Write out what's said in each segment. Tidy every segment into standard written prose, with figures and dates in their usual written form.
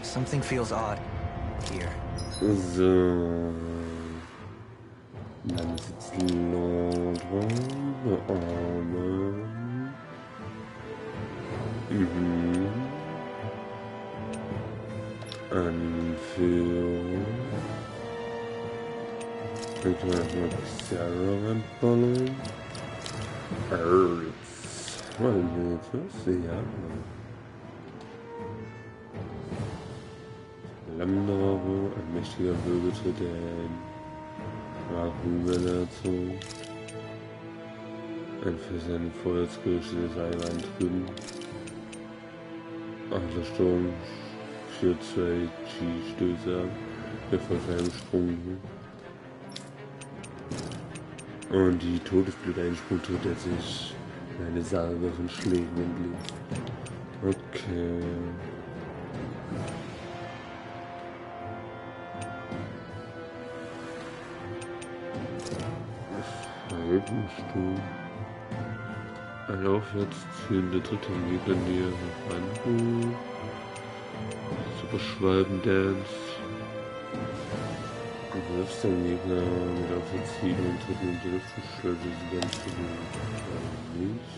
Something feels odd here. So. Dann ist jetzt Londra, Arme. Anführung. Dann können wir erstmal Sarah reinballern. Jetzt wollen wir jetzt was sehen. Lammdrache, ein mächtiger Wirbeltritt, der Welle erzeugt. Ein für seine Feuerskirche des Eilein drüben. Adlersturm für 2 G-Stöße ab, der vor seinem Sprung. Und die Todesblut-Einsprung tut er sich eine Salve von Schlägen entlegt. Okay. Verhältnisstuhl. Ein Aufwärtsziel, der dritte Gegner näher heran. Super Schwalben-Dance. Du wirfst den Gegner mit Aufwärtsziel und dritten in die Luft verschleudert sie ganz nicht.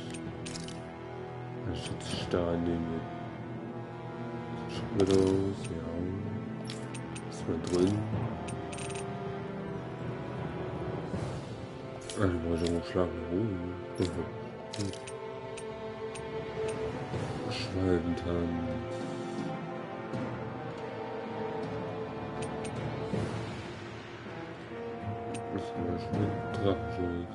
Anstatt zu starren nehmen wir Shadows, ja. Ist mal drin. Ah, die wollte umschlagen. Schwalbentanz. Das ist zum Beispiel Drachenschuss.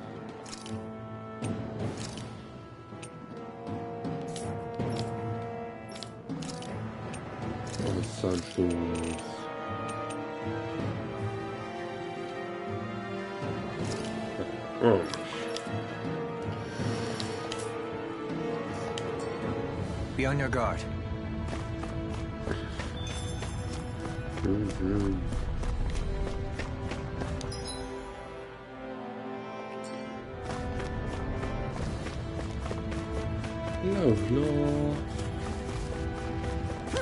Und Zahnstoß. Oh. Be on your guard. Lauf.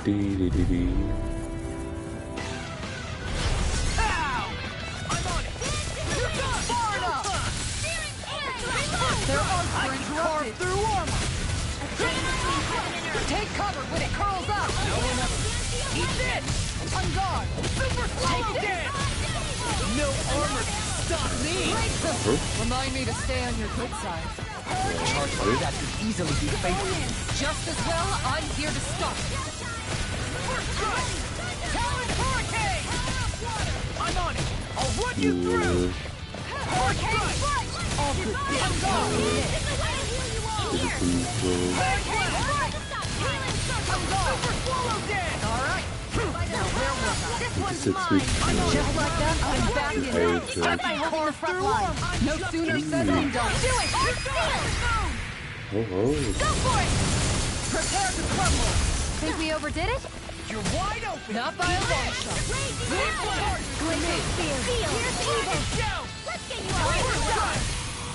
Di. Their arms are carved through armor. Take cover when it curls up. Eat this. On guard. Super swallow dance. No armor can stop me. Remind me to stay on your good side. Charge like that could easily be fatal. Just as well, I'm here to stop it. First strike. Talon hurricane. I'm on it. I'll run you through. Hurricane strike. All good things go. Super swallow dance. All right. Now where was I? This one's mine. Just like that, I'm back in. Step my core front line. No sooner said than done. Do it. Go for it. Prepare to crumble. Think we overdid it? You're wide open. Not by a long shot. Glimmer, feel, here's evil. Let's get you out.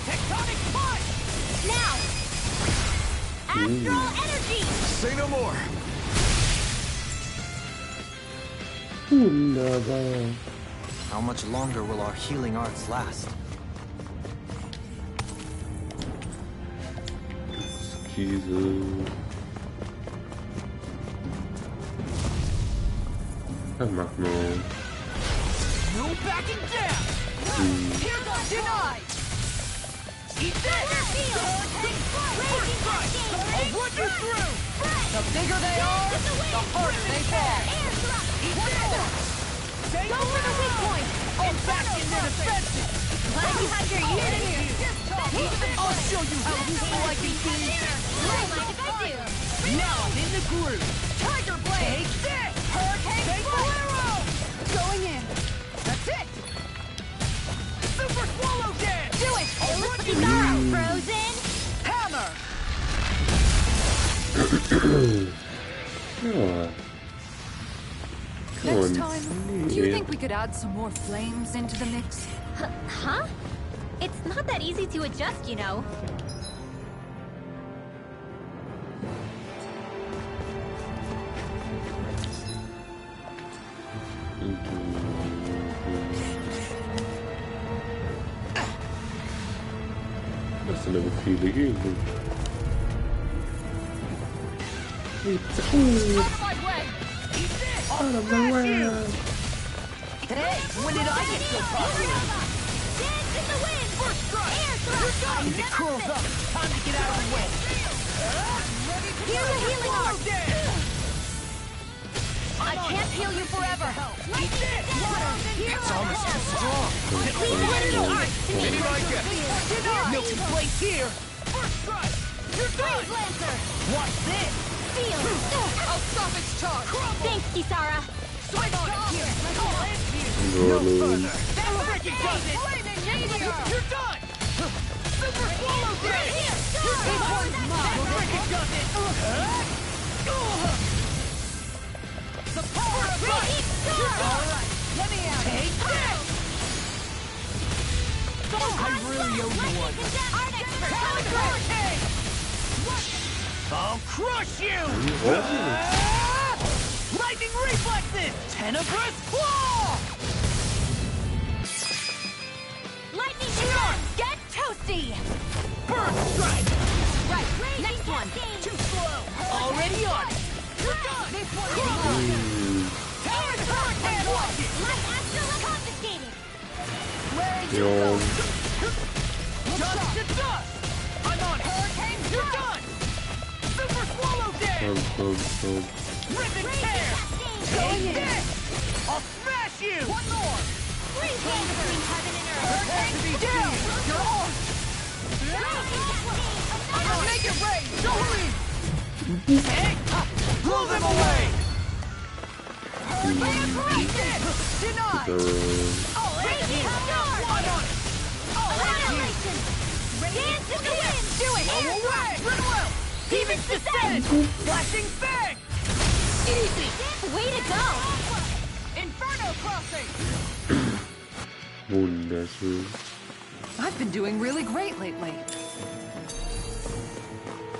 Tectonic punch. Now! Astral energy! Say no more. Wunderbar. How much longer will our healing arts last? Kiesel. Mach mal. No backing down. Here goes denied. Eat this! I'll run you through! The bigger they are, the harder they fall. Eat this! Go for the weak point! I'll back in their defenses! Glad you had your unit. I'll show you how useful I can be! Don't mind if I do. Now I'm in the groove! Tiger Blade! Take this! Hurricane Bolero! Going in! That's it! Super Swallow Dance! Do it! It looks like you got it, Frozen! Hammer! Ja. Next time, do you think we could add some more flames into the mix? Huh? It's not that easy to adjust, you know. Das sind aber viele Gegner. Out of my way! Hey, when did I get so popular? Dance in the wind! First strike! Air thrust! As it curls up, time to get out of the way. Here's a healing arm! I can't heal you forever. It's almost too strong. Please let it arm to me! Maybe my guess. Milky place here. First strike! You're done! Lancer! Watch this! Feel! I'll stop its charge! Thanks, Kisara! Swing on it here! I'll end you! No further! That's freaking does it! You're done! Super swallow Right here! This one's mine! Freaking does it! The power of light! Alright, let me out! Take this! I really owe you one! Art expert! Hurricane! I'll crush you! Lightning reflexes! Tenebrous claw! Lightning storm! Get toasty! Burn strike! Right, next one! Too slow! Already on it! You're done! This one's mine! Terran hurricane! Watch it! My astral confiscated! Where are you Yo. going? Dust to dust! I'm on it! Hurricane, you're done! Super swallow dance! Ribbon tear! Take this! I'll smash you! One more! Freeze between heaven and earth! Hurricane down! You're on! I'm gonna make it rain! Don't hurry! Hey! Blow them away! Hurricane denied! I'll end you! One on it! I'll end you! Annihilation! Dance in the wind! Do it! Blow away! Run well! Demon's descent! Flashing bang! Easy! Way to go! Inferno crossing! Wunderschön. I've been doing really great lately.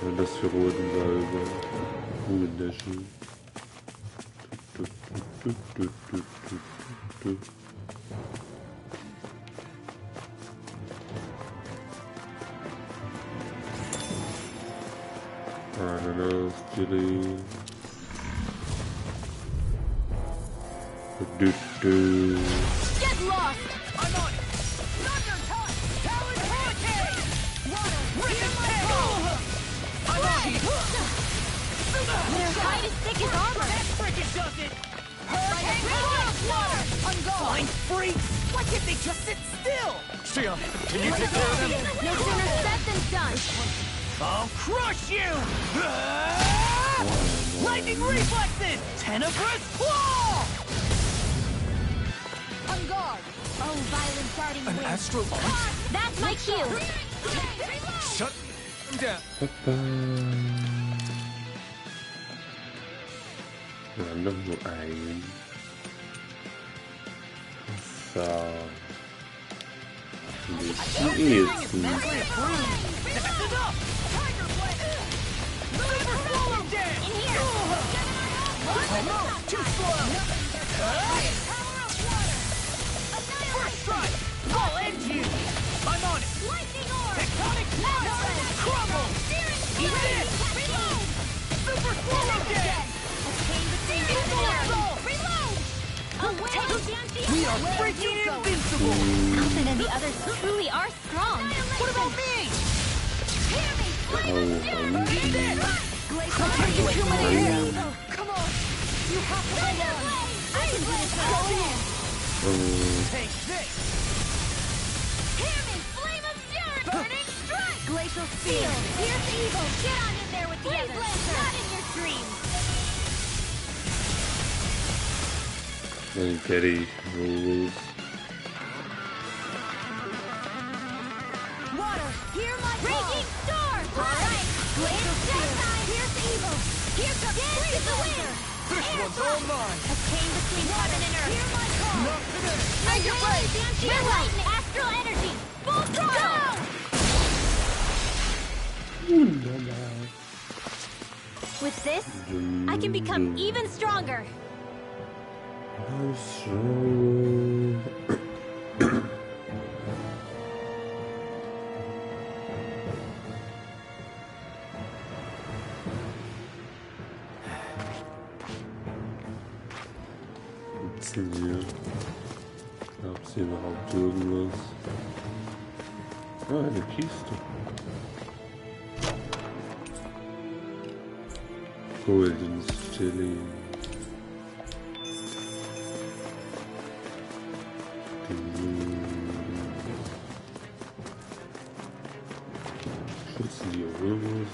Und das für roten Salbe. Wunderschön. Ananas, Chili. Get lost! I'm on it! Thunder touch! Talon hurricane! Ribbon tail! I'm on it! Their hide is thick as armor! That frickin' does it! Hurricane water! I'm gone! Fine freaks! Why can't they just sit still? Shion, can you take care of them? No sooner said than done! I'll crush you! Lightning reflexes! Tenebrous claw! On guard! Oh, violent darting An wind! astral launch? That's my cue! Shut them down. Wir haben doch nur einen. So. Jetzt. Mentally approved! That's enough! Tiger blade! Super swallow dance! In here! Oh no! Too slow! First strike! I'll end you! I'm on it! Lightning orb! Tectonic mountain! Crumble! Eat this! Super swallow dance! We are freaking invincible! Alvin and the others truly are strong. What about me? Eat this! Come on! You have to hold on! I can do this alone. Take this! Hear me, flame of fury! Burning strike! Glacial Feel, Spear. here's evil! Get on in there with the others! Not in your dreams! Getty rules. Water, hear my raging storm! Alright, glacial spear! Here's evil! Here comes dance in the wind! This one's all mine. A chain between heaven and earth! Hear my call! Not today. Make it rain! Midlight, astral energy! Full With this, I can become even stronger. Hier. Gab's hier überhaupt irgendwas? Ah, eine Kiste. Golden Stilling. Schützen die irgendwas?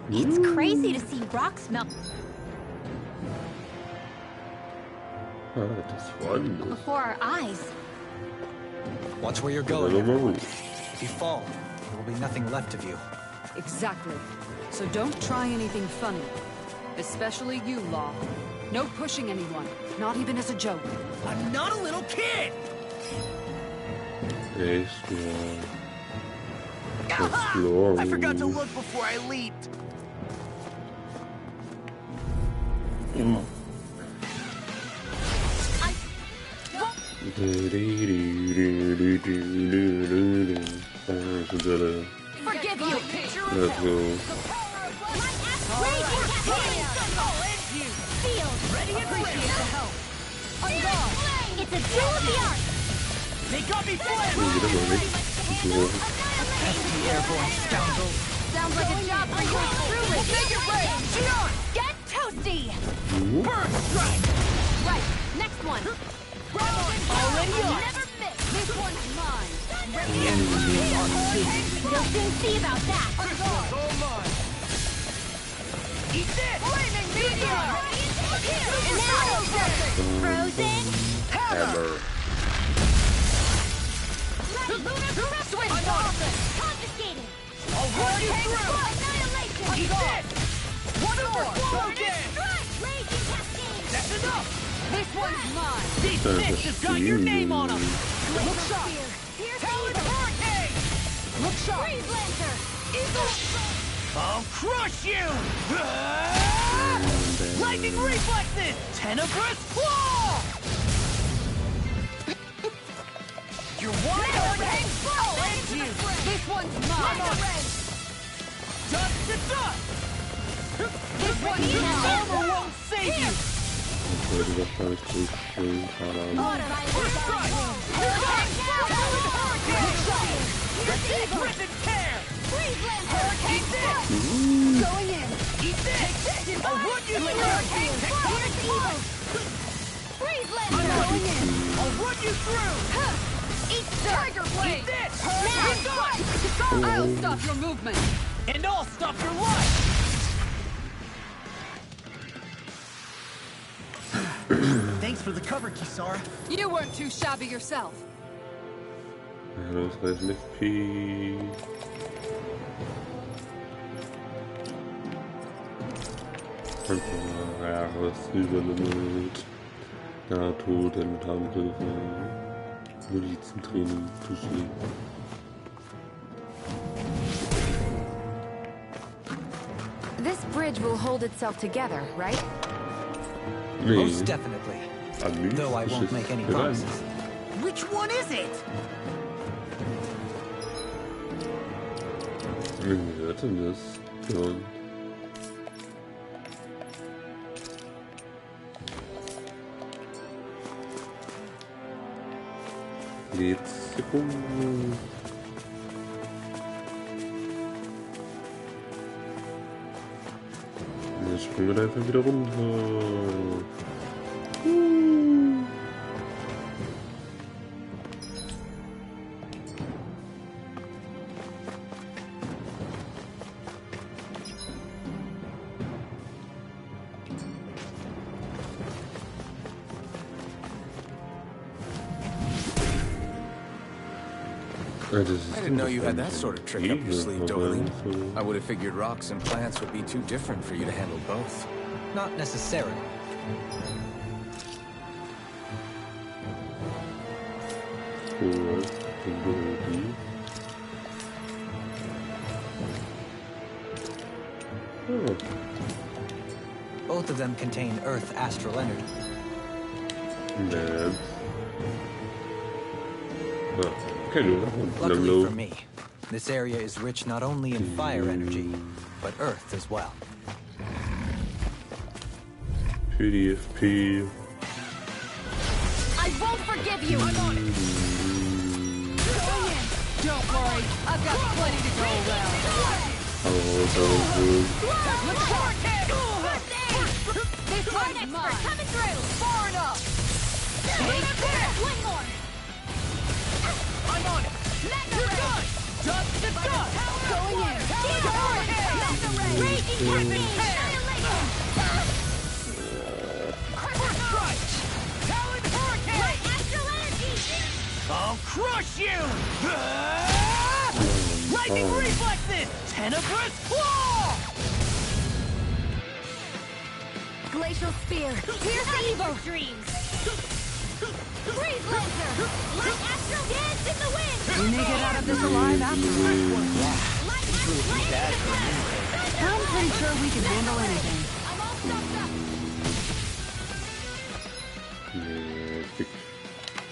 It's crazy to see rocks melt Das war anders. before our eyes. Watch where you're going, everyone. If you fall, there will be nothing left of you. Exactly. So don't try anything funny. Especially you, Law. No pushing anyone, not even as a joke. I'm not a little kid! Echt, ja. I forgot to look before I leaped. Forgive you. Let's go. It's a duel of the arts. They got me flamed! Airborne scoundrels. Sounds like a job for you truly. Make it rain! Shoot on! Get toasty. Burn strike! Right, next one. Already on! Never miss. This one's mine. You'll We'll soon see about that. all mine! Eat this! Flaming meteor! Now, frozen. Hammer. Swing forward. Confiscated. I'll run you through! Annihilation. Eat this! One more! Strike. Raging cascade. That's enough! This one's mine. These sticks have got your name on them! Look sharp. Talon Hurricane! Look sharp. Freeze Lancer. I'll crush you! Ah! Lightning reflexes! Tenebrous claw! You're wide open! I'll end you! This one's mine. Dust to dust! This one's Your mine. armor won't save you! Ich wollte wahrscheinlich zurückspringen, keine Ahnung. First strike! Talon Hurricane! Griffin tear! Hurricane this! Going in. Eat this! I'll run you through! Freeze Lancer. Going in. I'll run you through! Eat Tiger Eat Blade. this! I'll stop your movement. And I'll stop your life! Thanks for the cover, Kisara. You weren't too shabby yourself. Ja, das heißt FP. Jahresüberlimit. NATO, dann mit Handgriffe. Milizentraining, Tuschli. This bridge will hold itself together, right? Nee, Most definitely. Though I won't mystisches make any Geheimnis. promises. Which one is it? Wen wird denn das? Ja. Jetzt Sekunde. Jetzt springen wir einfach wieder runter. I didn't know you had that sort of trick up your sleeve, Doline. I would have figured rocks and plants would be too different for you to handle both. Not necessarily. forward ability. Oh. Both of them contain Earth astral energy. Ned. Ah, okay, Luckily for me, this area is rich not only in fire energy, but Earth as well. PDFP. I won't forgive you! I'm on it! Going in! Don't worry, I've got plenty to go around. Look forward, kid! This one's mine! Coming through! Far enough! One more! I'm on it! You're good! Just the done! Going in! Raging Captain! Talon Hurricane! Astral energy! I'll crush you! Lightning reflexes! Tenebrous claw! Glacial spear. Here's the evil dreams! Freeze laser! Light astral dance in the wind! We may get out of this alive afterwards. Light astral dance in the wind! I'm pretty sure we can handle anything. I'm all stopped up! Yeah, big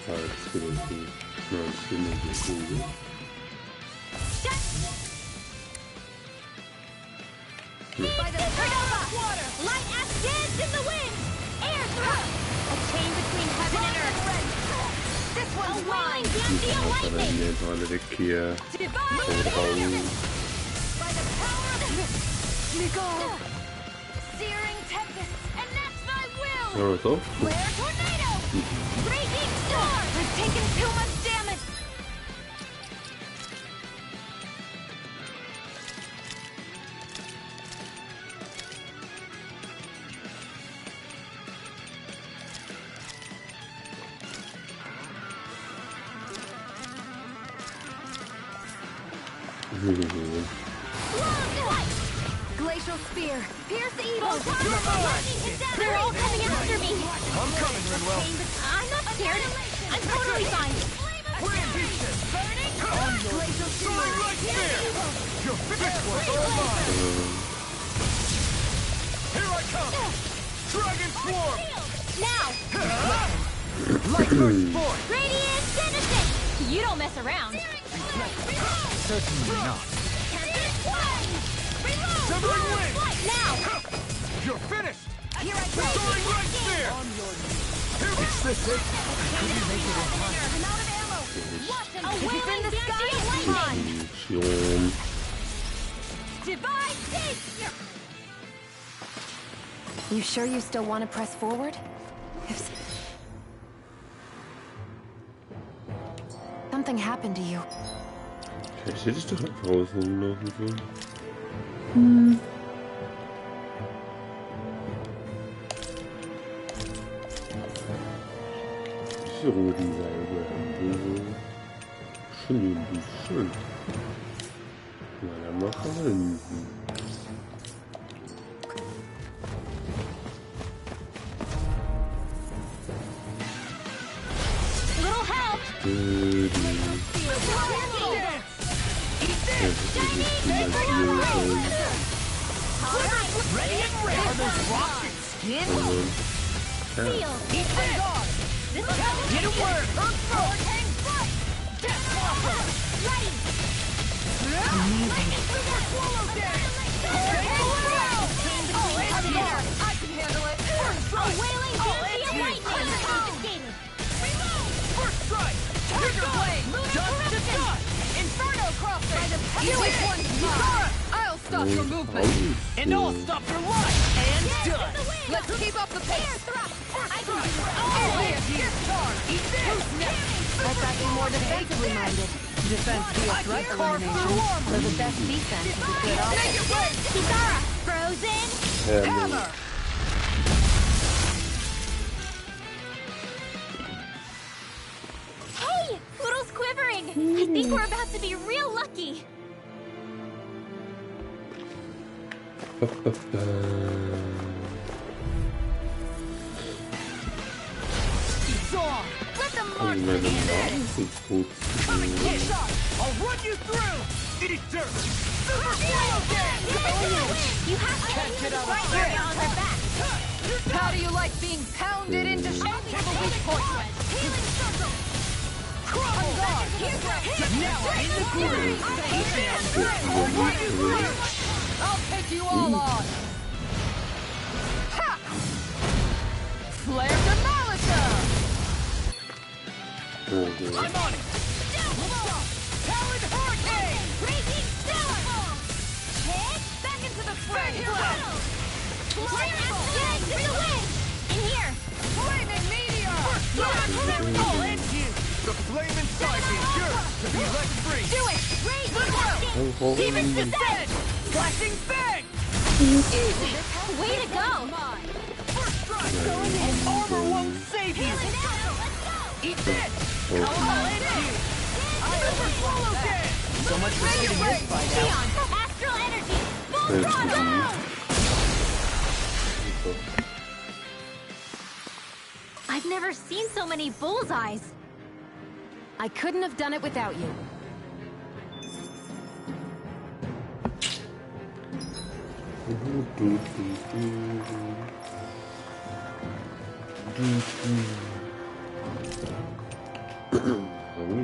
parts gonna be non-synergy. By the Supernova! Water! Light ash dance in the wind! Air thrust! A chain between heaven and earth! This one's mine! Gambia lightning! Hier Divine by the power of Nicole! Searing tempest! And that's my will! so. Flare tornado! Raging storm! I've taken too much damage! Glacial spear. Pierce the evil! They're all coming after me! I'm coming, Rinwell. I'm not scared! I'm totally fine! Glacial spear. Your fifth was all mine. Here I come. Dragon swarm. Now! Light burst forth. Radiant citizen! You don't mess around! Certainly not. Severing wind! Now! You're finished. Here I go! Soaring light spear. It's this it. Couldn't make it in time. I'm out of ammo! Watch him! A wailing the sky lightning! Mission. Divine taste! You sure you still want to press forward? If something happened to you. Ich hätte es doch einfach auslaufen können. Diese roten Salbe schon irgendwie schön. Na, dann machen wir hinten. Little help! Ready and ready. Are those rocks and skin? Seal! Eat them dog. Get a word. Earth first. Death blossom. Ready! Amazing. Swallow dead! I can handle it! A wailing Gambia lightning! Confiscated! First strike. Trigger blade. Dust to dust. Inferno crosser. By the This one's mine. I'll stop your movement. and I'll stop your life. And done. Let's keep up the pace. I can do it! Here's charge. Eat this. I thought you were more defensively minded. Defense via threat elimination. So the best defense is a good offense. Kitara! Frozen! Hammer! Hey! Poodle's quivering! I think we're about to be real lucky! It's on. Let the Also meine Nase so tot zu I'll run you through! Eat dirt! Super swallow dance! You have to Can't get out of right there. area on their back. How do you like being pounded into shape? Weak point. Healing circle. Crumble! Now I'm in the groove! I'll run you through! I'll take you all on. Ha! Flare to Malika! I'm on it! Talon Hurricane! Raging storm. Hit. Back into the fray. Get to the wind. In here. Flaming meteor! I'll end you! The flame inside me yearns to be let free! Do it. Raging. Demons descend! Flashing bang! Way to go. First strike! Armor won't save you! Eat this! I'll end you! Super swallow dance! So much for getting this fight out. Neon. Astral energy. Full throttle. I've never seen so many bullseyes. I couldn't have done it without you.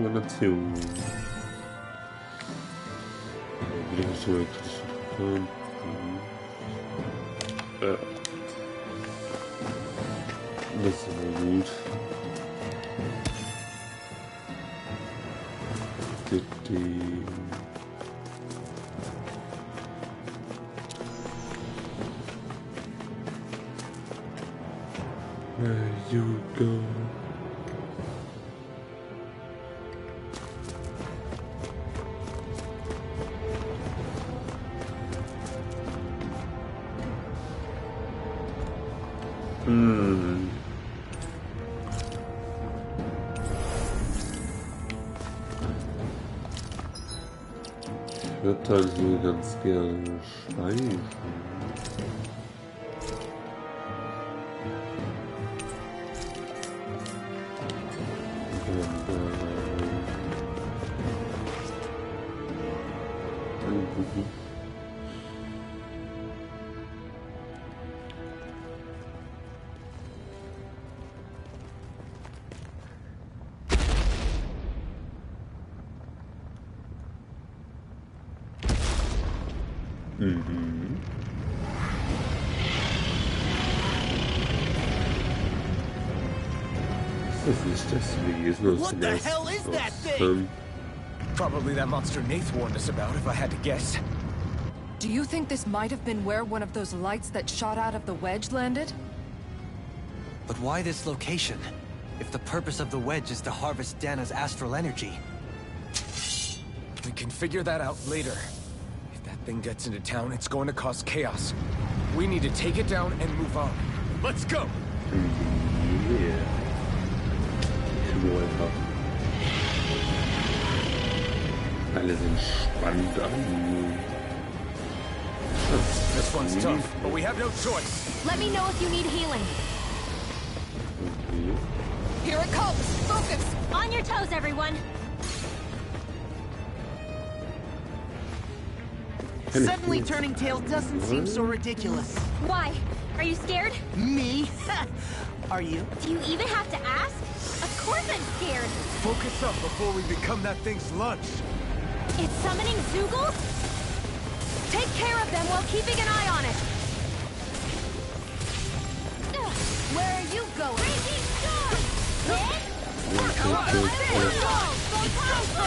Relation. Relation kritische das ist aber gut. Where you go? Ich würde also ganz gerne schweifen. What the hell is that thing? Probably that monster Nath warned us about, if I had to guess. Do you think this might have been where one of those lights that shot out of the wedge landed? But why this location? If the purpose of the wedge is to harvest Dana's astral energy. We can figure that out later. If that thing gets into town, it's going to cause chaos. We need to take it down and move on. Let's go! Yeah. Alle sind spannend an. This one's tough, but we have no choice. Let me know if you need healing. Okay. Here it comes! Focus! On your toes, everyone. Suddenly turning tail doesn't seem so ridiculous. Why? Are you scared? Me? Are you? Do you even have to ask? Of course I'm scared. Focus up before we become that thing's lunch. It's summoning Zoogles? Take care of them while keeping an eye on it. Where are you going? Raging storm! Hit!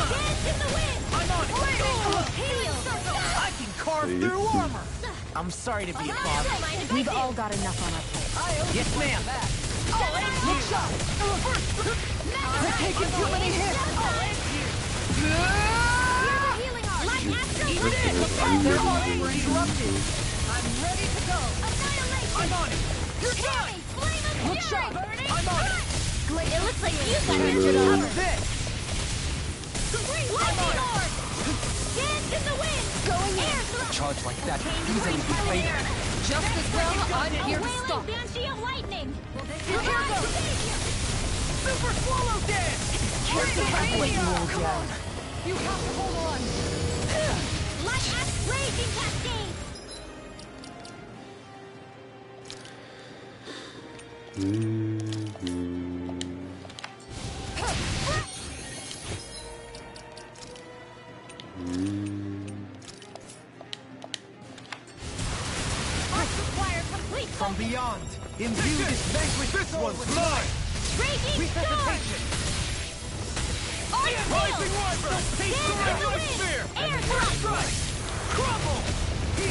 Dance in the wind! I'm on it! Healing circle! I can carve through armor! I'm sorry to be a bother. We've all got enough on our plate. Yes, ma'am. I'll end you! We're taking too many hits! I'll end you! Here's a healing arm! Like astral Eat this! They're all We're interrupted! I'm ready to go! annihilation! I'm on it! You're done! Flame of Good fury! shot! I'm on it! It looks like you got Finish it it covered. up! This! Lightning orb! Dance in the wind! Going in! Charge like that could easily be fatal. Just as well, I'm A here to wailing stop. banshee of lightning! Here goes! Super swallow dance! Carefully roll down. You have to hold on. Light axe blazing cascade. Arts require complete From focus. beyond, imbue this vanquished soul with life. Raging storm. Resuscitation. Arts Rising will. wyvern. Stand in the wind. Air thrust. Crumble.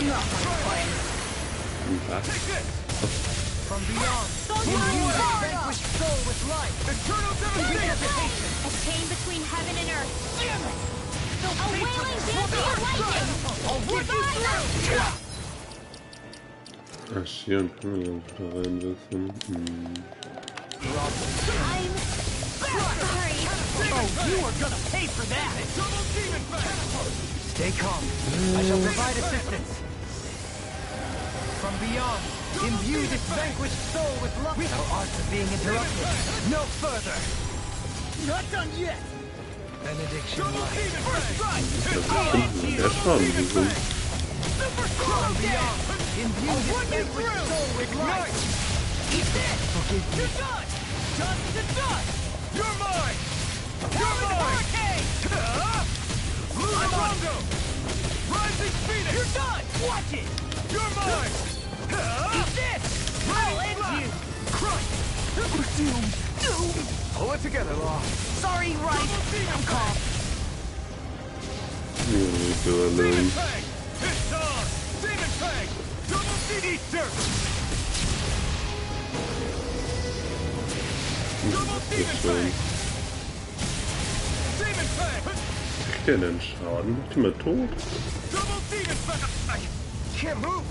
Not my fight. From beyond, imbue this vanquished soul with life. Eternal devastation! A chain between heaven and earth. A wailing dancing of lightning. I'll rip you through. Ach, hier können wir uns da reinwerfen. I'm sorry. Oh, you are gonna pay for that. Stay calm. I shall provide assistance. From beyond, imbue this vanquished soul with love. No arts are being interrupted. No further. Not done yet. Benediction light. First strike. Der Schaden gesund. From beyond, imbue this vanquished soul with light. Eat this. Forgive me. You're done! Dust to dust! You're mine! You're mine! Lunarondo! Rising Phoenix! You're done! Watch it. You're mine! Eat this. I'll end you. Crush! We're doomed. Doomed. Pull it together, Law. Sorry, right. I'm calm. Demon Fang! It's on! Demon Fang! Double Eater! Double Demon Fang! Demon Fang! Kriegt der denn Schaden? Macht die mal tot? Double Demon Fang! I can't move!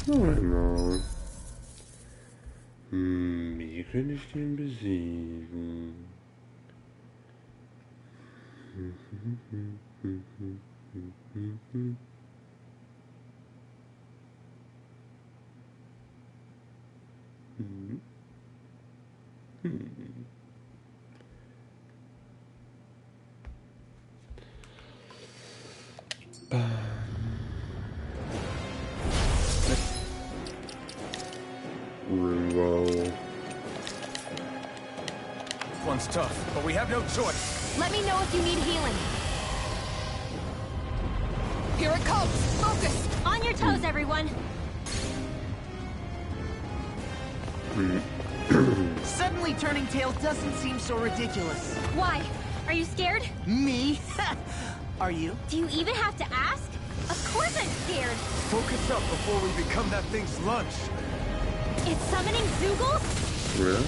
Warte mal. Wie kann ich den besiegen? Wow. This one's tough, but we have no choice. Let me know if you need healing. Here it comes. Focus. On your toes, everyone. Suddenly turning tail doesn't seem so ridiculous. Why? Are you scared? Me? Are you? Do you even have to ask? Of course I'm scared. Focus up before we become that thing's lunch. It's summoning Zoogles? Ja,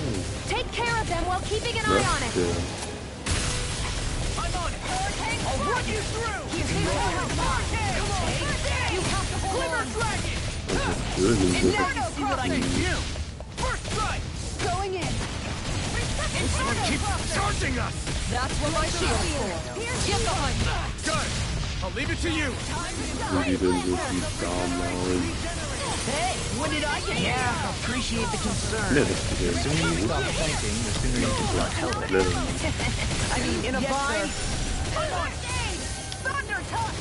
Take care of them while keeping an eye on das it. der. I'm on it. I'll run you through. You have to hold Glimmer on. dragon. Irgendwie Now you see what I can do. First strike. Going in. This one keeps charging us! That's what my shield's for. Get behind me. Got it! I'll leave it to you! Wo die denn so viel damals. Hey, what did I get? Yeah, appreciate the concern. Ja, das geht ja Sooner you so stop thinking, the sooner you can start helping. I mean, in a bind. Thunder touch.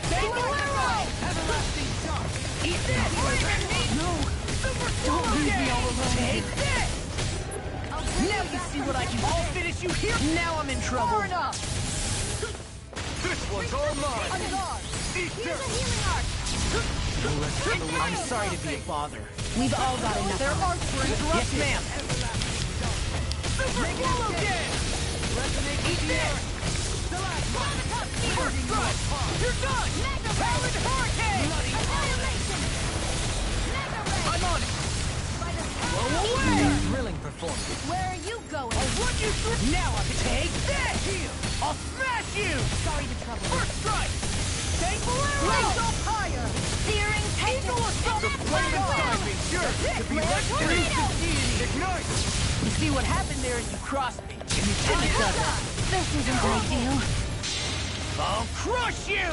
Thank you, arrow. Everlasting touch. Eat this. No. Don't leave me all alone. Take this. Now you see what I can do. I'll finish you here. Now I'm in trouble. Far enough. This one's all mine! On guard. Eat Here's dirt! a healing arc. I'm sorry to be a bother. We've all got enough. Their arts were interrupted. Yes, ma'am. Super swallow dance. Eat this. First strike. You're done. Powered hurricane. Annihilation. I'm on it. Blow away. Thrilling performance. Where are you going? I'll run you through. Now I'll take this. I'll smash you. Sorry to trouble. First strike. Take Blaze up higher. Searing Eagle assault. The flame of time is yours to be electrocuted! Ignite! You see what happened there is you crossed me. And you did each other. This isn't ideal. I'll crush you.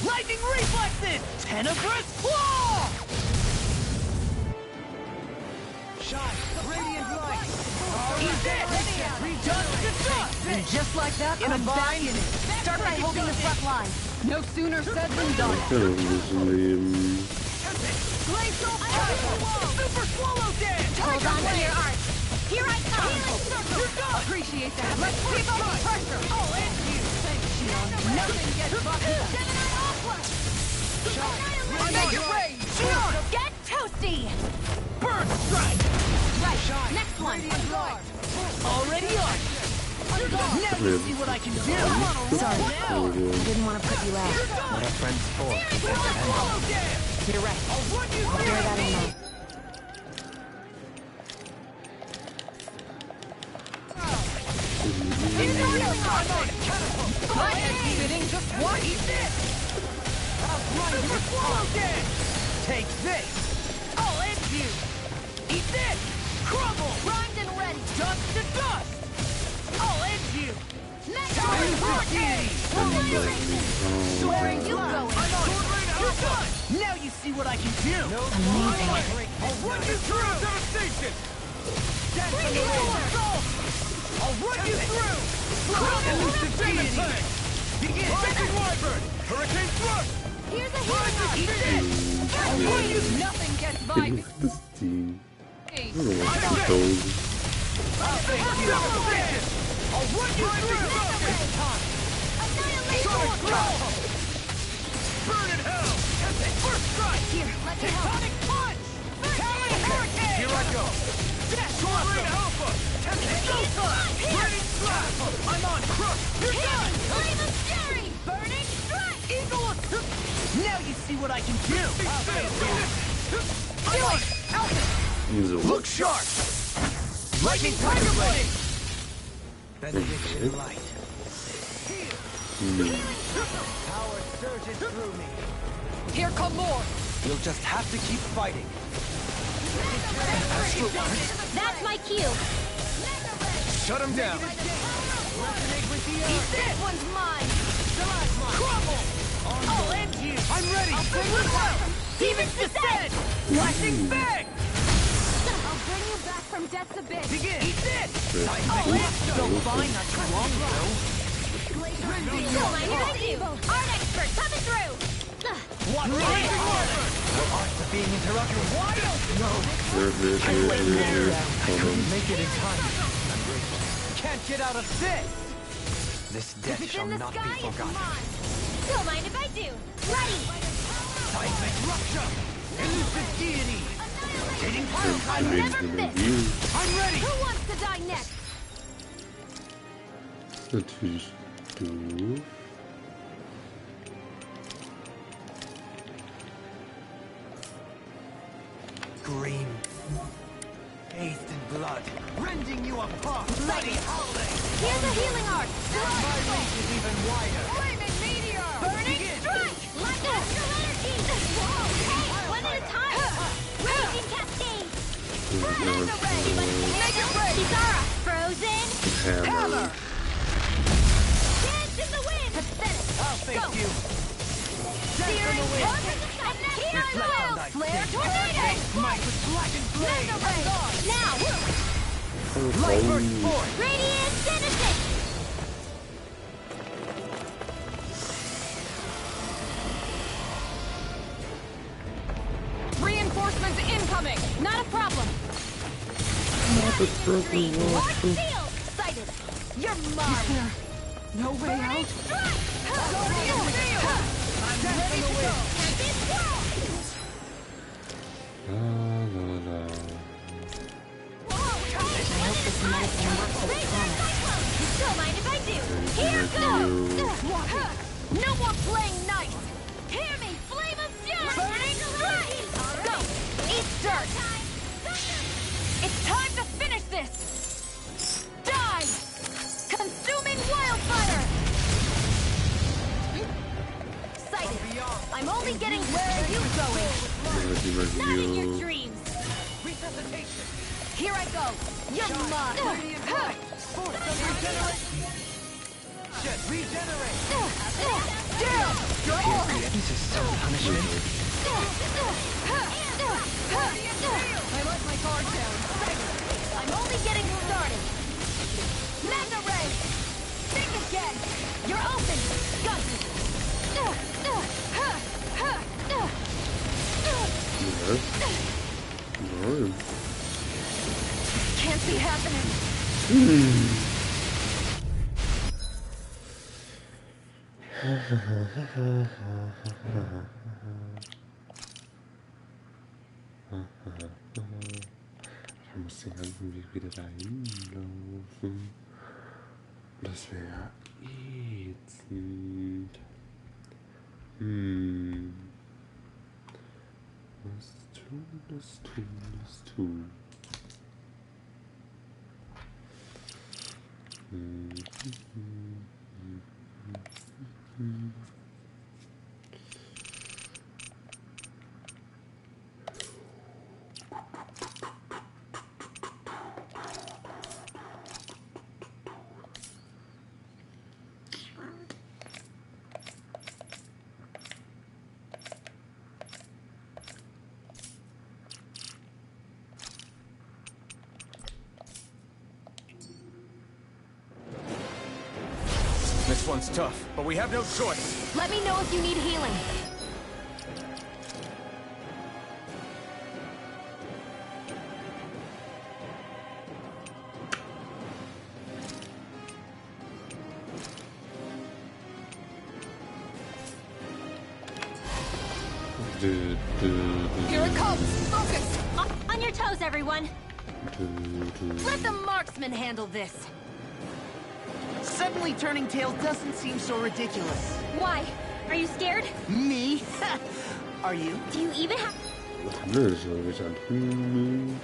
Lightning reflexes. Tenebrous claw. And just like that, I'm back in it. Start by holding the front line. No sooner said than done. Bakalım bizim Super swallow dance! Hold on to your arch. Here I come. Appreciate that. Let's keep up the pressure. Oh, and you! Thanks, Shion. Nothing gets bucked. Make it rain. Shion! Get toasty. Bird strike! Right. Next one. Already on! Now you see what I can do! Sorry, I didn't want to put you out. What are friends for? Swallow dance! You're right. I'll run you I'll bear through! that in mind. My head's spinning just once. Eat this! I'll grind your swallow dance! Take this! I'll end you! Eat this! Crumble! Primed and ready. Dust to dust! I'll end you! Meteor vortex. Where you going? I'm on! You're done! Now you see what I can do! Amazing. I'll run you through! Devastation! Dance on the assault! I'll run you through! Elusive deity! Begin! Rising Wyvern! Hurricane Thrust! Here's a healing Eat this! I'll run you. Nothing gets by me. this team. Hey, I don't know what to told. I'll thank you! I'll run you through! It's time! Sonic Grasp! Burn in hell! First strike! Here, let me help. Tectonic punch! Talon Hurricane! Here I go! Death Soaring Alpha! Burning Slap! I'm on crush! You're done! Flame of fury. Burning strike. Eagle! Now you see what I can do! I'll thank you! I'm on Alpha! He's a Look sharp! Lightning Tiger Blade! Benediction light. Power surges through me. here come more. You'll just have to keep fighting. That's my cue. Shut him down. This one's mine. Crumble! I'll end you! I'm ready! Demons descend! Flashing bang! I'll bring you back from death's abyss. Begin! Eat this! I'll end you! So fine not too long ago. Still my evil. Art expert coming through. Watch this! Your arts are being interrupted. Wide open! I couldn't make it in time. Can't get out of this! This death If it's shall in the not sky, be it's forgotten. mine. Don't mind if I do. Ready. Seismic rupture! Elusive deity! Rotating pile Never miss. I'm ready! Who wants to die next? Natürlich du. Green. Bathed in blood. Rending you apart! Bloody holiday! Here's a healing art. My reach is even wider. Flaming meteor. Burning strike. Like astral energy. Whoa. Hey, one at a time. Raging cascade. Make it break. Kisara. Frozen. Hammer. Dance in the wind. Pathetic. I'll face Go. you! Searing wind. And then here I will. Flare tornado. Smite with blackened blade! Now. Light burst forth! Radiant citizen. Reinforcements incoming. Not a problem. Large shield. Sighted. You're mine. No way out. Strike. I'm ready to go! This world. La la la. Don't mind if I do. Here goes. No more playing nice. Hear me, flame of fury. Burning strike. Go. Eat dirt. It's time to finish this. Die. Consuming wildfire. Sighted. I'm only getting where are you going? Not in your Review. dreams. Resuscitation! Here I go. You're mine. Regenerate! This is some punishment. I let my guard down. I'm only getting started. Nein. Can't be happening. Ich muss den ganzen Weg wieder dahin laufen. Das wäre ja ätzend. Was tun. This one's tough, but we have no choice. Let me know if you need healing. Here it comes! Focus! On your toes, everyone. Let the marksman handle this. Suddenly turning tail doesn't seem so ridiculous. Why? Are you scared? Me? Are you? Do you even have... Ne, das soll ich an müssen.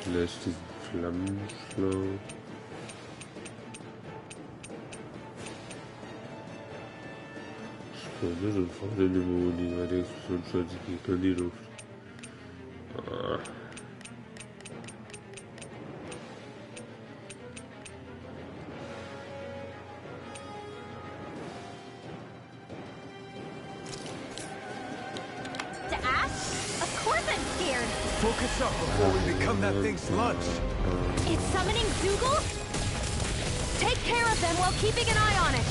Vielleicht diesen Flammenschlag. Spannend und vor allem immer die weiter Explosion scheiße Gegner in die Luft. Focus up before we become that thing's lunch. It's summoning Dougal? Take care of them while keeping an eye on it.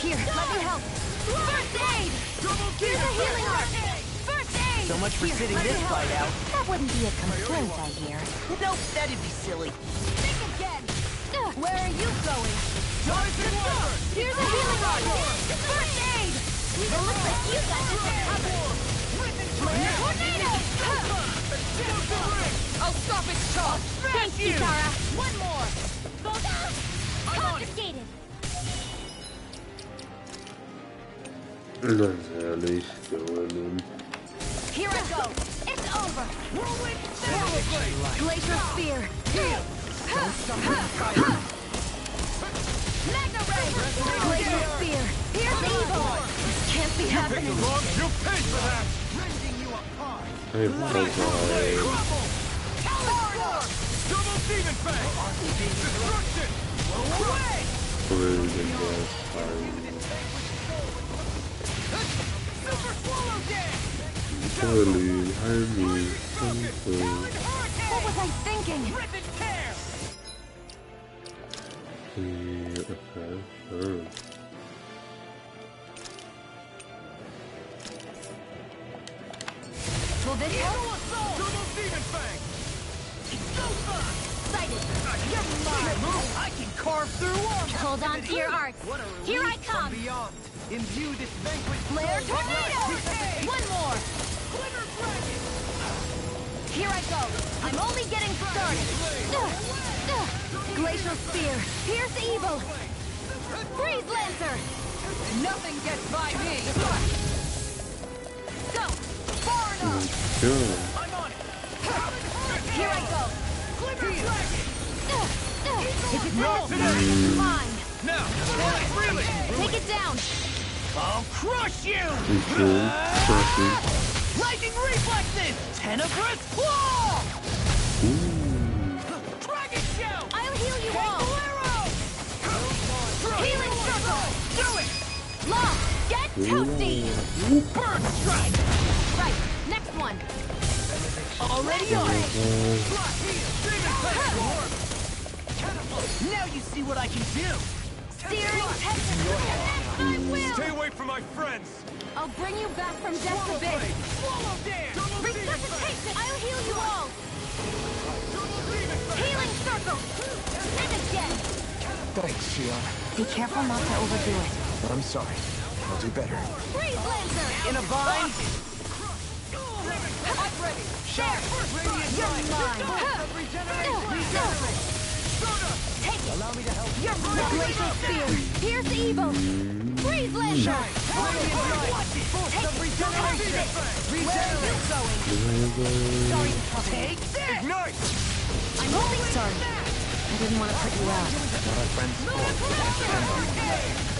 Here, let me help. First aid! Here's a healing arc. First aid! So much for sitting this fight out. That wouldn't be a complaint, I hear. Nope, that'd be silly. Think again. Where are you going? Here's a healing arc. First aid! It looks like you got this covered. Tornado! I'll stop its charge! Thanks, Kitara. One more! Confiscated. Ganz ehrlich, Joellen. Here I go! It's over! Glacier Spear! Magna Ray! Glacier Spear! Here's evil! This can't be happening! You paid for that! Hey, bye-bye. Double Demon Fang! Destruction! Away! Super Swallow Dance! What was I thinking? Rip and tear! Will this help? Double Demon Fang! Sighted! You're mine! I can carve through armor! Hold on to your arts. What a Here I relief from come. beyond. Imbue this vanquished Flare soul with Tornado! love. One more! Glitter Dragon! Here I go! I'm only getting started! Glacial Spear! Here's evil! Freeze Lancer! Nothing gets by me! Go! Far enough! I'm on it! Here I go! Glitter Dragon! If it's all mine! Now! Really! Take it down! I'll crush you! Lightning reflexes! Tenebrous claw! Dragon shell! I'll heal you all! Bolero! Healing circle! Do it! Law! Get toasty! Bird strike! Right, next one! Already on it! Now you see what I can do! Steering Stay away from my friends! I'll bring you back from death's abyss. Swallow dance! Resuscitation! I'll heal you all! Healing circle! And again! Thanks, Shion. Be careful not to overdo it. I'm sorry. I'll do better. Freeze Lancer! In a bind! I'm ready! Share! Radiant You're light! mine! Regenerate! Take it! Allow me to help. You're glacial spear! Pierce evil! Freeze Lancer! Radiant light! Force of regeneration! Regenerate! Sorry to trouble you. Take this! Ignite! I'm only sorry. I didn't want to put you out. Not our friends' fault.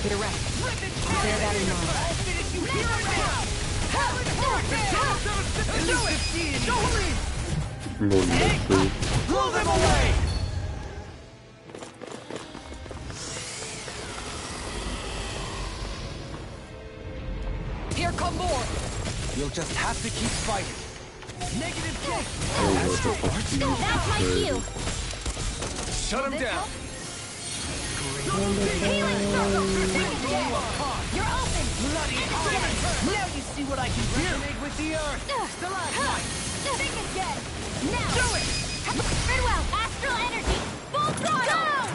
Get a rest. Bear that in mind. Finish you here and now! Do it! Don't leave! Wonderful. Blow them away! Here come more! You'll just have to keep fighting. Negative kick! That's my cue. Shut him down! Healing circle. You're open. Bloody hell! Now you see what I can do! Resonate with the earth! Think again. Now. Do it. Farewell. Astral energy. Full throttle.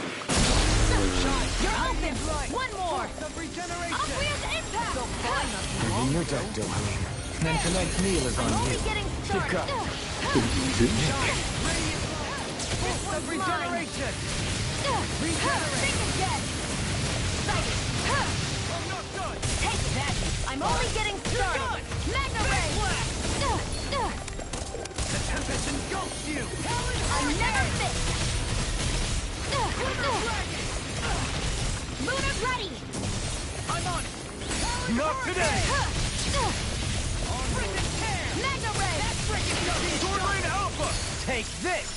You're open. One more. Of regeneration! Obvious impact. You're done, Dohalim. Then tonight's meal is I'm on only you. getting started. up. Force of regeneration! Think again. Sighted. I'm not done! Take that. I'm only getting started. Magna ray. The tempest engulfs you! I'm never fit. Lunar ready. I'm on it! Not today! Magna ray. Sword Lane Alpha! Take this!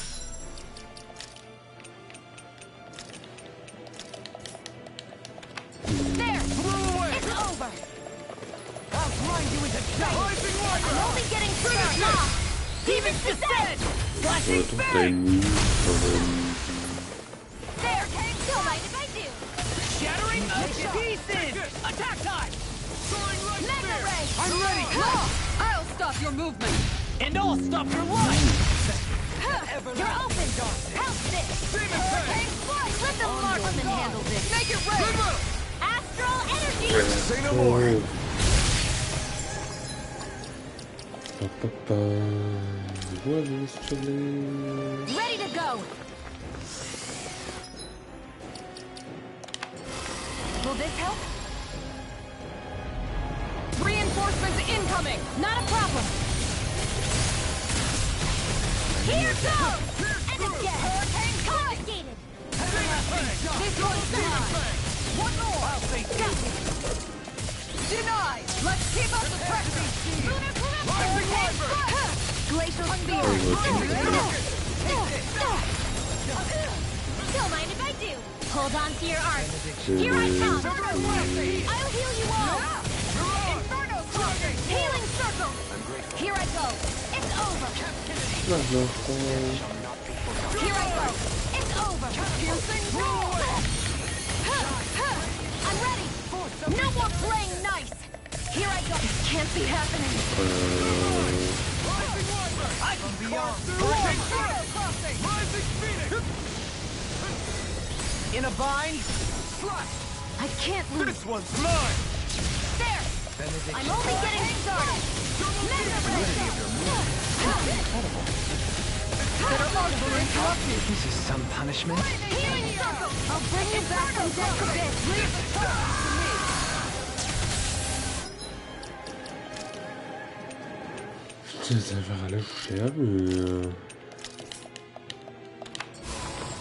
There. Blow away! It's over. I'll grind you into dust! Rising I'm Wire! only getting started. Demons descend! Flashing Sollte bang! sein kommen. There. Don't mind if I do. Shattering to pieces! Attack time! Soaring Light Magna Spear! ray. I'm ready! I'll stop your movement! And I'll stop your life! You're open. Help this. Hurricane flight. Let the marksman handle this. Make it rain. Astral energy. Say no more! Pa, pa, pa. Wo ist schon? Ready to go. Will this help? Reinforcements incoming! Not a problem. Here goes. And again. Hurricane confiscated. This one's mine! One more! I'll say Got it. Denied! Let's keep up the pressure! Lunar corruption. Rising Wyvern! Glacial spear. Don't mind if I do. Hold on to your art. Here I come. I'll heal you all. Inferno charging! Healing circle. Here I go. It's over. Na, noch. Here I go. It's over. Piercing roll. I'm ready. No more playing nice. Here I go. This can't be happening. I can be on! Inferno Crossing! Rising Phoenix! In a bind? Thrust! I can't lose. This one's mine! There. I'm only getting started. Mega ray. This is some punishment. Healing circle. I'll bring you back from death abyss. Leave the charge to me. Jetzt einfach alle sterben.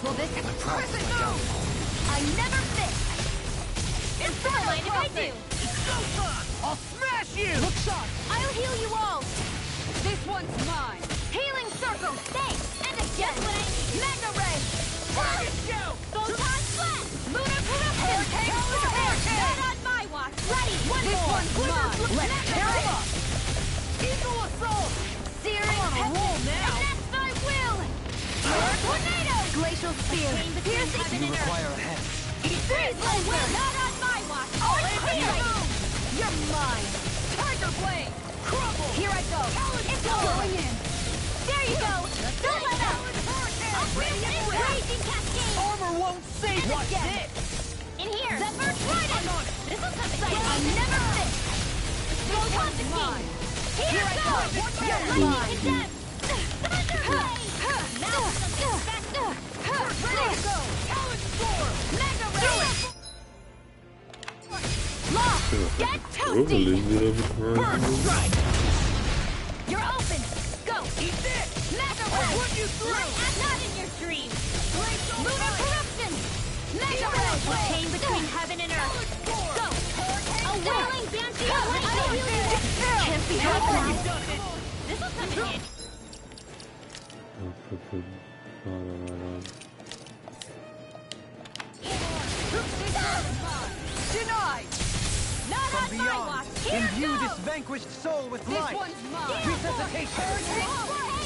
Will this I never fit. Don't mind if I do. I'll smash you! Look sharp. I'll heal you all. This one's mine! Healing circle. Thanks. And again. What I need. Mega ray. Target show! Photon flash. Lunar corruption. Hurricane. Not on my watch. Ready. One This more. one's mine! Let's tear him up! Eagle assault! Searing I'm on a roll tempest. now. And that's my will. Tornado. Glacial spear. Piercing You require a hand. Freeze laser. Not on my watch. I'm here. You're mine. Tiger blade. Crumble. Here I go. It's going in. There you go! Don't let up! Raging cascade! Armor won't save Watch again. this. In here! Zephyr Trident. This'll come in I'm handy. never fit. Go taunt the king! Mine. Here I go! You're Lightning mine. condemned! Thunder blade! Now something's back. Ready to go. Talon Storm. Mega Ray. Lock. Get toasty. Overlegen wieder betreiben. First strike. You're open. Go. Eat this. Mega I'll Ray. put you through. Not in your dreams! Lunar corruption. Mega Ray. Chain between heaven and earth. Go. A wailing banshee of lightning! Can't be helped now. This'll come in handy. Denied. Not From on my beyond, watch! Here imbue this goes! vanquished soul with This light. one's mine. Resuscitation.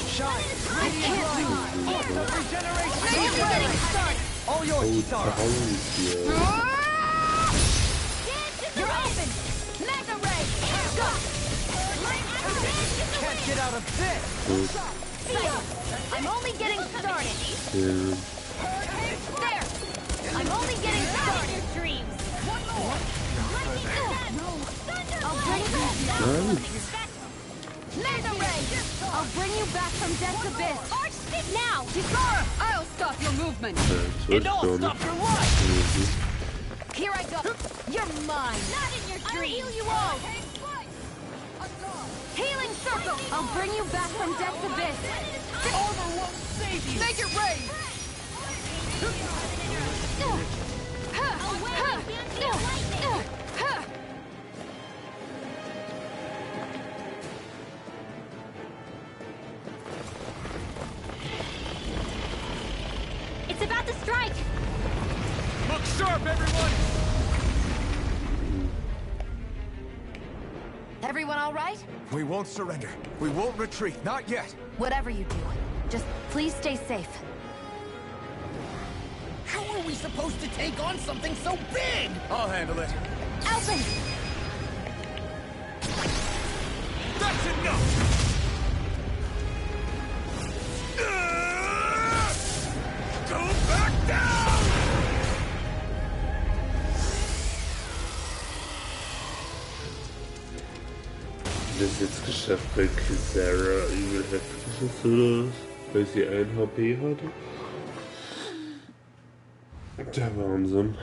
Shine. I can't lose. Regeneration. Maybe we're getting started. All yours, Oh, Kitara. traurig hier. You're open. Mega Ray. Go. Can't get out of this. I'm only getting started. Ja. There. I'm only getting Not in started. your dreams! I'll bring you back. Nein. Mega Ray. I'll bring you back from death's abyss. Arch stick now! Kisara, I'll stop your movement. Ja, And I'll stop your life. Here I go. You're mine. Not in your I'll dreams! heal you all. Healing circle. I'll bring you back from death's abyss. Armor won't save you. Make it rain. It's about to strike! Look sharp, everyone! Everyone all right? We won't surrender. We won't retreat. Not yet. Whatever you do, just please stay safe. How are we supposed to take on something so big? I'll handle it. Alvin! That's enough! Go back down! Das ist jetzt geschafft bei Kisara übel heftig, oder? Weil sie 1 HP hatte. Der Wahnsinn.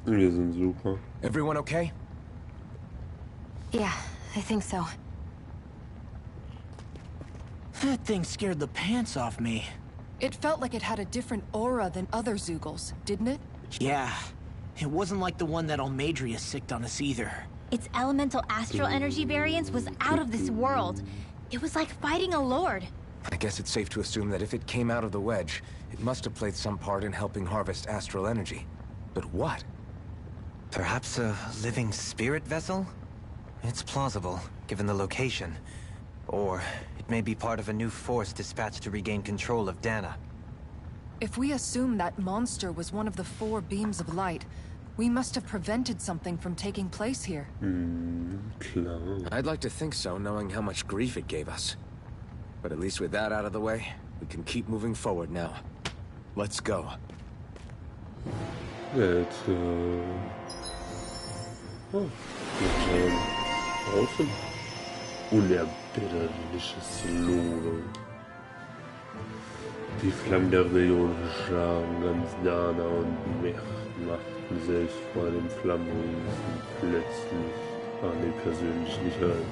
Wir sind super. Everyone okay? Yeah, I think so. That thing scared the pants off me. It felt like it had a different aura than other Zeugles, didn't it? Yeah. It wasn't like the one that Almadria sicked on us either. Its elemental astral energy variance was out of this world. It was like fighting a lord. I guess it's safe to assume that if it came out of the wedge, it must have played some part in helping harvest astral energy. But what? Perhaps a living spirit vessel? It's plausible, given the location. Or it may be part of a new force dispatched to regain control of Dana. If we assume that monster was one of the 4 beams of light, we must have prevented something from taking place here. Klar. I'd like to think so, knowing how much grief it gave us. But at least with that out of the way, we can keep moving forward now. Let's go. Jetzt, oh, mit draußen. Unerbitterliches Lobe. Die Flammen der Rebellion schlagen ganz Dana und mich machten selbst vor dem Flammenriesen plötzlich an die persönlich nicht ein.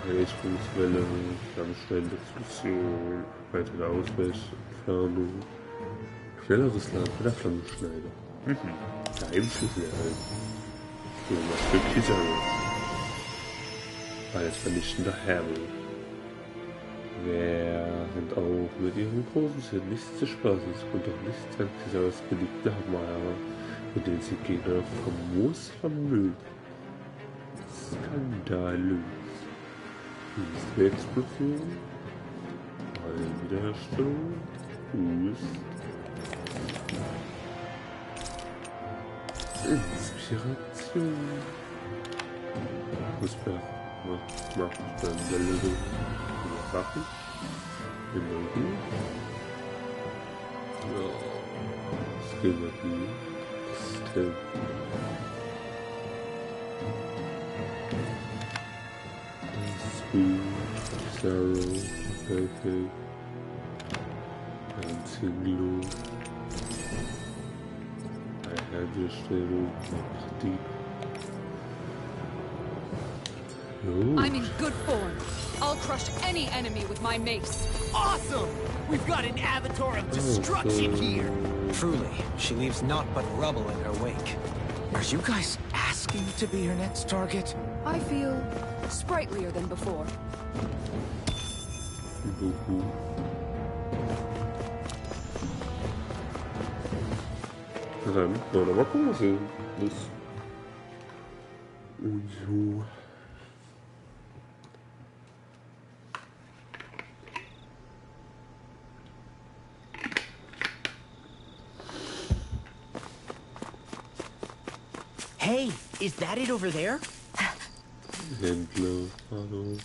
Eine Stromswelle, flammenschnelle Explosion, weitere Ausweichentfernung, schnelleres Laden bei der Flammenschneider. Geheimschlüssel erhalten. Irgendwas für Kisara. Alles vernichtender Herbel. Während auch mit ihrem großen Sinn nichts zu spaßen ist und auch nichts an Kisaras beliebte Hammer, mit denen sie Gegner famos vermögen. Skandalös. Nächste Explosion. Eine Wiederherstellung. Boost. Inspiration. J'espère. Marche dann der Lösung Waffen. Immer gut. Ja. Skill wird nicht. Skill. Sorrow. Okay. Anziehung. Herstellung. Die. I'm in good form. I'll crush any enemy with my mace. Awesome! We've got an avatar of destruction here! Truly, she leaves naught but rubble in her wake. Are you guys asking to be her next target? I feel sprightlier than before. Dann, ja, mal gucken, was hier ist. Und so. Hey, is that it over there? Händler, hallo.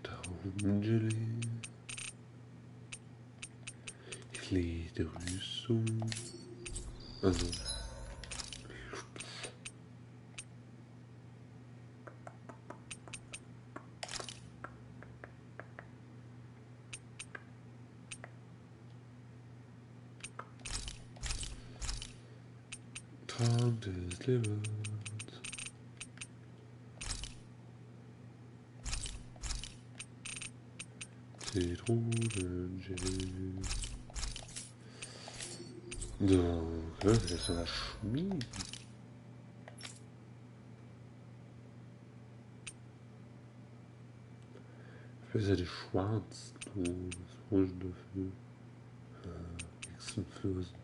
Daumengelee. Lederrüstung. Also. Traum des Lebens. Zitronengel. So, das ist sogar schmieden. Besser die schwarz. Oh, was hol ich denn dafür? Hexenflossen.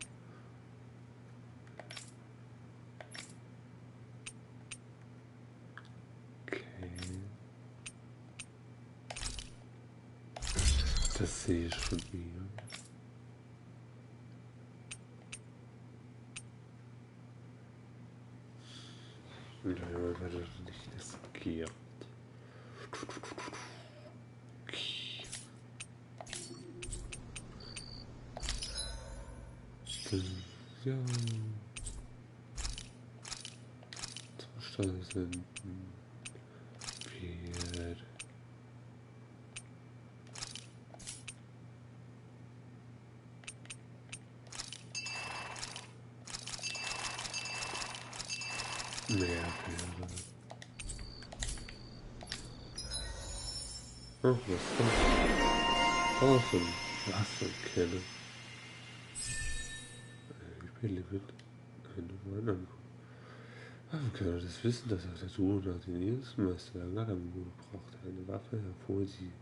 Das sehe ich schon wieder. Naja, weil das nicht riskiert. Ja. Zustand senden. Wird. Mehr wäre. Oh, was ist das? Oh, so ein Wasserkelle. Ich bin Level. Eine Meinung. Warum kann das wissen, dass auf der Suche nach den Erstmeister Galamur braucht eine Waffe hervor, die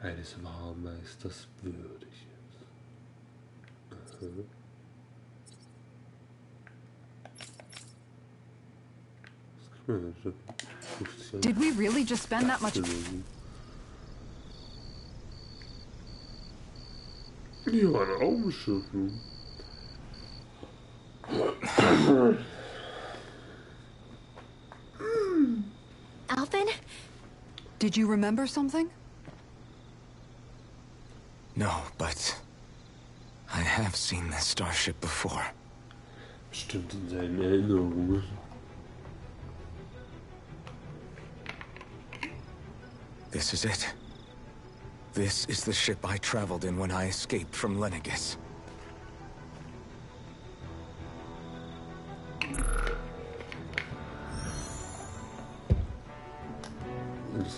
eines Wahrmeisters würdig ist. Aha. Did we really just spend that much? Ja, ein Raumschiff. Alvin? Did you remember something? No, but I have seen this starship before. Bestimmt in seinen Erinnerungen. This is it. This is the ship I traveled in when I escaped from Lenegis.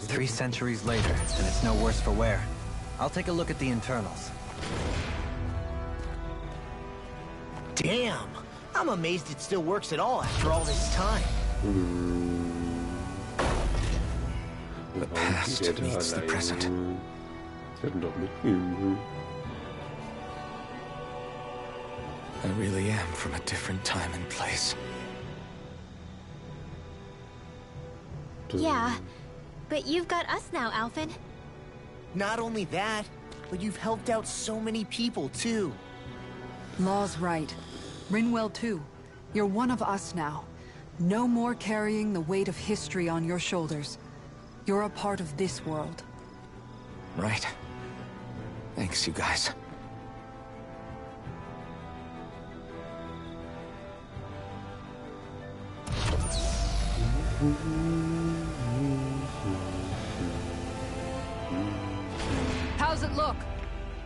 3 centuries later, and it's no worse for wear. I'll take a look at the internals. Damn! I'm amazed it still works at all after all this time. The past meets the present. Sie hätten doch mitgehen. I really am from a different time and place. Yeah, but you've got us now, Alphen. Not only that, but you've helped out so many people, too. Law's right. Rinwell too. You're one of us now. No more carrying the weight of history on your shoulders. You're a part of this world. Right. Thanks, you guys. How's it look?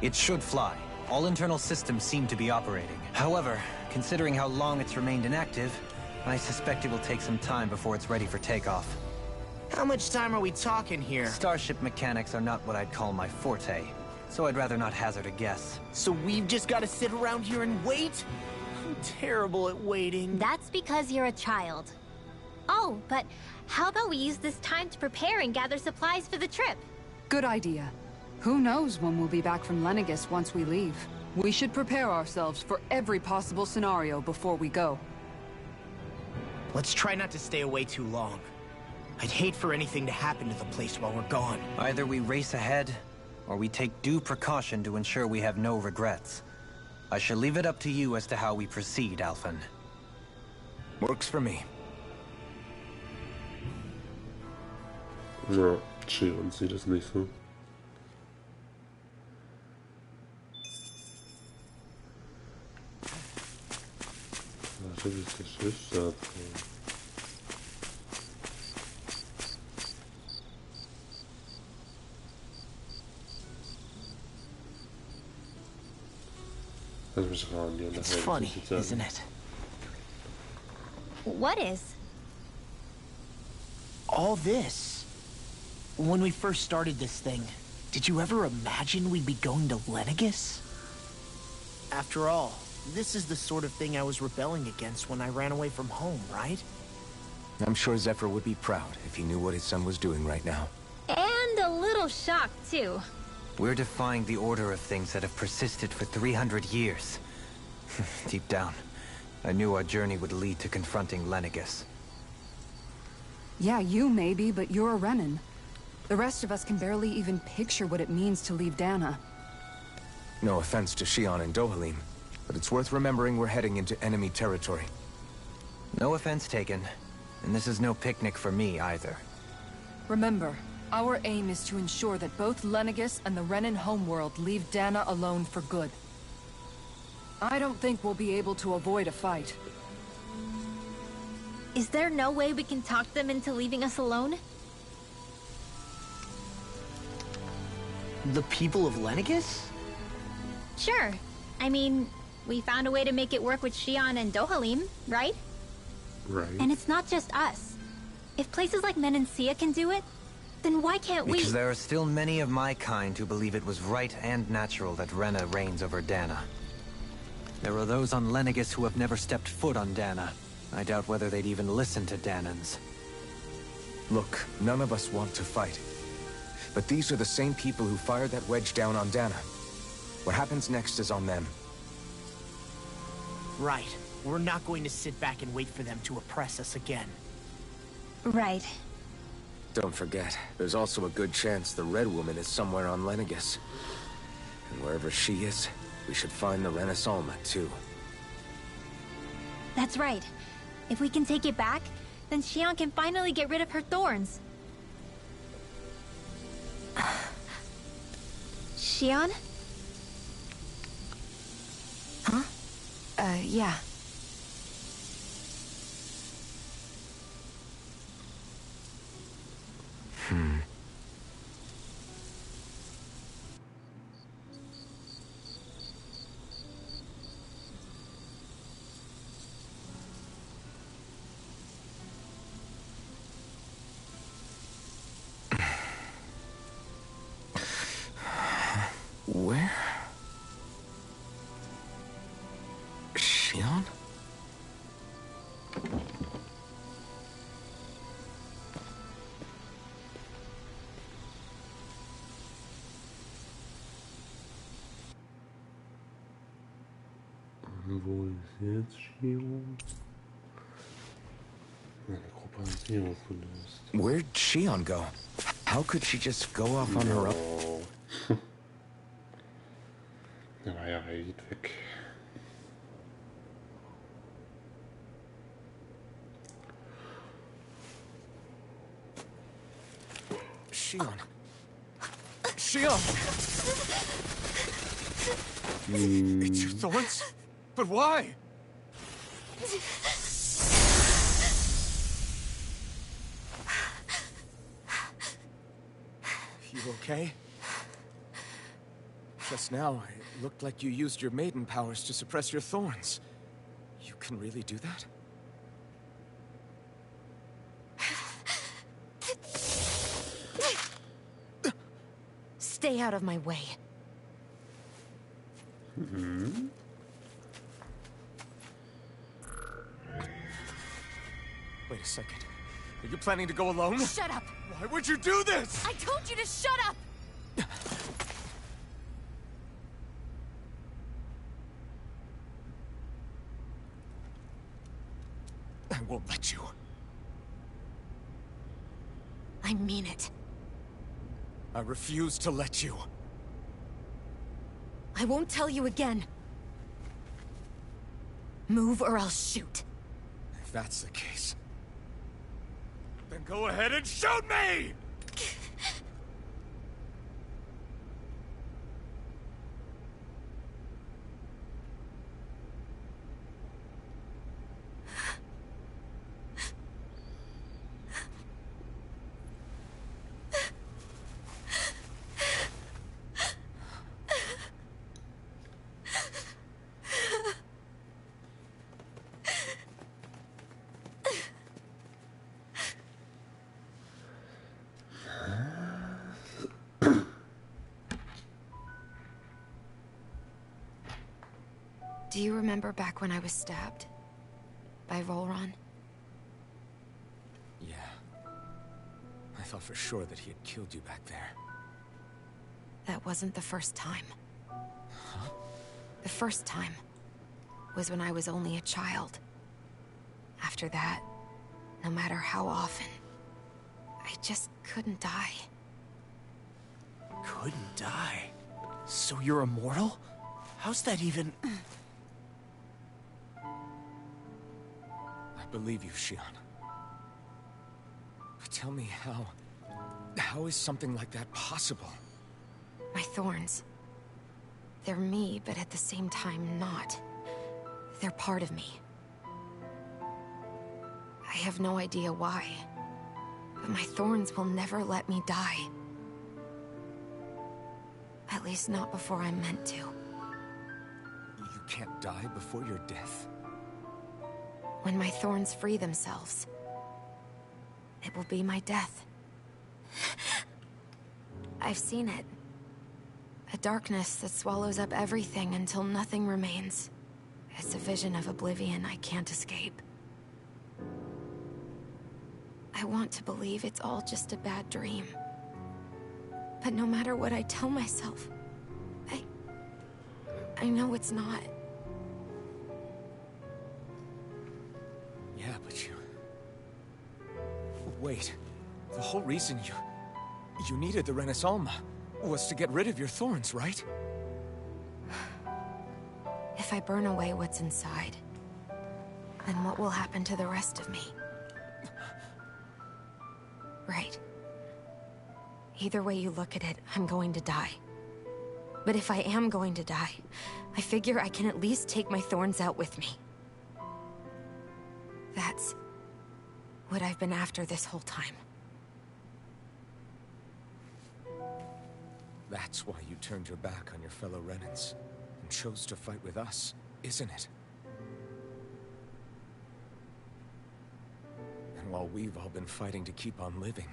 It should fly. All internal systems seem to be operating. However, considering how long it's remained inactive, I suspect it will take some time before it's ready for takeoff. How much time are we talking here? Starship mechanics are not what I'd call my forte, so I'd rather not hazard a guess. So we've just got to sit around here and wait? I'm terrible at waiting. That's because you're a child. Oh, but how about we use this time to prepare and gather supplies for the trip? Good idea. Who knows when we'll be back from Lenegis once we leave. We should prepare ourselves for every possible scenario before we go. Let's try not to stay away too long. I'd hate for anything to happen to the place while we're gone. Either we race ahead, or we take due precaution to ensure we have no regrets. I shall leave it up to you as to how we proceed, Alphen. Works for me. Ja, Chiron sieht es nicht so. Warte, bis das Schiff sagt. Lass mich ran, ja. It's funny, isn't it? What is? All this. When we first started this thing, did you ever imagine we'd be going to Lenegis? After all, this is the sort of thing I was rebelling against when I ran away from home, right? I'm sure Zephyr would be proud if he knew what his son was doing right now. And a little shocked, too. We're defying the order of things that have persisted for 300 years. Deep down, I knew our journey would lead to confronting Lenegis. Yeah, you maybe, but you're a Renan. The rest of us can barely even picture what it means to leave Dana. No offense to Shion and Dohalim, but it's worth remembering we're heading into enemy territory. No offense taken, and this is no picnic for me either. Remember, our aim is to ensure that both Lenegis and the Renan homeworld leave Dana alone for good. I don't think we'll be able to avoid a fight. Is there no way we can talk them into leaving us alone? The people of Lenegis? Sure. I mean, we found a way to make it work with Shion and Dohalim, right? Right. And it's not just us. If places like Menancia can do it, then why can't we? Because there are still many of my kind who believe it was right and natural that Rena reigns over Dana. There are those on Lenegis who have never stepped foot on Dana. I doubt whether they'd even listen to Danans. Look, none of us want to fight. But these are the same people who fired that wedge down on Dana. What happens next is on them. Right. We're not going to sit back and wait for them to oppress us again. Right. Don't forget, there's also a good chance the Red Woman is somewhere on Lenegis. And wherever she is, we should find the Renaissance too. That's right. If we can take it back, then Shion can finally get rid of her thorns. Shion? Huh? Yeah. Where? Shion? Wo ist jetzt Shion? Meine Gruppe hat sie aufgelöst. Where'd Shion go? How could she just go off on her own? Oh. Der war ja weit weg. Shion. Shion! It's your thorns? But why? You okay? Just now, it looked like you used your maiden powers to suppress your thorns. You can really do that? Stay out of my way. Wait a second. Are you planning to go alone? Shut up! Why would you do this? I told you to shut up! I won't let you. I mean it. I refuse to let you. I won't tell you again. Move or I'll shoot. If that's the case, then go ahead and shoot me! Do you remember back when I was stabbed? By Volron? Yeah. I thought for sure that he had killed you back there. That wasn't the first time. The first time was when I was only a child. After that, no matter how often, I just couldn't die. Couldn't die? So you're immortal? How's that even... I believe you, Shion. But tell me how... How is something like that possible? My thorns. They're me, but at the same time not. They're part of me. I have no idea why, but my thorns will never let me die. At least not before I'm meant to. You can't die before your death? When my thorns free themselves, it will be my death. I've seen it. A darkness that swallows up everything until nothing remains. It's a vision of oblivion I can't escape. I want to believe it's all just a bad dream. But no matter what I tell myself, I know it's not. Yeah, but you... Wait. The whole reason you needed the Renaissance was to get rid of your thorns, right? If I burn away what's inside, then what will happen to the rest of me? Right. Either way you look at it, I'm going to die. But if I am going to die, I figure I can at least take my thorns out with me. That's what I've been after this whole time. That's why you turned your back on your fellow Renans and chose to fight with us, isn't it? And while we've all been fighting to keep on living,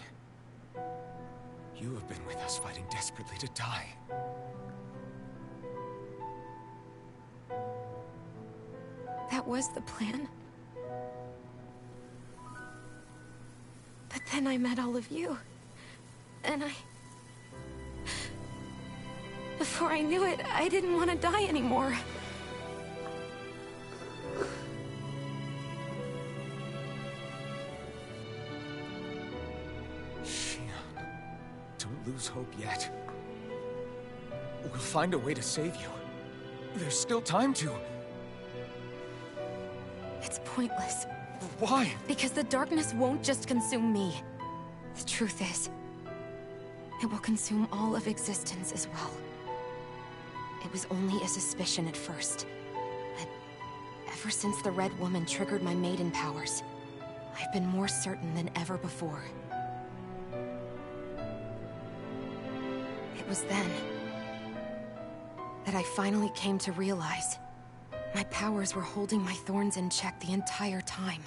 you have been with us fighting desperately to die. that was the plan. But then I met all of you. And before I knew it, I didn't want to die anymore. Don't lose hope yet. We'll find a way to save you. There's still time to. It's pointless. Why? Because the darkness won't just consume me. The truth is, it will consume all of existence as well. It was only a suspicion at first, but ever since the Red Woman triggered my maiden powers, I've been more certain than ever before. It was then that I finally came to realize my powers were holding my thorns in check the entire time.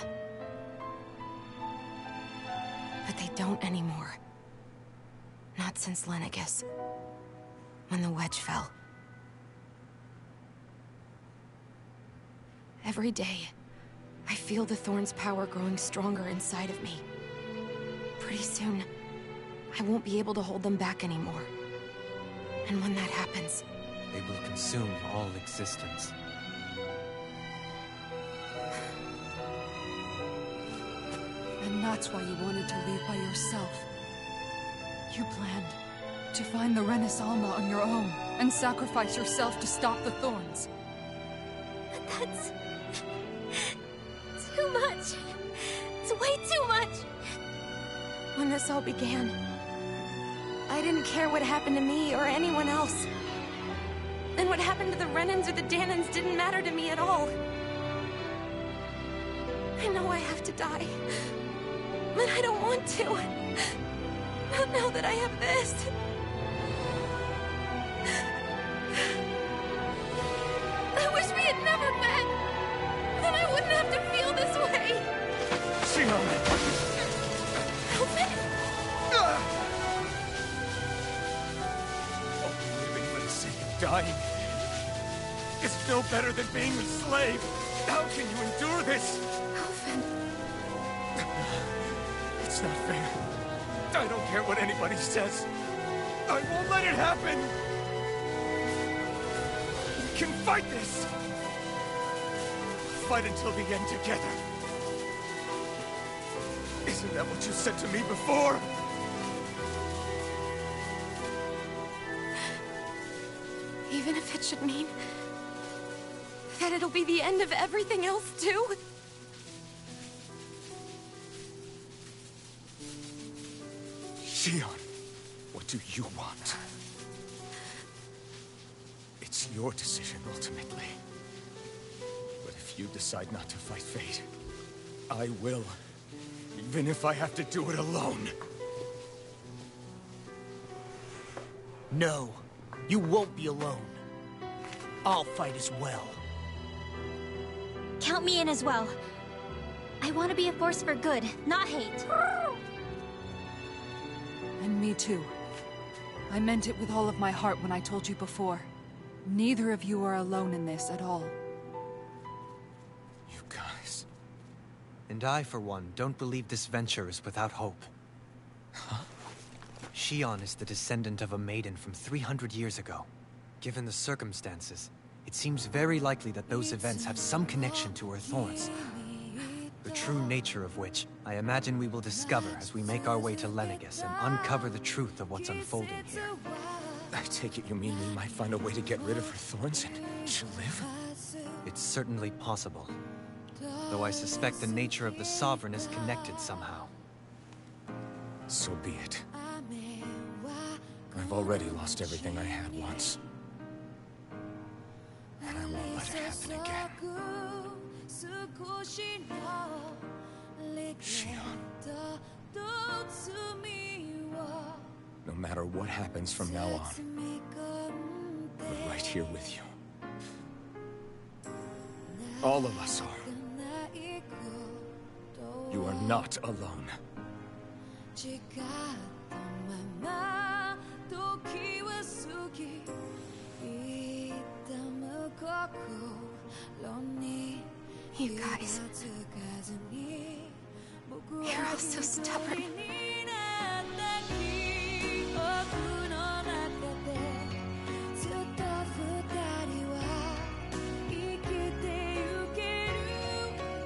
But they don't anymore. Not since Lenegis, when the wedge fell. Every day, I feel the thorn's power growing stronger inside of me. Pretty soon, I won't be able to hold them back anymore. And when that happens, they will consume all existence. And that's why you wanted to leave by yourself. You planned to find the Renis Alma on your own and sacrifice yourself to stop the thorns. But that's too much. It's way too much. When this all began, I didn't care what happened to me or anyone else. And what happened to the Renans or the Danans didn't matter to me at all. I know I have to die, but I don't want to. Not now that I have this. I wish we had never met. Then I wouldn't have to feel this way. Shion! Elfin? Living for the sake of dying is no better than being enslaved. How can you endure this? Elfin. It's not fair. I don't care what anybody says. I won't let it happen! We can fight this! Fight until the end together. Isn't that what you said to me before? Even if it should mean that it'll be the end of everything else, too? Shion, what do you want? It's your decision, ultimately. But if you decide not to fight fate, I will. Even if I have to do it alone. No, you won't be alone. I'll fight as well. Count me in as well. I want to be a force for good, not hate. And me too. I meant it with all of my heart when I told you before. Neither of you are alone in this at all. You guys... And I, for one, don't believe this venture is without hope. Huh? Shion is the descendant of a maiden from 300 years ago. Given the circumstances, it seems very likely that those events have some connection to her thorns. The true nature of which, I imagine we will discover as we make our way to Lenegis and uncover the truth of what's unfolding here. I take it you mean we might find a way to get rid of her thorns and she'll live? It's certainly possible. Though I suspect the nature of the Sovereign is connected somehow. So be it. I've already lost everything I had once. And I won't let it happen again. Shion. No matter what happens from now on, we're right here with you. All of us are. You are not alone. You guys. You're all so stubborn.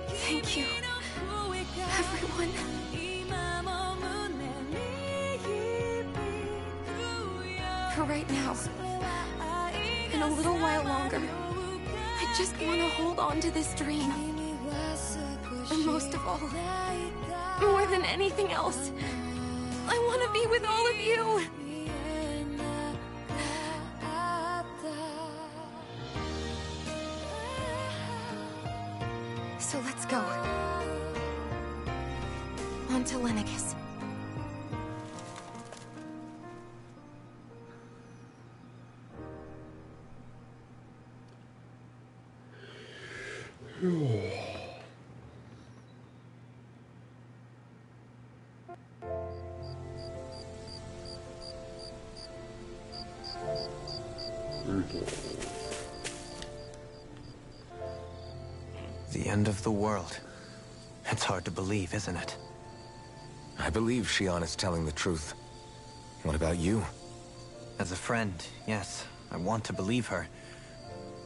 Thank you, everyone. For right now, and a little while longer, I just want to hold on to this dream. And most of all, more than anything else, I want to be with all of you. So let's go. On to Lenegis. The end of the world. It's hard to believe, isn't it? I believe Shion is telling the truth. What about you? As a friend, yes, I want to believe her.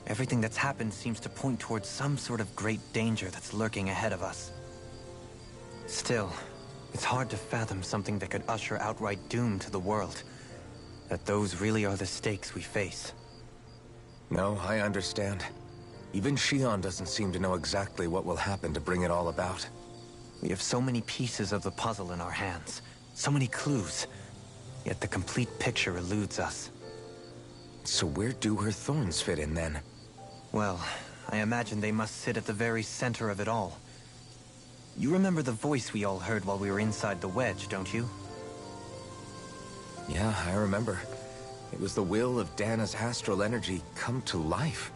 Everything that's happened seems to point towards some sort of great danger that's lurking ahead of us. Still, it's hard to fathom something that could usher outright doom to the world. That those really are the stakes we face. No, I understand. Even Shion doesn't seem to know exactly what will happen to bring it all about. We have so many pieces of the puzzle in our hands, so many clues, yet the complete picture eludes us. So where do her thorns fit in then? Well, I imagine they must sit at the very center of it all. You remember the voice we all heard while we were inside the wedge, don't you? Yeah, I remember. It was the will of Dana's astral energy come to life.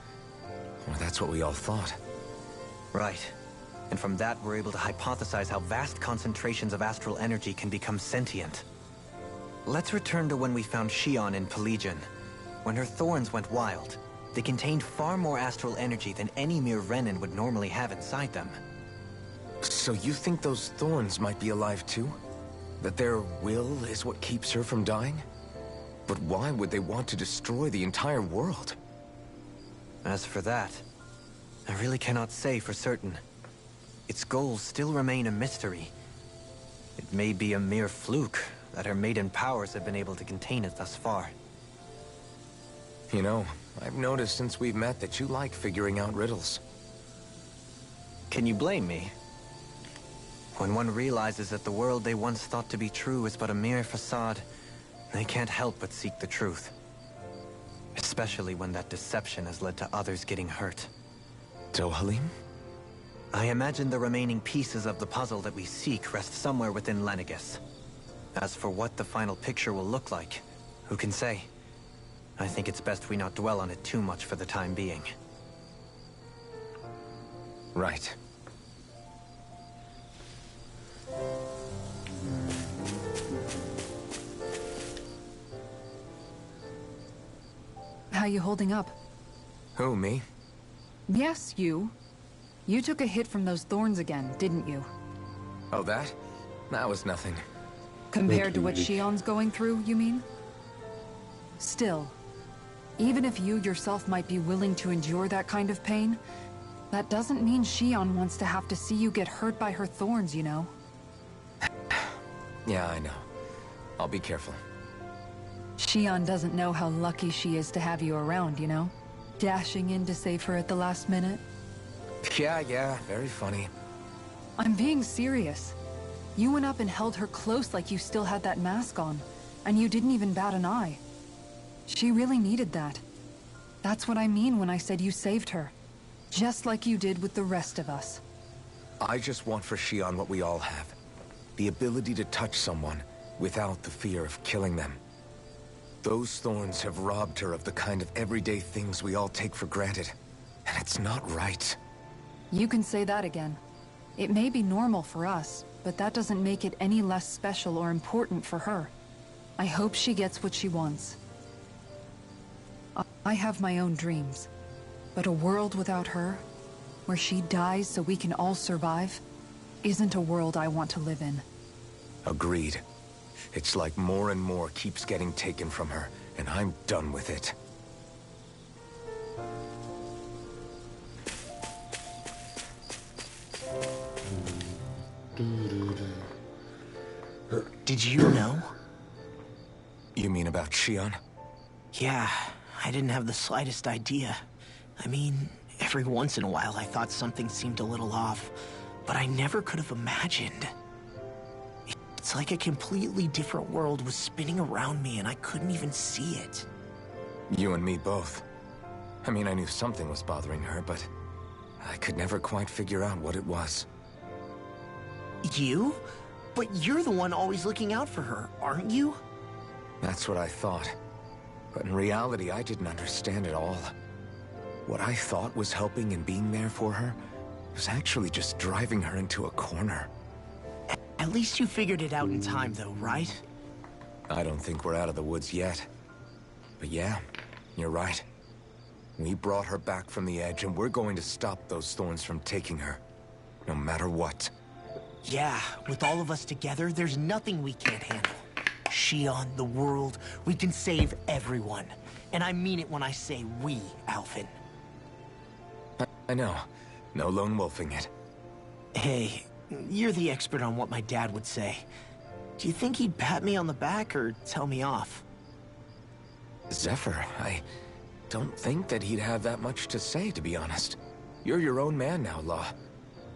Or that's what we all thought. Right. And from that, we're able to hypothesize how vast concentrations of astral energy can become sentient. Let's return to when we found Shion in Pelagian. When her thorns went wild, they contained far more astral energy than any mere Renin would normally have inside them. So you think those thorns might be alive too? That their will is what keeps her from dying? But why would they want to destroy the entire world? As for that, I really cannot say for certain. Its goals still remain a mystery. It may be a mere fluke that her maiden powers have been able to contain it thus far. You know, I've noticed since we've met that you like figuring out riddles. Can you blame me? When one realizes that the world they once thought to be true is but a mere facade, they can't help but seek the truth. Especially when that deception has led to others getting hurt. Dohalim? I imagine the remaining pieces of the puzzle that we seek rest somewhere within Lenegis. As for what the final picture will look like, who can say? I think it's best we not dwell on it too much for the time being. Right. How you holding up? Who, me? Yes, you. You took a hit from those thorns again, didn't you? Oh, that? That was nothing. Compared to what Shion's going through, you mean? Still, even if you yourself might be willing to endure that kind of pain, that doesn't mean Shion wants to have to see you get hurt by her thorns, you know? Yeah, I know. I'll be careful. Shion doesn't know how lucky she is to have you around, you know? Dashing in to save her at the last minute. Yeah, very funny. I'm being serious. You went up and held her close like you still had that mask on, and you didn't even bat an eye. She really needed that. That's what I mean when I said you saved her. Just like you did with the rest of us. I just want for Shion what we all have. The ability to touch someone without the fear of killing them. Those thorns have robbed her of the kind of everyday things we all take for granted. And it's not right. You can say that again. It may be normal for us, but that doesn't make it any less special or important for her. I hope she gets what she wants. I have my own dreams, but a world without her, where she dies so we can all survive, isn't a world I want to live in. Agreed. It's like more and more keeps getting taken from her, and I'm done with it. Did you know? You mean about Shion? Yeah, I didn't have the slightest idea. I mean, every once in a while I thought something seemed a little off, but I never could have imagined. It's like a completely different world was spinning around me and I couldn't even see it. You and me both. I mean, I knew something was bothering her, but I could never quite figure out what it was. You? But you're the one always looking out for her, aren't you? That's what I thought. But in reality, I didn't understand it all. What I thought was helping and being there for her was actually just driving her into a corner. At least you figured it out in time, though, right? I don't think we're out of the woods yet. But yeah, you're right. We brought her back from the edge, and we're going to stop those thorns from taking her. No matter what. Yeah, with all of us together, there's nothing we can't handle. Shion, the world, we can save everyone. And I mean it when I say we, Alphen. I know. No lone wolfing it. Hey, you're the expert on what my dad would say. Do you think he'd pat me on the back or tell me off? Zephyr, I don't think that he'd have that much to say, to be honest. You're your own man now, Law.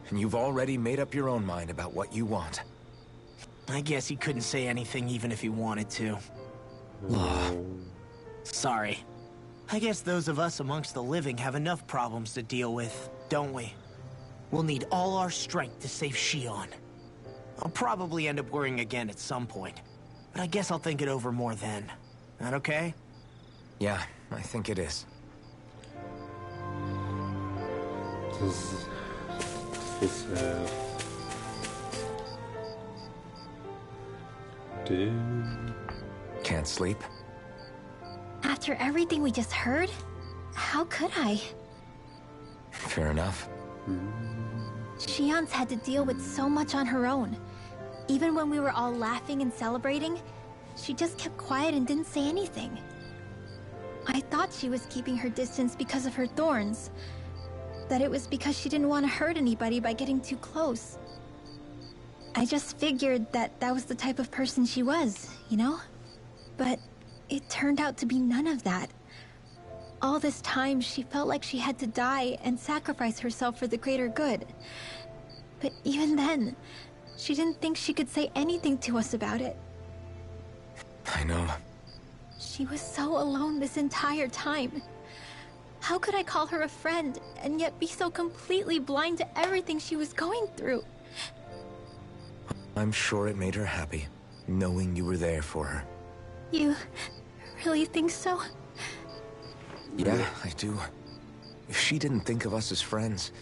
And you've already made up your own mind about what you want. I guess he couldn't say anything even if he wanted to. Law. Sorry. I guess those of us amongst the living have enough problems to deal with, don't we? We'll need all our strength to save Shion. I'll probably end up worrying again at some point, but I guess I'll think it over more then. That okay? Yeah, I think it is. Can't sleep? After everything we just heard, how could I? Fair enough. Shion's had to deal with so much on her own. Even when we were all laughing and celebrating, she just kept quiet and didn't say anything. I thought she was keeping her distance because of her thorns. That it was because she didn't want to hurt anybody by getting too close. I just figured that that was the type of person she was, you know? But it turned out to be none of that. All this time, she felt like she had to die and sacrifice herself for the greater good. But even then, she didn't think she could say anything to us about it. I know. She was so alone this entire time. How could I call her a friend and yet be so completely blind to everything she was going through? I'm sure it made her happy, knowing you were there for her. You really think so? Yeah, I do. If she didn't think of us as friends,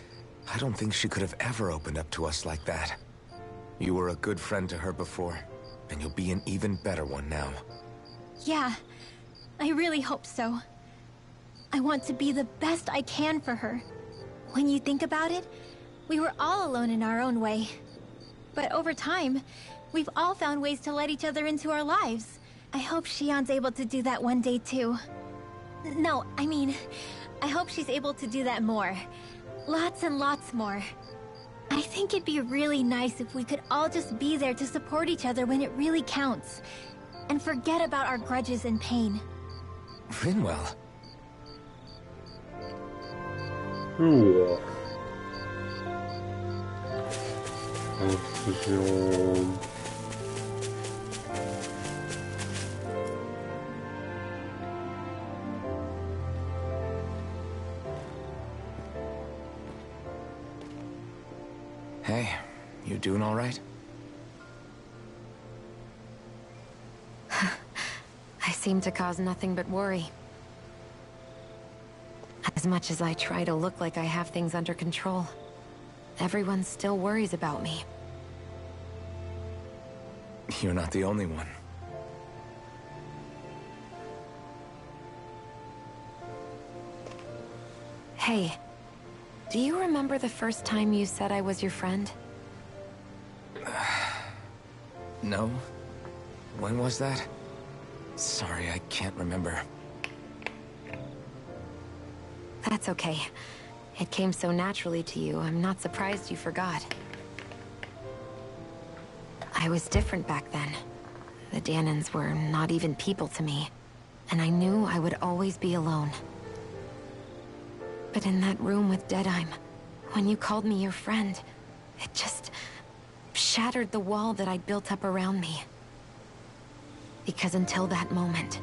I don't think she could have ever opened up to us like that. You were a good friend to her before, and you'll be an even better one now. Yeah, I really hope so. I want to be the best I can for her. When you think about it, we were all alone in our own way. But over time, we've all found ways to let each other into our lives. I hope Shion's able to do that one day too. No, I mean, I hope she's able to do that more. Lots and lots more. I think it'd be really nice if we could all just be there to support each other when it really counts. And forget about our grudges and pain. Rinwell. Ja. Auffusion. Hey, you doing all right? I seem to cause nothing but worry. As much as I try to look like I have things under control, everyone still worries about me. You're not the only one. Hey, Do you remember the first time you said I was your friend? No? When was that? Sorry, I can't remember. That's okay. It came so naturally to you, I'm not surprised you forgot. I was different back then. The Danans were not even people to me, and I knew I would always be alone. But in that room with Deadheim, when you called me your friend, it just shattered the wall that I'd built up around me. Because until that moment,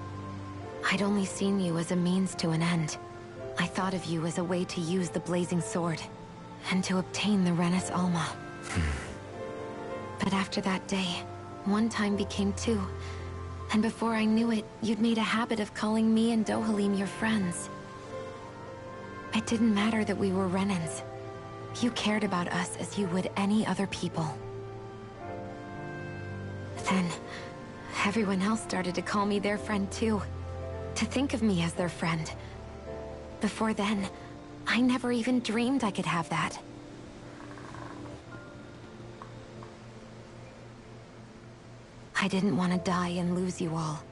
I'd only seen you as a means to an end. I thought of you as a way to use the blazing sword, and to obtain the Renis Alma. But after that day, one time became two, and before I knew it, you'd made a habit of calling me and Dohalim your friends. It didn't matter that we were Renans. You cared about us as you would any other people. Then, everyone else started to call me their friend too. To think of me as their friend. Before then, I never even dreamed I could have that. I didn't want to die and lose you all.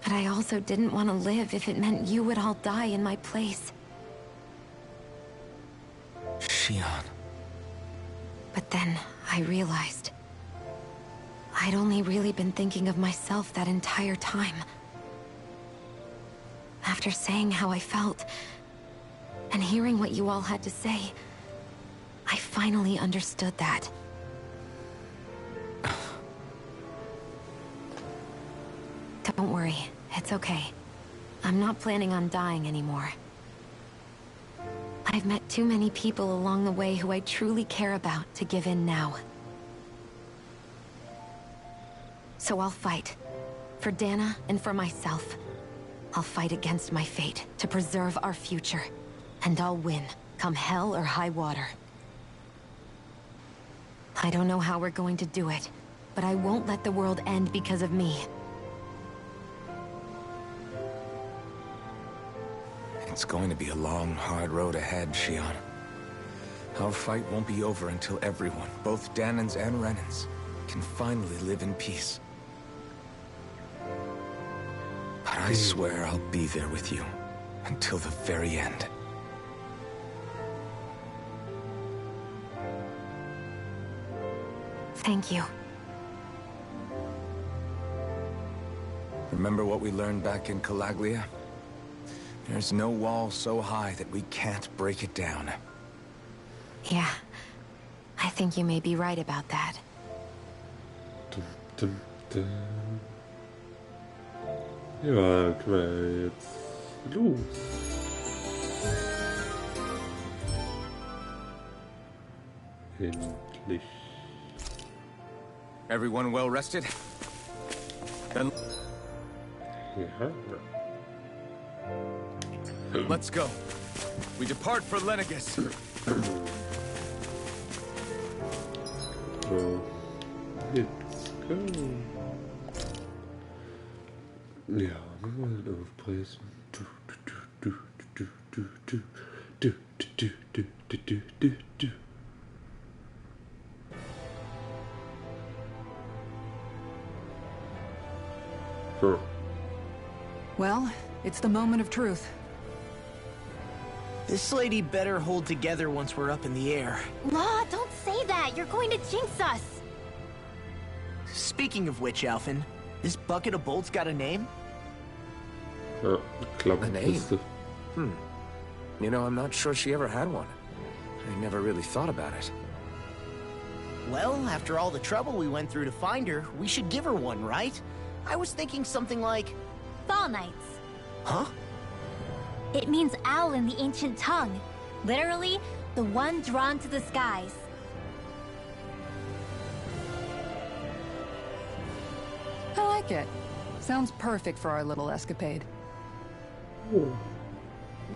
But I also didn't want to live if it meant you would all die in my place. Shion. But then, I realized I'd only really been thinking of myself that entire time. After saying how I felt, and hearing what you all had to say, I finally understood that. Don't worry, it's okay. I'm not planning on dying anymore. I've met too many people along the way who I truly care about to give in now. So I'll fight. For Dana and for myself. I'll fight against my fate to preserve our future. And I'll win, come hell or high water. I don't know how we're going to do it, but I won't let the world end because of me. It's going to be a long, hard road ahead, Shion. Our fight won't be over until everyone, both Danans and Renans, can finally live in peace. But I swear I'll be there with you, until the very end. Thank you. Remember what we learned back in Calaglia? There's no wall so high that we can't break it down. Yeah. I think you may be right about that. Dum, dum. Ja, können wir jetzt los. Endlich. Everyone well rested? Then Ja. let's go. We depart for Lenegis. So, let's go. Ja, wir wollen aufpreisen. So. Well, it's the moment of truth. This lady better hold together once we're up in the air. Law, don't say that. You're going to jinx us. Speaking of which, Alphen, this bucket of bolts got a name? Ja, A name? Klappenpiste. You know, I'm not sure she ever had one. I never really thought about it. Well, after all the trouble we went through to find her, we should give her one, right? I was thinking something like... Fall Knights. Huh? It means owl in the ancient tongue. Literally, the one drawn to the skies. I like it. Sounds perfect for our little escapade.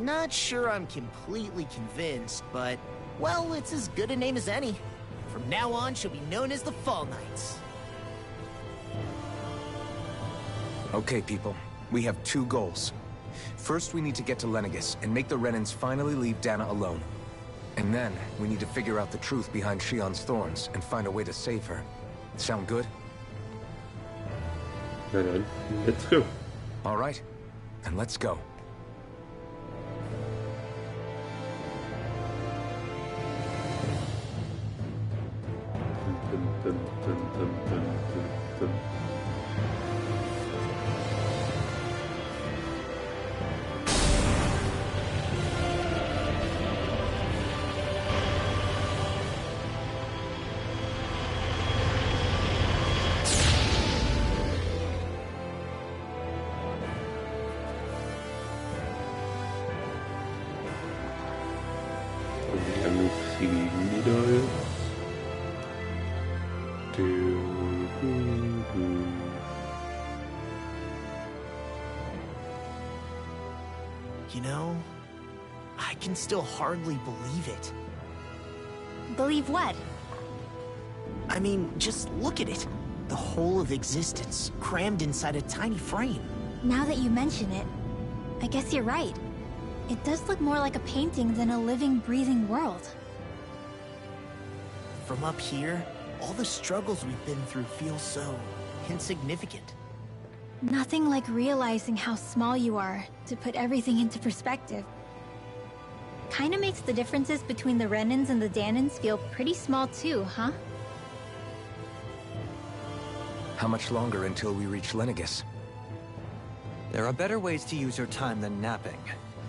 Not sure I'm completely convinced, but... Well, it's as good a name as any. From now on, she'll be known as the Fall Knights. Okay, people. We have two goals. First, we need to get to Lenegis and make the Renans finally leave Dana alone. And then, we need to figure out the truth behind Shion's thorns and find a way to save her. Sound good? Na dann, let's go. All right, then let's go. Dun, dun, dun, dun, dun, dun, dun. Wie lange fliegen die da jetzt? You know, I can still hardly believe it. Believe what? I mean, just look at it. The whole of existence, crammed inside a tiny frame. Now that you mention it, I guess you're right. It does look more like a painting than a living, breathing world. From up here, all the struggles we've been through feel so insignificant. Nothing like realizing how small you are to put everything into perspective. Kinda makes the differences between the Renans and the Danans feel pretty small too, huh? How much longer until we reach Lenegis? There are better ways to use your time than napping.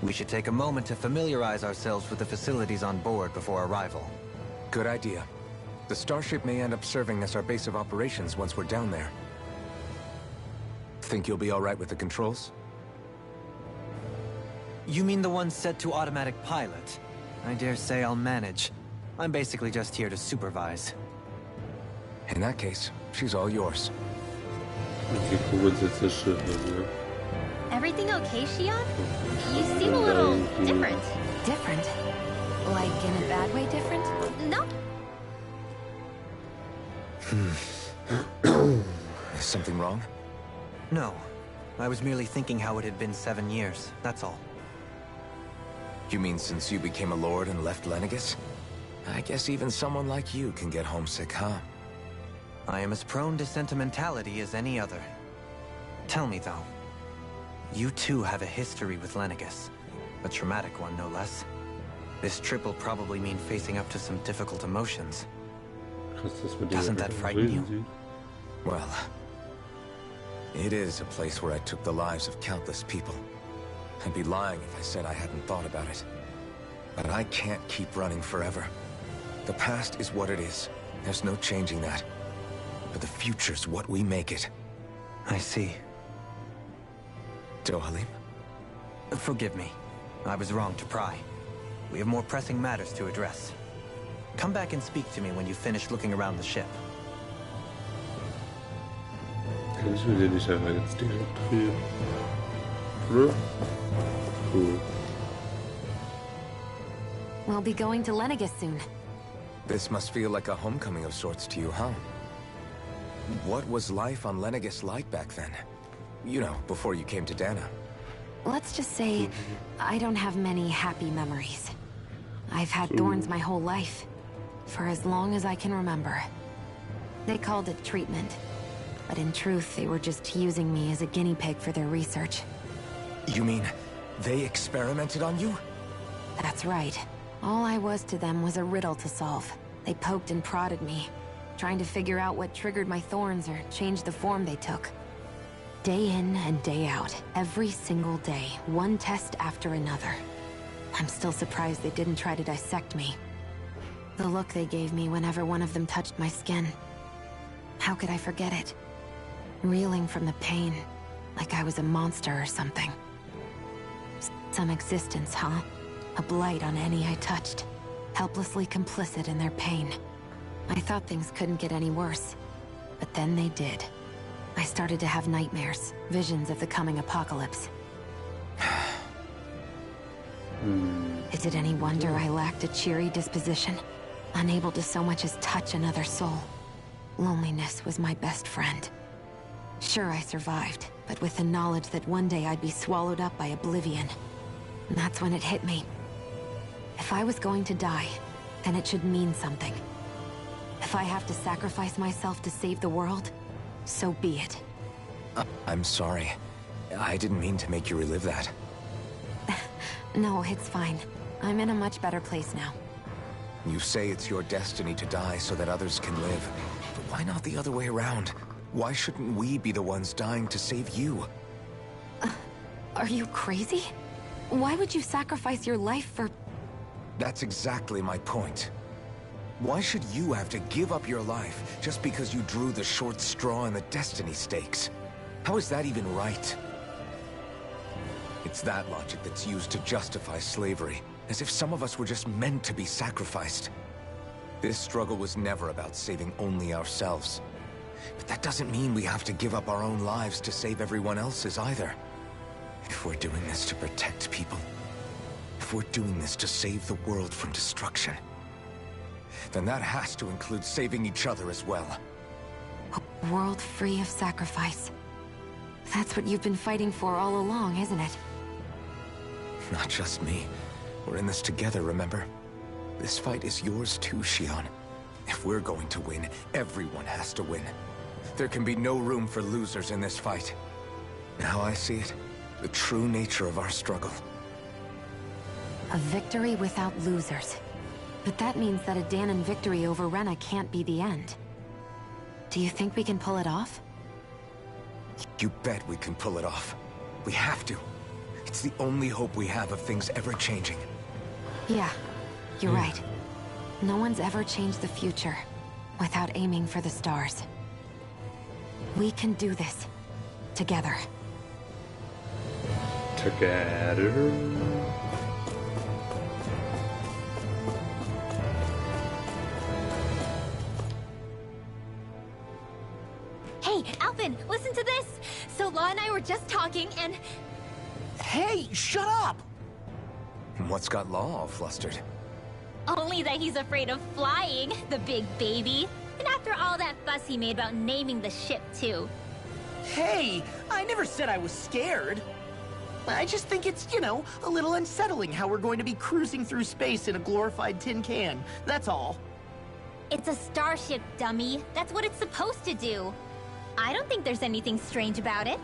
We should take a moment to familiarize ourselves with the facilities on board before arrival. Good idea. The starship may end up serving as our base of operations once we're down there. Think you'll be all right with the controls? You mean the one set to automatic pilot? I dare say I'll manage. I'm basically just here to supervise. In that case, she's all yours. Okay, gucken uns jetzt das Schiff an, ne? Everything okay, Shion? You seem a little different. Different? Like in a bad way different? No? Is something wrong? No. I was merely thinking how it had been 7 years, that's all. You mean since you became a lord and left Lenegis? I guess even someone like you can get homesick, huh? I am as prone to sentimentality as any other. Tell me, though. You too have a history with Lenegis. A traumatic one, no less. This trip will probably mean facing up to some difficult emotions. Krass, dass man den Doesn't that einfach frighten you? reden sieht. Well, it is a place where I took the lives of countless people. I'd be lying if I said I hadn't thought about it. But I can't keep running forever. The past is what it is. There's no changing that. But the future's what we make it. I see. Dohalim? Forgive me. I was wrong to pry. We have more pressing matters to address. Come back and speak to me when you finish looking around the ship. Kann ich mir den nicht einfach jetzt direkt drehen? Oder? Cool. We'll be going to Lenegis soon. This must feel like a homecoming of sorts to you, huh? What was life on Lenegis like back then? You know, before you came to Dana. Let's just say, I don't have many happy memories. I've had thorns my whole life, for as long as I can remember. They called it treatment, but in truth, they were just using me as a guinea pig for their research. You mean, they experimented on you? That's right. All I was to them was a riddle to solve. They poked and prodded me, trying to figure out what triggered my thorns or changed the form they took. Day in and day out, every single day, one test after another. I'm still surprised they didn't try to dissect me. The look they gave me whenever one of them touched my skin. How could I forget it? Reeling from the pain, like I was a monster or something. Some existence, huh? A blight on any I touched, helplessly complicit in their pain. I thought things couldn't get any worse, but then they did. I started to have nightmares, visions of the coming apocalypse. Is it any wonder I lacked a cheery disposition? Unable to so much as touch another soul. Loneliness was my best friend. Sure, I survived, but with the knowledge that one day I'd be swallowed up by oblivion. And that's when it hit me. If I was going to die, then it should mean something. If I have to sacrifice myself to save the world, so be it. I'm sorry. I didn't mean to make you relive that. No, it's fine. I'm in a much better place now. You say it's your destiny to die so that others can live. But why not the other way around? Why shouldn't we be the ones dying to save you? Are you crazy? Why would you sacrifice your life for... That's exactly my point. Why should you have to give up your life just because you drew the short straw in the destiny stakes? How is that even right? It's that logic that's used to justify slavery, as if some of us were just meant to be sacrificed. This struggle was never about saving only ourselves. But that doesn't mean we have to give up our own lives to save everyone else's either. If we're doing this to protect people, if we're doing this to save the world from destruction, then that has to include saving each other as well. A world free of sacrifice. That's what you've been fighting for all along, isn't it? Not just me. We're in this together, remember? This fight is yours too, Xion. If we're going to win, everyone has to win. There can be no room for losers in this fight. Now I see it. The true nature of our struggle. A victory without losers. But that means that a Dahnan victory over Rena can't be the end. Do you think we can pull it off? You bet we can pull it off. We have to. It's the only hope we have of things ever changing. Yeah, you're right. No one's ever changed the future without aiming for the stars. We can do this. Together. Together? Hey, Alvin, listen to this! So Law and I were just talking and... Hey, shut up! What's got Law all flustered? Only that he's afraid of flying, the big baby. And after all that fuss he made about naming the ship, too. Hey, I never said I was scared. I just think it's, you know, a little unsettling how we're going to be cruising through space in a glorified tin can. That's all. It's a starship, dummy. That's what it's supposed to do. I don't think there's anything strange about it.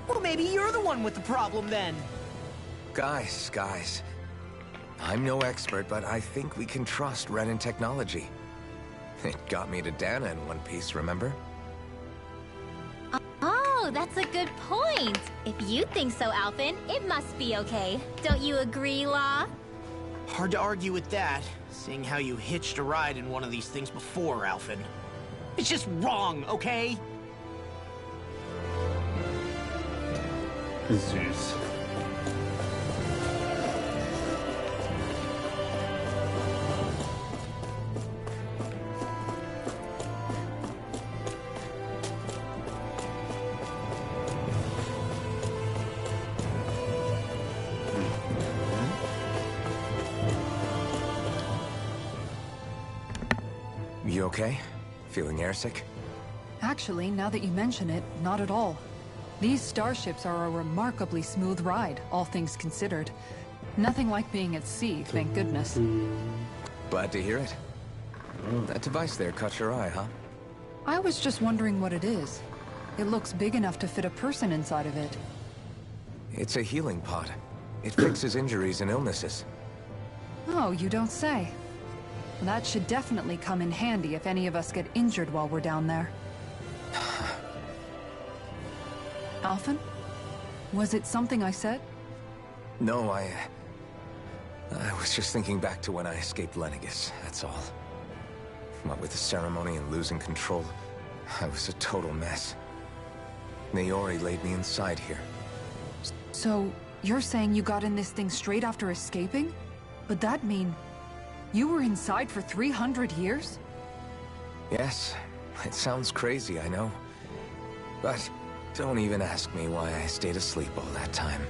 Well, maybe you're the one with the problem then. Guys. I'm no expert, but I think we can trust Renan technology. It got me to Dana in one piece, remember? Oh, that's a good point. If you think so, Alvin, it must be okay. Don't you agree, Law? Hard to argue with that, seeing how you hitched a ride in one of these things before, Alvin. It's just wrong, okay? Süß. You okay? Feeling airsick? Actually, now that you mention it, not at all. These starships are a remarkably smooth ride, all things considered. Nothing like being at sea, thank goodness. Glad to hear it. That device there caught your eye, huh? I was just wondering what it is. It looks big enough to fit a person inside of it. It's a healing pod. It fixes injuries and illnesses. Oh, you don't say. That should definitely come in handy if any of us get injured while we're down there. Alphen? Was it something I said? No, I was just thinking back to when I escaped Lenegis, that's all. What with the ceremony and losing control, I was a total mess. Naori laid me inside here. So, you're saying you got in this thing straight after escaping? But that mean... you were inside for 300 years? Yes, it sounds crazy, I know. But don't even ask me why I stayed asleep all that time.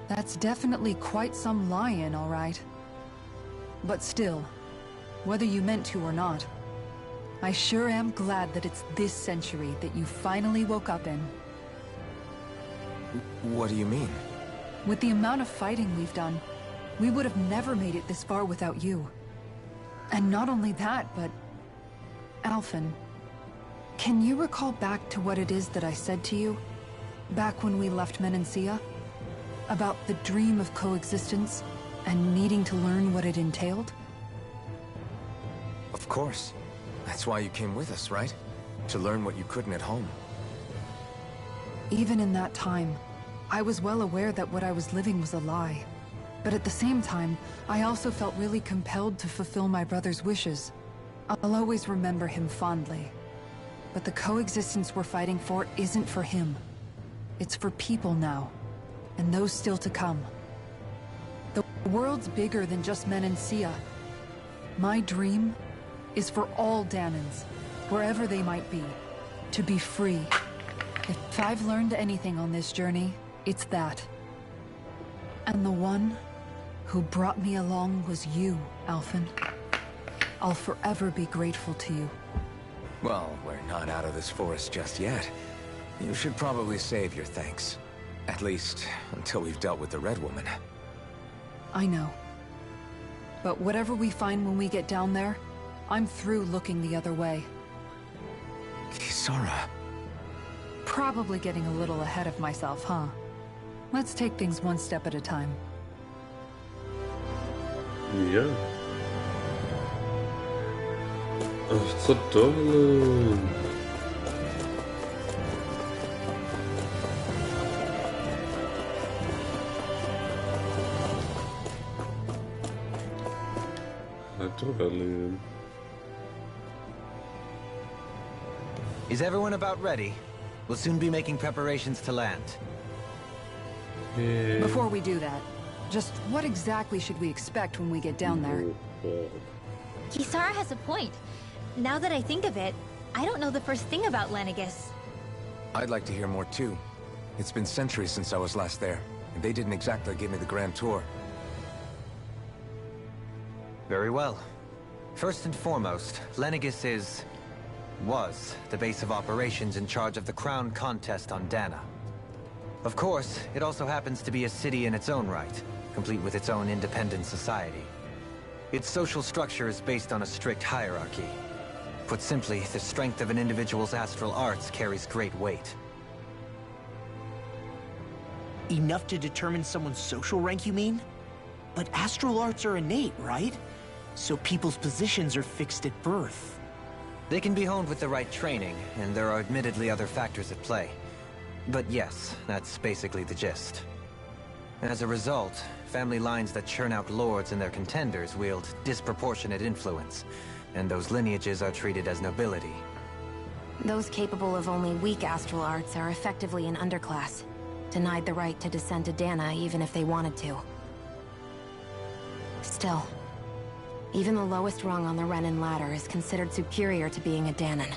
That's definitely quite some lie-in, all right. But still, whether you meant to or not, I sure am glad that it's this century that you finally woke up in. What do you mean? With the amount of fighting we've done, We would have never made it this far without you. And not only that, but... Alphen, can you recall back to what it is that I said to you? Back when we left Menancia? About the dream of coexistence, and needing to learn what it entailed? Of course. That's why you came with us, right? To learn what you couldn't at home. Even in that time, I was well aware that what I was living was a lie. But at the same time, I also felt really compelled to fulfill my brother's wishes. I'll always remember him fondly. But the coexistence we're fighting for isn't for him. It's for people now, and those still to come. The world's bigger than just Menancia. My dream is for all Danans, wherever they might be, to be free. If I've learned anything on this journey, it's that. And the one who brought me along was you, Alphen. I'll forever be grateful to you. Well, we're not out of this forest just yet. You should probably save your thanks. At least, until we've dealt with the Red Woman. I know. But whatever we find when we get down there, I'm through looking the other way. Kisara. Probably getting a little ahead of myself, huh? Let's take things one step at a time. Ja. Ach, så dårligt. Is everyone about ready? We'll soon be making preparations to land. Before we do that, just what exactly should we expect when we get down there? Kisara has a point. Now that I think of it, I don't know the first thing about Lenegis. I'd like to hear more too. It's been centuries since I was last there, and they didn't exactly give me the grand tour. Very well. First and foremost, Lenegis was the base of operations in charge of the crown contest on Dana. Of course, it also happens to be a city in its own right, complete with its own independent society. Its social structure is based on a strict hierarchy. Put simply, the strength of an individual's astral arts carries great weight. Enough to determine someone's social rank, you mean? But astral arts are innate, right? So people's positions are fixed at birth. They can be honed with the right training, and there are admittedly other factors at play. But yes, that's basically the gist. As a result, family lines that churn out lords and their contenders wield disproportionate influence, and those lineages are treated as nobility. Those capable of only weak astral arts are effectively an underclass, denied the right to descend to Dana even if they wanted to. Still, even the lowest rung on the Renan ladder is considered superior to being a Danan.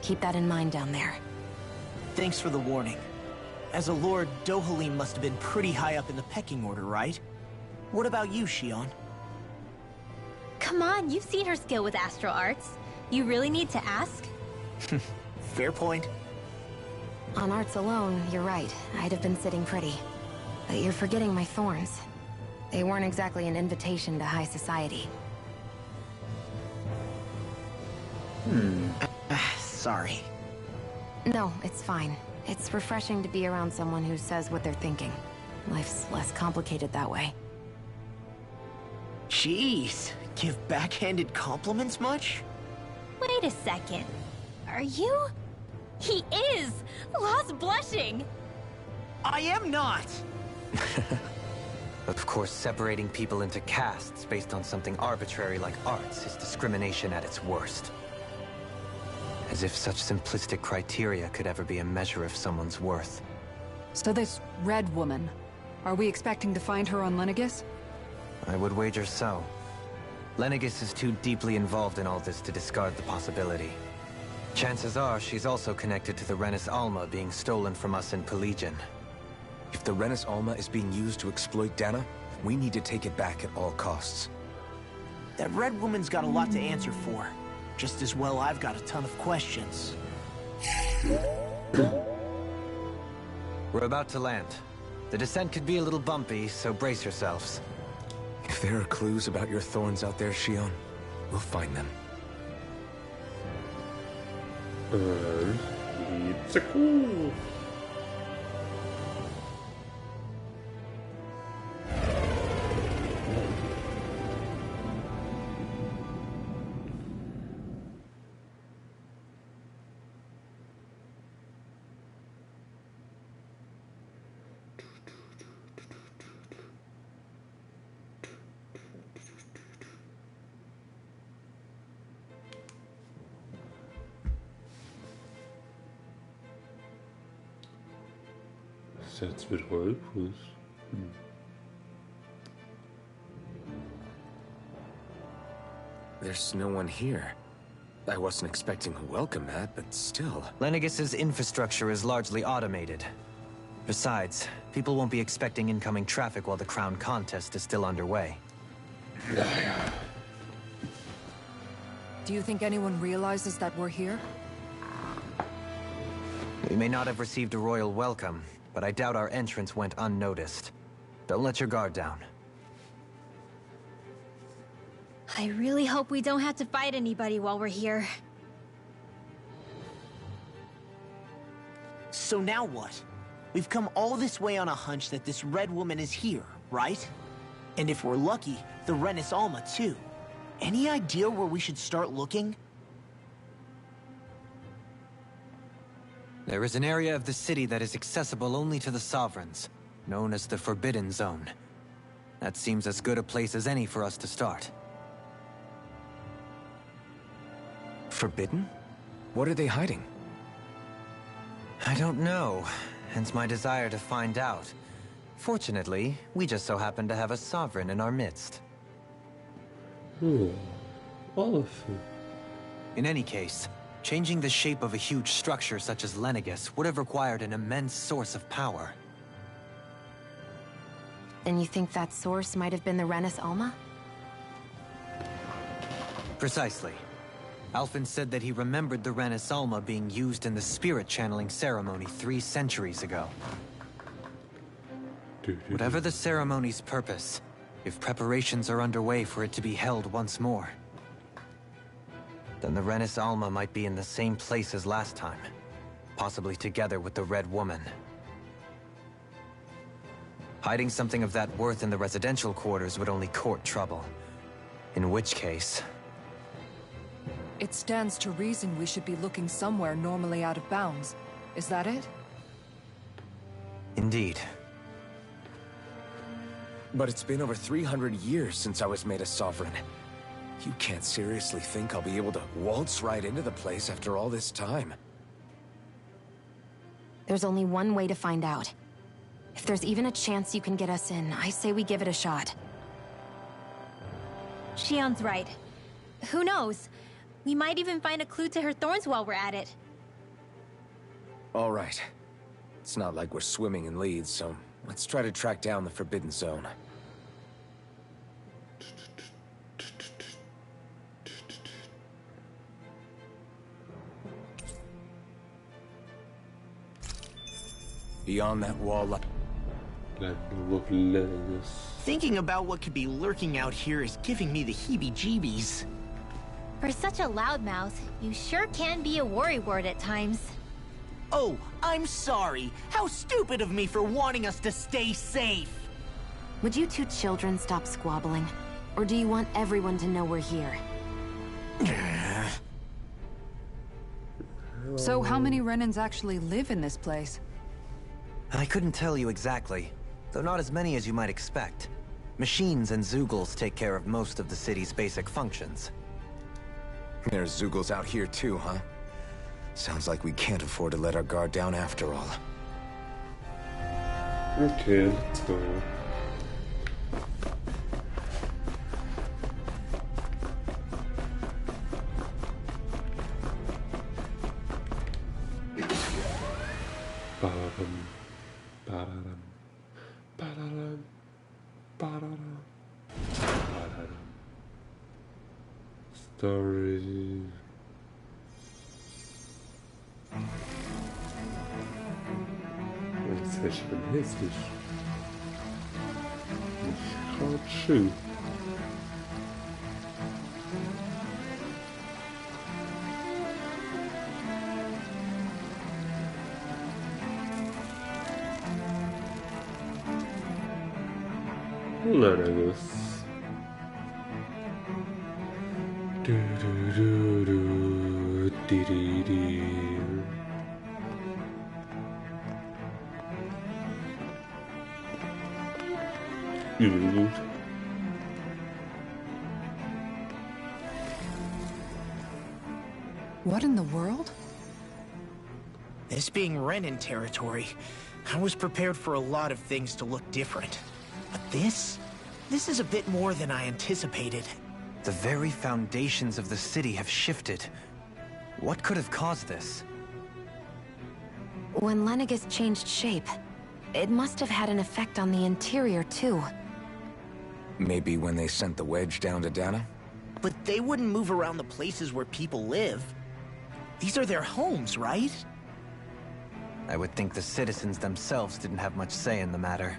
Keep that in mind down there. Thanks for the warning. As a lord, Dohalim must have been pretty high up in the pecking order, right? What about you, Shion? Come on, you've seen her skill with astral arts. You really need to ask? Fair point. On arts alone, you're right. I'd have been sitting pretty. But you're forgetting my thorns. They weren't exactly an invitation to high society. Sorry. No, it's fine. It's refreshing to be around someone who says what they're thinking. Life's less complicated that way. Jeez, give backhanded compliments much? Wait a second. Are you? He is! Lost blushing! I am not! Of course, separating people into castes based on something arbitrary like arts is discrimination at its worst. As if such simplistic criteria could ever be a measure of someone's worth. So this Red Woman, are we expecting to find her on Lenegis? I would wager so. Lenegis is too deeply involved in all this to discard the possibility. Chances are she's also connected to the Renis Alma being stolen from us in Pelegion. If the Renis Alma is being used to exploit Dana, we need to take it back at all costs. That Red Woman's got a lot to answer for. Just as well I've got a ton of questions. We're about to land. The descent could be a little bumpy, so brace yourselves. If there are clues about your thorns out there, Shion, we'll find them. It's a cool. Jetzt mit Rollpuls. There's no one here. I wasn't expecting a welcome mat, but still. Lenegus's infrastructure is largely automated. Besides, people won't be expecting incoming traffic while the crown contest is still underway. Do you think anyone realizes that we're here? We may not have received a royal welcome, but I doubt our entrance went unnoticed. Don't let your guard down. I really hope we don't have to fight anybody while we're here. So now what? We've come all this way on a hunch that this red woman is here, right? And if we're lucky, the Renis Alma too. Any idea where we should start looking? There is an area of the city that is accessible only to the Sovereigns, known as the Forbidden Zone. That seems as good a place as any for us to start. Forbidden? What are they hiding? I don't know, hence my desire to find out. Fortunately, we just so happen to have a Sovereign in our midst. Awesome. In any case, changing the shape of a huge structure such as Lenegus would have required an immense source of power. And you think that source might have been the Renis Alma? Precisely. Alphen said that he remembered the Renis Alma being used in the spirit channeling ceremony 3 centuries ago. Whatever the ceremony's purpose, if preparations are underway for it to be held once more, then the Renis Alma might be in the same place as last time, possibly together with the Red Woman. Hiding something of that worth in the residential quarters would only court trouble. In which case... It stands to reason we should be looking somewhere normally out of bounds. Is that it? Indeed. But it's been over 300 years since I was made a Sovereign. You can't seriously think I'll be able to waltz right into the place after all this time. There's only one way to find out. If there's even a chance you can get us in, I say we give it a shot. Shion's right. Who knows? We might even find a clue to her thorns while we're at it. All right. It's not like we're swimming in leads, so let's try to track down the Forbidden Zone. Beyond that wall up. Thinking about what could be lurking out here is giving me the heebie-jeebies. For such a loudmouth, you sure can be a worrywart at times. Oh, I'm sorry. How stupid of me for wanting us to stay safe. Would you two children stop squabbling? Or do you want everyone to know we're here? So how many Renins actually live in this place? I couldn't tell you exactly, though not as many as you might expect. Machines and Zeugles take care of most of the city's basic functions. There's Zeugles out here too, huh? Sounds like we can't afford to let our guard down after all. Okay, let's go. Ba-da-dum, ba-da-dum, ba-da-dum, ba-da-dum, ba-da-dum. Story. Das ist ja schon hässlich. Nicht gerade schön. Lenegis. Do do do do dee dee dee. Übel gut. What in the world? This being Renan territory, I was prepared for a lot of things to look different. But this is a bit more than I anticipated. The very foundations of the city have shifted. What could have caused this? When Lenegis changed shape, it must have had an effect on the interior, too. Maybe when they sent the wedge down to Dana? But they wouldn't move around the places where people live. These are their homes, right? I would think the citizens themselves didn't have much say in the matter.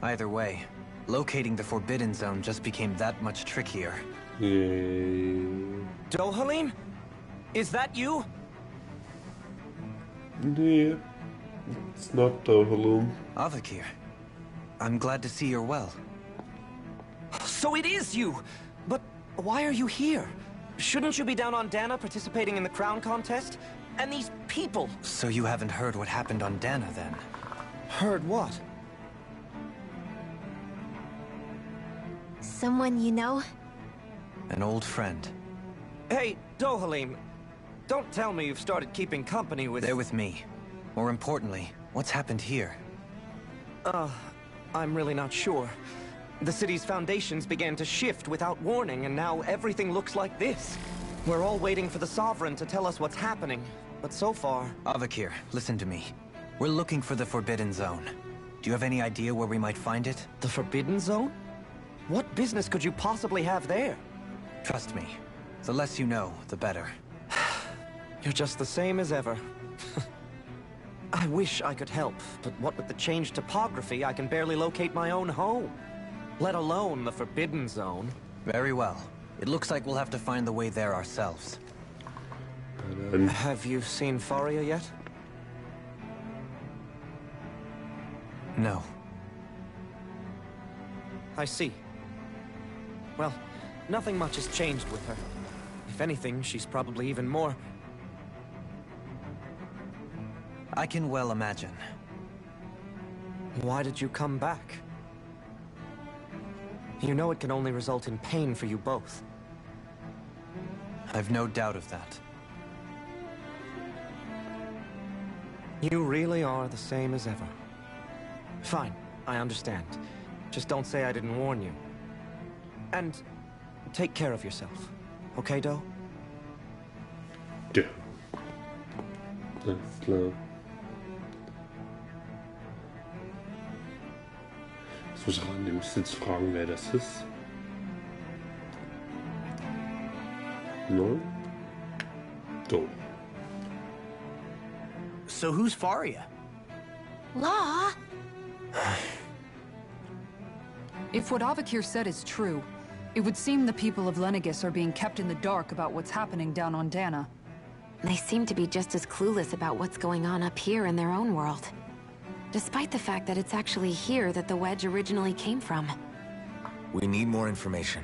Either way, locating the Forbidden Zone just became that much trickier. Yay. Dohalim? Is that you? Nee, it's not Dohalim. Avakir, I'm glad to see you're well. So it is you! But why are you here? Shouldn't you be down on Dana participating in the crown contest? And these people! So you haven't heard what happened on Dana, then? Heard what? Someone you know? An old friend. Hey, Dohalim, don't tell me you've started keeping company with... They're with me. More importantly, what's happened here? I'm really not sure. The city's foundations began to shift without warning, and now everything looks like this. We're all waiting for the Sovereign to tell us what's happening, but so far... Avakir, listen to me. We're looking for the Forbidden Zone. Do you have any idea where we might find it? The Forbidden Zone? What business could you possibly have there? Trust me. The less you know, the better. You're just the same as ever. I wish I could help, but what with the changed topography, I can barely locate my own home. Let alone the Forbidden Zone. Very well. It looks like we'll have to find the way there ourselves. Have you seen Faria yet? No. I see. Well, nothing much has changed with her. If anything, she's probably even more... I can well imagine. Why did you come back? You know it can only result in pain for you both. I've no doubt of that. You really are the same as ever. Fine, I understand. Just don't say I didn't warn you. And take care of yourself. Okay, Do? Ja. Alles klar. Jetzt muss ich an dem Sitz fragen, wer das ist. No? Do. So who's Faria? Law? If what Avakir said is true, it would seem the people of Lenegis are being kept in the dark about what's happening down on Dana. They seem to be just as clueless about what's going on up here in their own world. Despite the fact that it's actually here that the wedge originally came from. We need more information.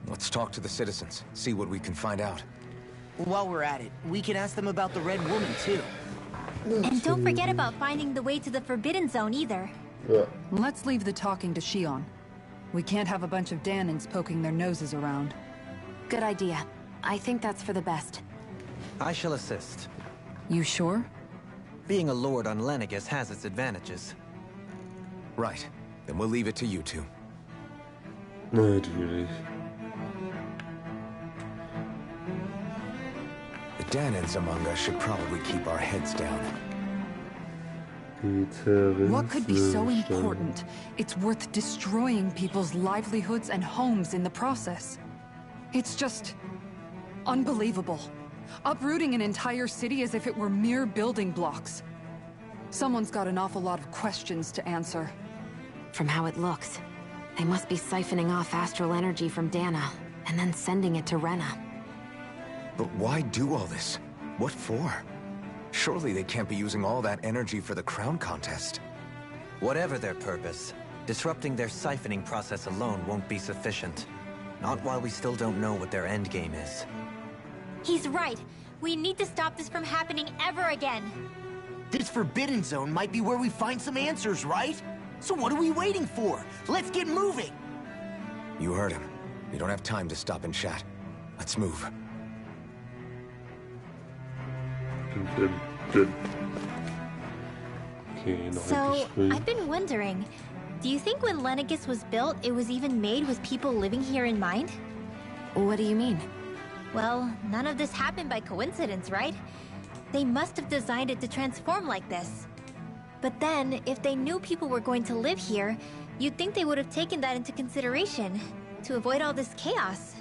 Let's talk to the citizens, see what we can find out. While we're at it, we can ask them about the Red Woman, too. And don't forget about finding the way to the Forbidden Zone either. Ja. Let's leave the talking to Shion. We can't have a bunch of Danans poking their noses around. Good idea. I think that's for the best. I shall assist. You sure? Being a lord on Lenegis has its advantages. Right. Then we'll leave it to you two. Natürlich. The Danans among us should probably keep our heads down. What could be so important? It's worth destroying people's livelihoods and homes in the process. It's just... unbelievable. Uprooting an entire city as if it were mere building blocks. Someone's got an awful lot of questions to answer. From how it looks, they must be siphoning off astral energy from Dana, and then sending it to Rena. But why do all this? What for? Surely they can't be using all that energy for the crown contest. Whatever their purpose, Disrupting their siphoning process alone won't be sufficient. Not while we still don't know what their endgame is. He's right. We need to stop this from happening ever again. This Forbidden Zone might be where we find some answers, right? So what are we waiting for? Let's get moving! You heard him. We don't have time to stop and chat. Let's move. So, I've been wondering, do you think when Lenegis was built, it was even made with people living here in mind? What do you mean? Well, none of this happened by coincidence, right? They must have designed it to transform like this. But then, if they knew people were going to live here, you'd think they would have taken that into consideration, to avoid all this chaos.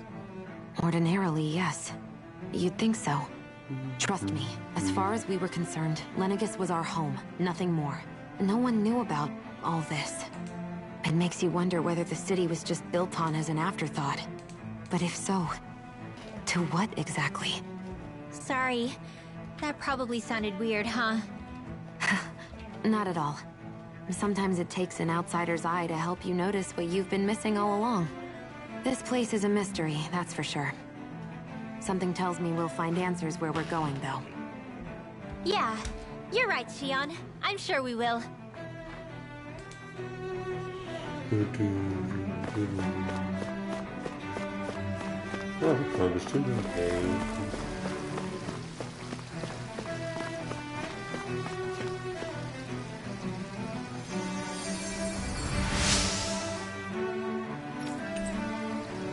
Ordinarily, yes. You'd think so. Trust me, as far as we were concerned, Lenegis was our home, nothing more. No one knew about all this. It makes you wonder whether the city was just built on as an afterthought. But if so, to what exactly? Sorry. That probably sounded weird, huh? Not at all. Sometimes it takes an outsider's eye to help you notice what you've been missing all along. This place is a mystery, that's for sure. Something tells me we'll find answers where we're going, though. Yeah, you're right, Shion. I'm sure we will. Ja, bestimmt okay.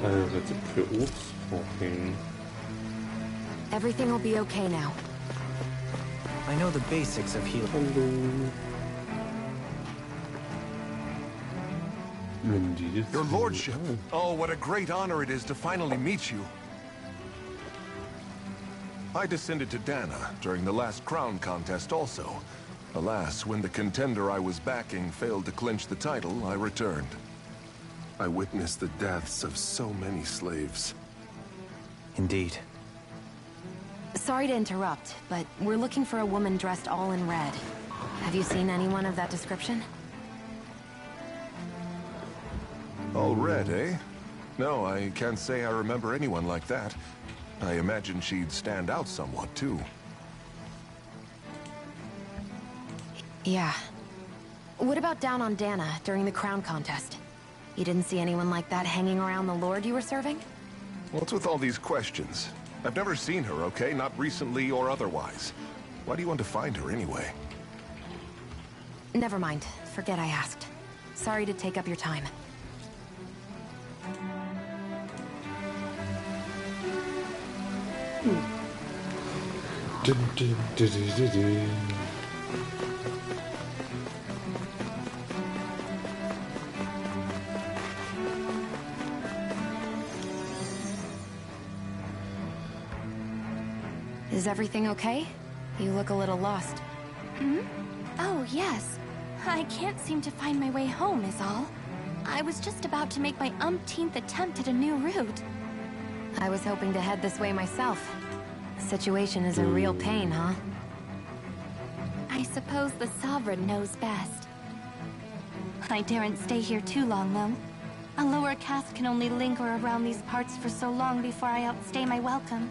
Rezept für Obst. Okay. Everything will be okay now. I know the basics of healing. Hallo. Your lordship. Oh, what a great honor it is to finally meet you. I descended to Dana during the last crown contest also. Alas, when the contender I was backing failed to clinch the title, I returned. I witnessed the deaths of so many slaves. Indeed. Sorry to interrupt, but we're looking for a woman dressed all in red. Have you seen anyone of that description? All red, eh? No, I can't say I remember anyone like that. I imagine she'd stand out somewhat, too. Yeah. What about down on Dana during the crown contest? You didn't see anyone like that hanging around the lord you were serving? What's with all these questions? I've never seen her, okay? Not recently or otherwise. Why do you want to find her anyway? Never mind. Forget I asked. Sorry to take up your time. Is everything okay? You look a little lost. Hmm? Oh, yes. I can't seem to find my way home, is all. I was just about to make my umpteenth attempt at a new route. I was hoping to head this way myself. The situation is a real pain, huh? I suppose the Sovereign knows best. I daren't stay here too long, though. A lower caste can only linger around these parts for so long before I outstay my welcome.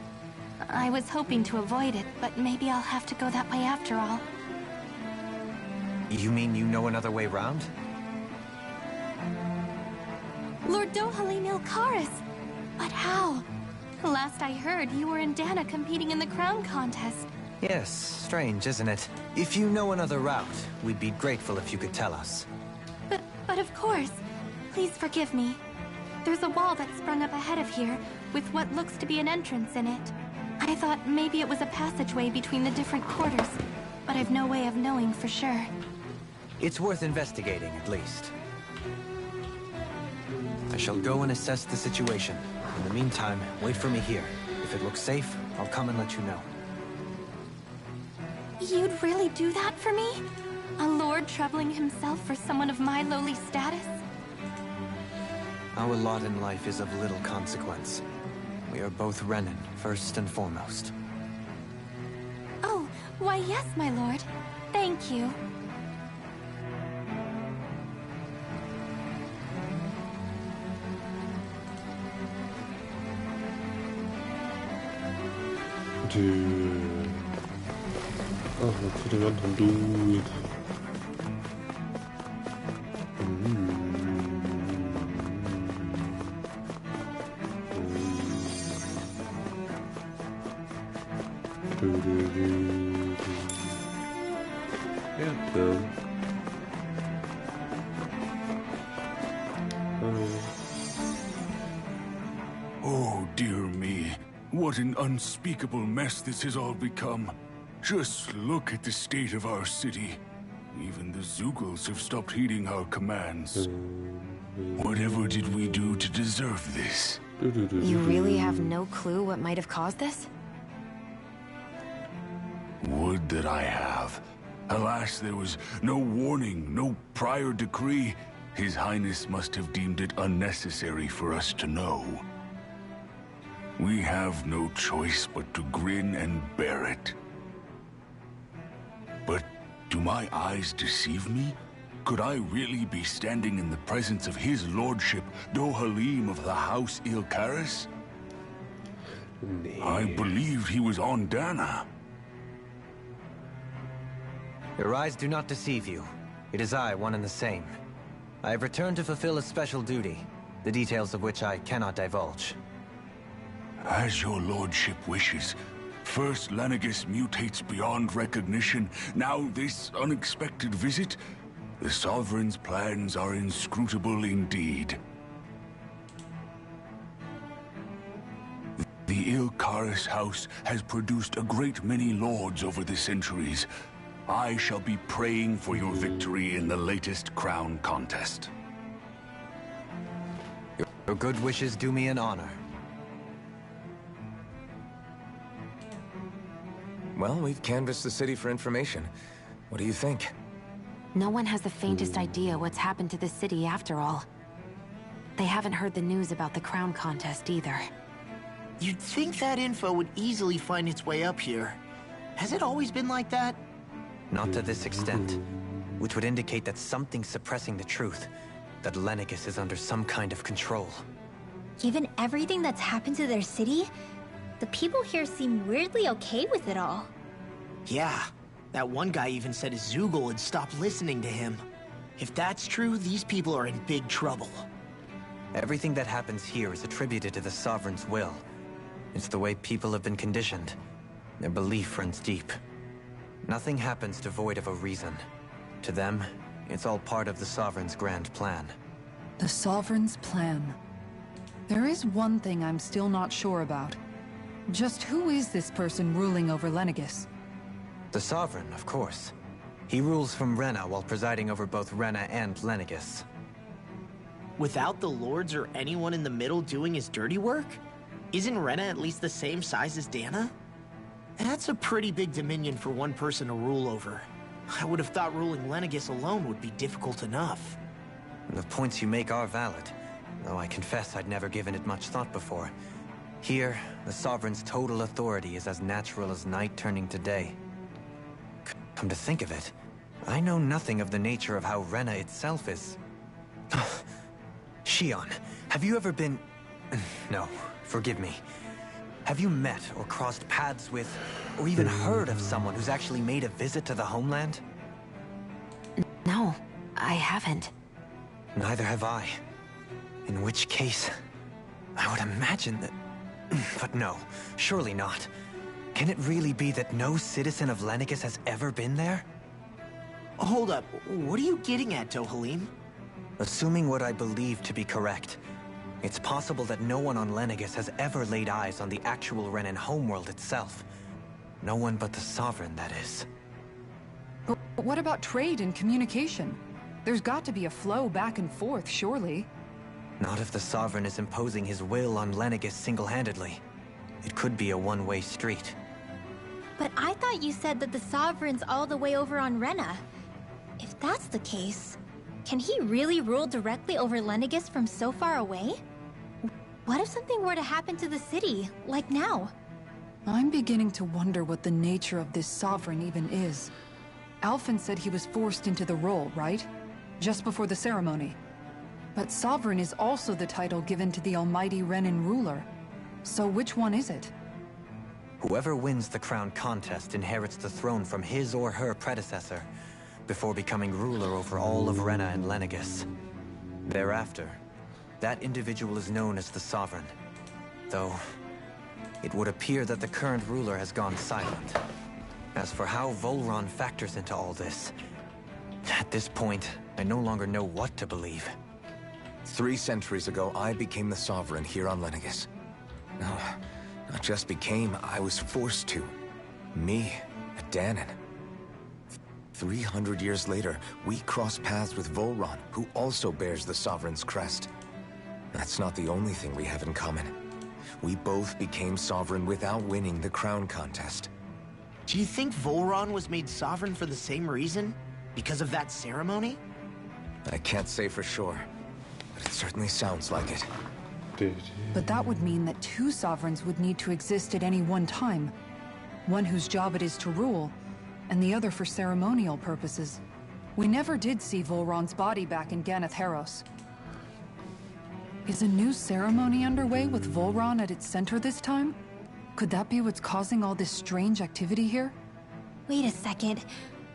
I was hoping to avoid it, but maybe I'll have to go that way after all. You mean you know another way round? Lord Dohalim Ilkaris! But how? Last I heard, you were in Dana competing in the crown contest. Yes, strange, isn't it? If you know another route, we'd be grateful if you could tell us. But of course. Please forgive me. There's a wall that sprung up ahead of here, with what looks to be an entrance in it. I thought maybe it was a passageway between the different quarters, but I've no way of knowing for sure. It's worth investigating, at least. I shall go and assess the situation. In the meantime, wait for me here. If it looks safe, I'll come and let you know. You'd really do that for me? A lord troubling himself for someone of my lowly status? Our lot in life is of little consequence. We are both Renin, first and foremost. Oh, why yes, my lord. Thank you. Ach, was für den anderen Dude. Erdbeeren. Oh, dear me. What an unspeakable mess this has all become. Just look at the state of our city. Even the Zeugles have stopped heeding our commands. Whatever did we do to deserve this? You really have no clue what might have caused this? Would that I have. Alas, there was no warning, no prior decree. His Highness must have deemed it unnecessary for us to know. We have no choice but to grin and bear it. But do my eyes deceive me? Could I really be standing in the presence of his lordship, Dohalim of the House Ilkaris? I believed he was on Dana. Your eyes do not deceive you. It is I, one and the same. I have returned to fulfill a special duty, the details of which I cannot divulge. As your lordship wishes. First Lenegis mutates beyond recognition, now this unexpected visit. The Sovereign's plans are inscrutable indeed. The Ilkaris house has produced a great many lords over the centuries. I shall be praying for your victory in the latest crown contest. Your good wishes do me an honor. Well, we've canvassed the city for information. What do you think? No one has the faintest idea what's happened to the city after all. They haven't heard the news about the crown contest either. You'd think that info would easily find its way up here. Has it always been like that? Not to this extent, which would indicate that something's suppressing the truth, that Lenegis is under some kind of control. Given everything that's happened to their city, the people here seem weirdly okay with it all. Yeah, that one guy even said his Zeugl had stopped listening to him. If that's true, these people are in big trouble. Everything that happens here is attributed to the Sovereign's will. It's the way people have been conditioned. Their belief runs deep. Nothing happens devoid of a reason. To them, it's all part of the Sovereign's grand plan. The Sovereign's plan. There is one thing I'm still not sure about. Just who is this person ruling over Lenegis? The Sovereign, of course. He rules from Rena while presiding over both Rena and Lenegis. Without the lords or anyone in the middle doing his dirty work? Isn't Rena at least the same size as Dana? That's a pretty big dominion for one person to rule over. I would have thought ruling Lenegis alone would be difficult enough. The points you make are valid, though I confess I'd never given it much thought before. Here, the Sovereign's total authority is as natural as night turning to day. Come to think of it, I know nothing of the nature of how Rena itself is. Shion, have you ever been... No, forgive me. Have you met or crossed paths with, or even heard of someone who's actually made a visit to the homeland? No, I haven't. Neither have I. In which case, I would imagine that... But no, surely not. Can it really be that no citizen of Lenegis has ever been there? Hold up, what are you getting at, Dohalim? Assuming what I believe to be correct, it's possible that no one on Lenegis has ever laid eyes on the actual Renan homeworld itself. No one but the Sovereign, that is. But what about trade and communication? There's got to be a flow back and forth, surely. Not if the Sovereign is imposing his will on Lenegis single-handedly. It could be a one-way street. But I thought you said that the Sovereign's all the way over on Rena. If that's the case, can he really rule directly over Lenegis from so far away? What if something were to happen to the city, like now? I'm beginning to wonder what the nature of this Sovereign even is. Alphen said he was forced into the role, right? Just before the ceremony. But Sovereign is also the title given to the almighty Renan ruler. So which one is it? Whoever wins the crown contest inherits the throne from his or her predecessor, before becoming ruler over all of Rena and Lenegis. Thereafter, that individual is known as the Sovereign. Though, it would appear that the current ruler has gone silent. As for how Volron factors into all this, at this point, I no longer know what to believe. 3 centuries ago, I became the Sovereign here on Lenegis. No, not just became, I was forced to. Me, a Danon. 300 years later, we cross paths with Volron, who also bears the Sovereign's crest. That's not the only thing we have in common. We both became Sovereign without winning the crown contest. Do you think Volron was made Sovereign for the same reason? Because of that ceremony? I can't say for sure, but it certainly sounds like it. But that would mean that 2 sovereigns would need to exist at any one time. One whose job it is to rule, and the other for ceremonial purposes. We never did see Volron's body back in Ganeth Heros. Is a new ceremony underway with Volron at its center this time? Could that be what's causing all this strange activity here? Wait a second.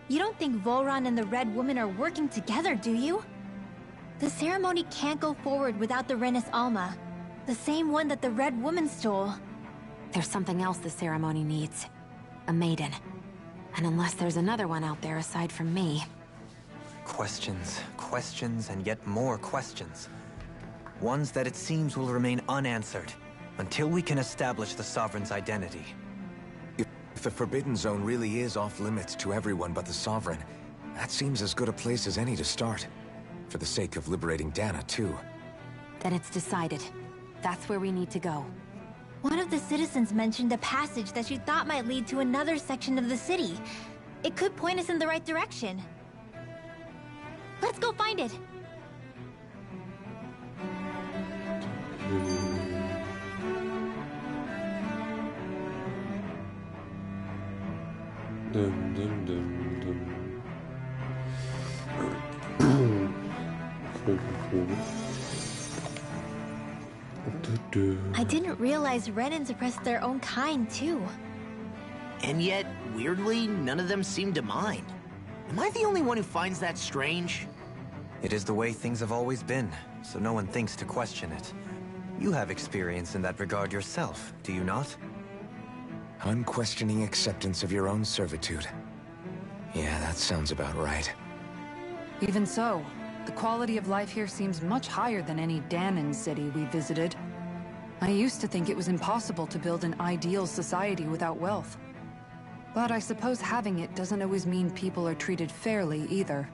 You don't think Volron and the Red Woman are working together, do you? The ceremony can't go forward without the Renis Alma. The same one that the Red Woman stole. There's something else the ceremony needs. A maiden. And unless there's another one out there aside from me... Questions, questions, and yet more questions. Ones that it seems will remain unanswered, until we can establish the Sovereign's identity. If the Forbidden Zone really is off-limits to everyone but the Sovereign, that seems as good a place as any to start. For the sake of liberating Dana, too. Then it's decided. That's where we need to go. One of the citizens mentioned a passage that she thought might lead to another section of the city. It could point us in the right direction. Let's go find it! I didn't realize Renans oppressed their own kind, too. And yet, weirdly, none of them seem to mind. Am I the only one who finds that strange? It is the way things have always been, so no one thinks to question it. You have experience in that regard yourself, do you not? Unquestioning acceptance of your own servitude. Yeah, that sounds about right. Even so, the quality of life here seems much higher than any Danon city we visited. I used to think it was impossible to build an ideal society without wealth. But I suppose having it doesn't always mean people are treated fairly either.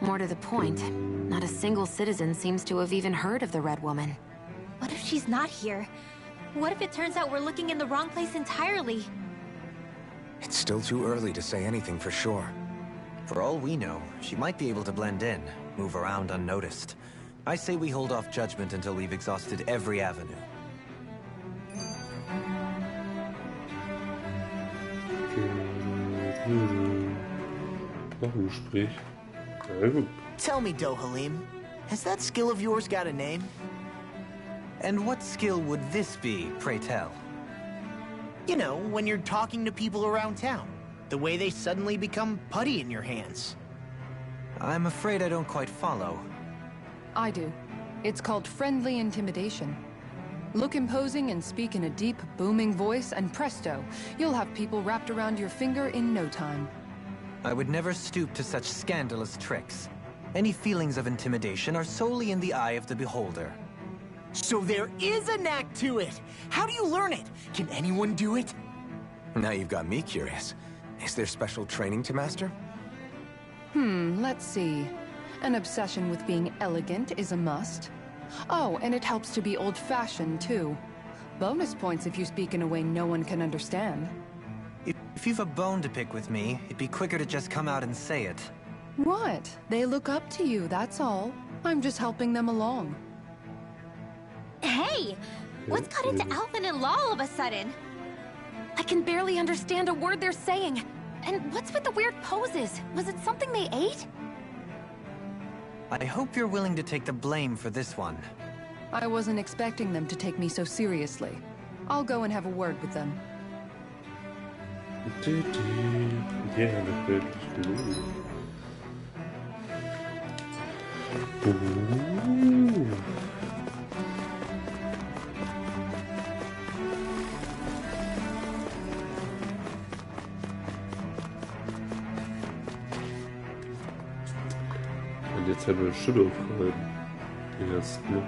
More to the point, not a single citizen seems to have even heard of the Red Woman. What if she's not here? What if it turns out we're looking in the wrong place entirely? It's still too early to say anything for sure. For all we know, she might be able to blend in, move around unnoticed. I say we hold off judgment until we've exhausted every avenue. Tell me, Dohalim, has that skill of yours got a name? And what skill would this be, pray tell? You know, when you're talking to people around town. The way they suddenly become putty in your hands. I'm afraid I don't quite follow. I do. It's called friendly intimidation. Look imposing and speak in a deep, booming voice, and presto, you'll have people wrapped around your finger in no time. I would never stoop to such scandalous tricks. Any feelings of intimidation are solely in the eye of the beholder. So there is a knack to it! How do you learn it? Can anyone do it? Now you've got me curious. Is there special training to master? Let's see. An obsession with being elegant is a must. Oh, and it helps to be old-fashioned, too. Bonus points if you speak in a way no one can understand. If you've a bone to pick with me, it'd be quicker to just come out and say it. What? They look up to you, that's all. I'm just helping them along. Hey! What's got into Alvin and Law all of a sudden? I can barely understand a word they're saying. And what's with the weird poses? Was it something they ate? I hope you're willing to take the blame for this one. I wasn't expecting them to take me so seriously. I'll go and have a word with them. Ja, das wird gelungen. Und jetzt haben wir schon aufgehalten. Erst, ne?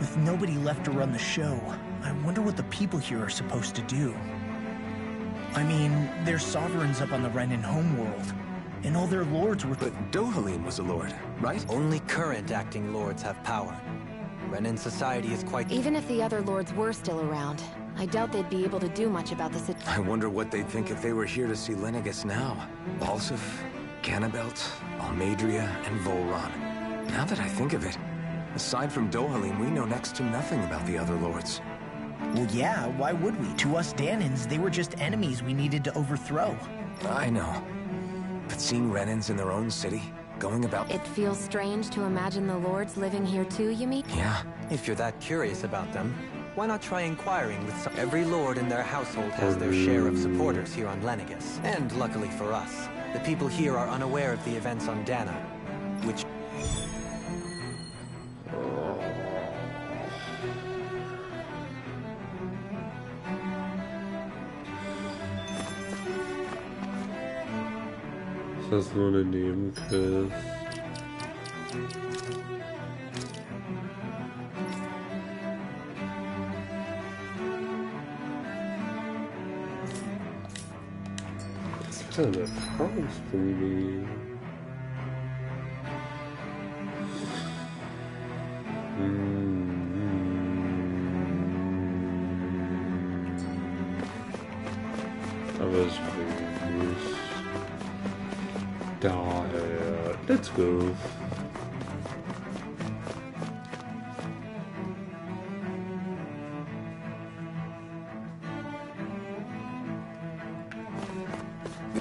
With nobody left to run the show, I wonder what the people here are supposed to do. I mean, there's sovereigns up on the Renan homeworld, and all their lords were... But Dohalim was a lord, right? Only current acting lords have power. Renan society is quite... Even if the other lords were still around, I doubt they'd be able to do much about the situation. I wonder what they'd think if they were here to see Lenegis now. Balsif, Ganabelt, Almadria, and Volron. Now that I think of it, aside from Dohalim, we know next to nothing about the other lords. Well, yeah, why would we? To us Danans, they were just enemies we needed to overthrow. I know. But seeing Renans in their own city, going about... It feels strange to imagine the lords living here too, you mean? Yeah. If you're that curious about them, why not try inquiring with some... Every lord in their household has their share of supporters here on Lenegis. And luckily for us, the people here are unaware of the events on Dana, which... Das ist nur eine Nebenquest. Was ist denn der Erfahrungspunkte? Aber es bringt nicht. Daher, let's go.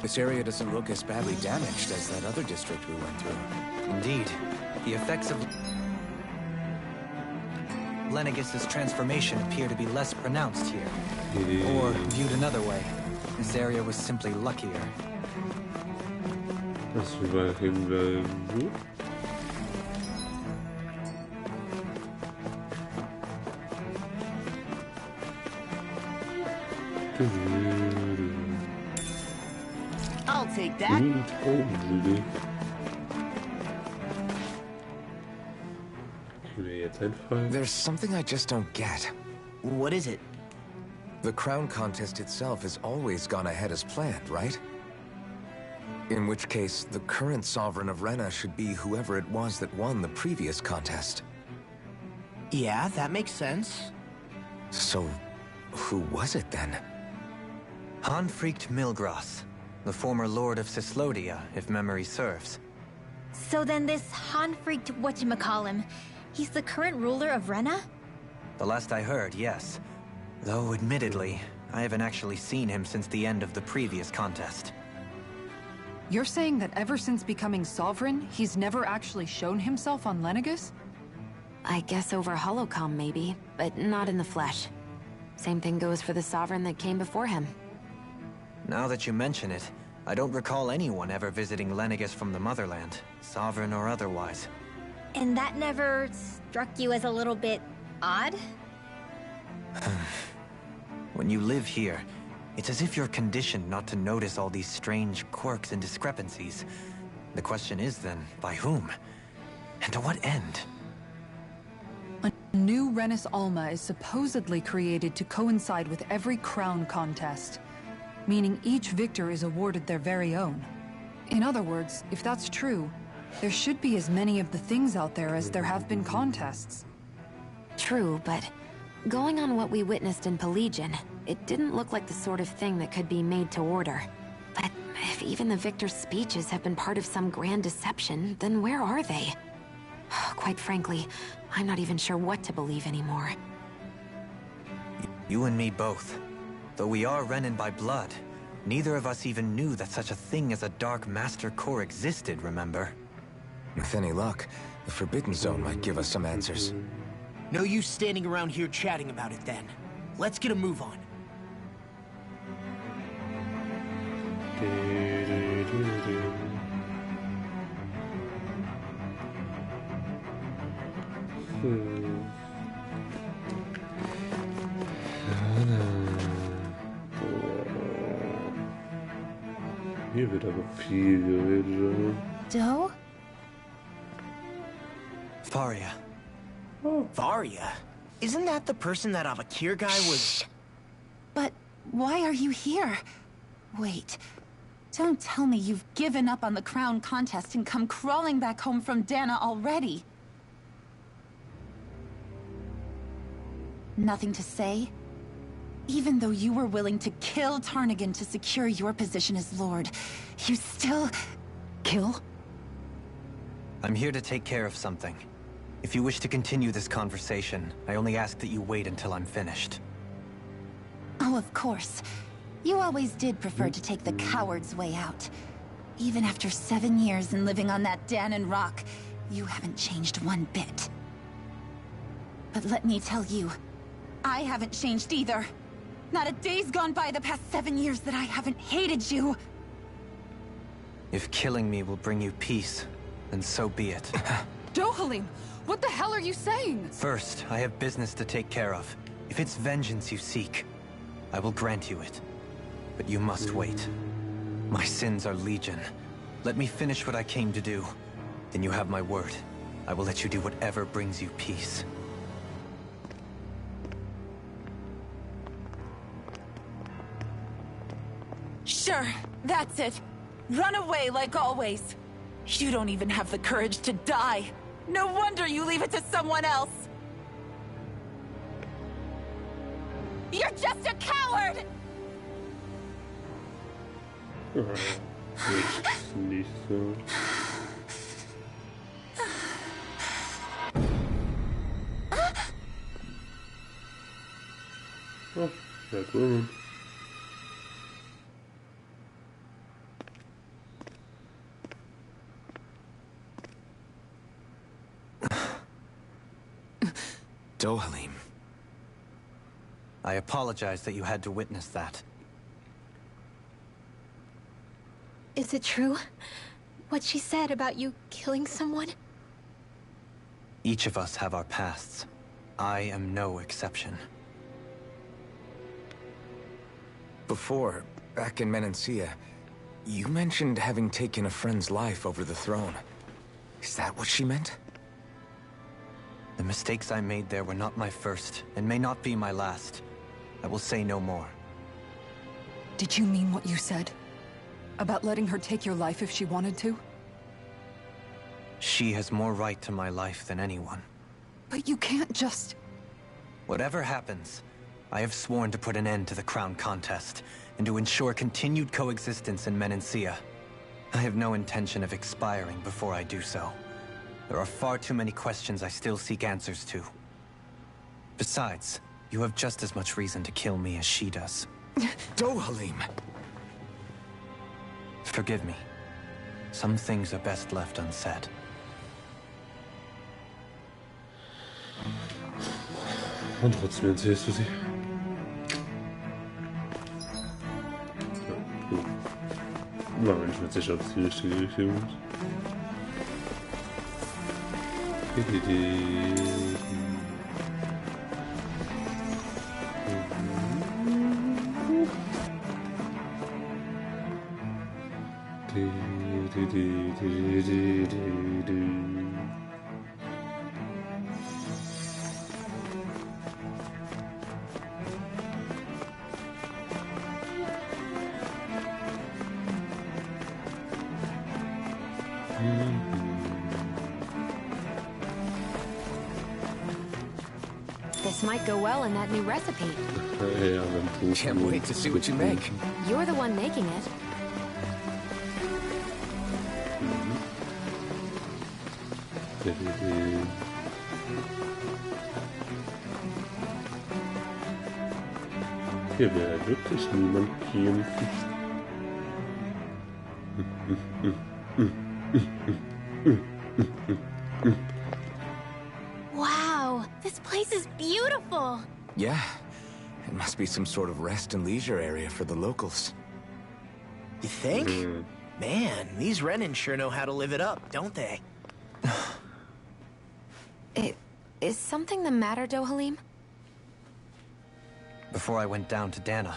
This area doesn't look as badly damaged as that other district we went through. Indeed. The effects of Lenegis' transformation appear to be less pronounced here. Or, viewed another way, this area was simply luckier. Lass mich mal hinbleiben. I'll take that. There's something I just don't get. What is it? The crown contest itself has always gone ahead as planned, right? In which case, the current sovereign of Rena should be whoever it was that won the previous contest. Yeah, that makes sense. So, who was it then? Hanfried Milgras, the former lord of Cislodia, if memory serves. So then this Hanfried whatchamacallem, he's the current ruler of Rena? The last I heard, yes. Though, admittedly, I haven't actually seen him since the end of the previous contest. You're saying that ever since becoming sovereign, he's never actually shown himself on Lenegis? I guess over holocom maybe, but not in the flesh. Same thing goes for the sovereign that came before him. Now that you mention it, I don't recall anyone ever visiting Lenegis from the motherland, sovereign or otherwise. And that never struck you as a little bit odd? When you live here, it's as if you're conditioned not to notice all these strange quirks and discrepancies. The question is then, by whom? And to what end? A new Renis Alma is supposedly created to coincide with every crown contest, meaning each victor is awarded their very own. In other words, if that's true, there should be as many of the things out there as there have been contests. True, but going on what we witnessed in Pelagian, it didn't look like the sort of thing that could be made to order. But if even the victor's speeches have been part of some grand deception, then where are they? Quite frankly, I'm not even sure what to believe anymore. You and me both. Though we are Renan by blood, neither of us even knew that such a thing as a Dark Master Corps existed, remember? With any luck, the Forbidden Zone might give us some answers. No use standing around here chatting about it then. Let's get a move on. Hier wird aber viel geredet. Doe? Faria. Varia? Isn't that the person that Avakir guy was... But why are you here? Wait. Don't tell me you've given up on the crown contest and come crawling back home from Dana already. Nothing to say? Even though you were willing to kill Tarnigan to secure your position as Lord, you still... kill? I'm here to take care of something. If you wish to continue this conversation, I only ask that you wait until I'm finished. Oh, of course. You always did prefer to take the coward's way out. Even after 7 years and living on that Danon rock, you haven't changed one bit. But let me tell you, I haven't changed either. Not a day's gone by the past 7 years that I haven't hated you. If killing me will bring you peace, then so be it. Dohalim, what the hell are you saying? First, I have business to take care of. If it's vengeance you seek, I will grant you it. But you must wait. My sins are legion. Let me finish what I came to do. Then you have my word. I will let you do whatever brings you peace. Sure, that's it. Run away like always. You don't even have the courage to die. No wonder you leave it to someone else. You're just a coward! Ist nicht so. Oh, ja gut. Dohalim. I apologize that you had to witness that. Is it true? What she said about you killing someone? Each of us have our pasts. I am no exception. Before, back in Menancia, you mentioned having taken a friend's life over the throne. Is that what she meant? The mistakes I made there were not my first, and may not be my last. I will say no more. Did you mean what you said? About letting her take your life if she wanted to? She has more right to my life than anyone. But you can't just... Whatever happens, I have sworn to put an end to the crown contest, and to ensure continued coexistence in Menancia. I have no intention of expiring before I do so. There are far too many questions I still seek answers to. Besides, you have just as much reason to kill me as she does. Dohalim! Forgive me. Some things are best left unsaid. Und trotzdem erzählst du sie. Na, bin ich mir sicher, ob es die richtige Richtung ist. This might go well in that new recipe. Can't wait to see what you make. You're the one making it. Hier wäre wirklich niemand kämpfen. Wow, this place is beautiful. Yeah. It must be some sort of rest and leisure area for the locals. You think? Man, these Renin sure know how to live it up, don't they? Is something the matter, Dohalim? Before I went down to Dana,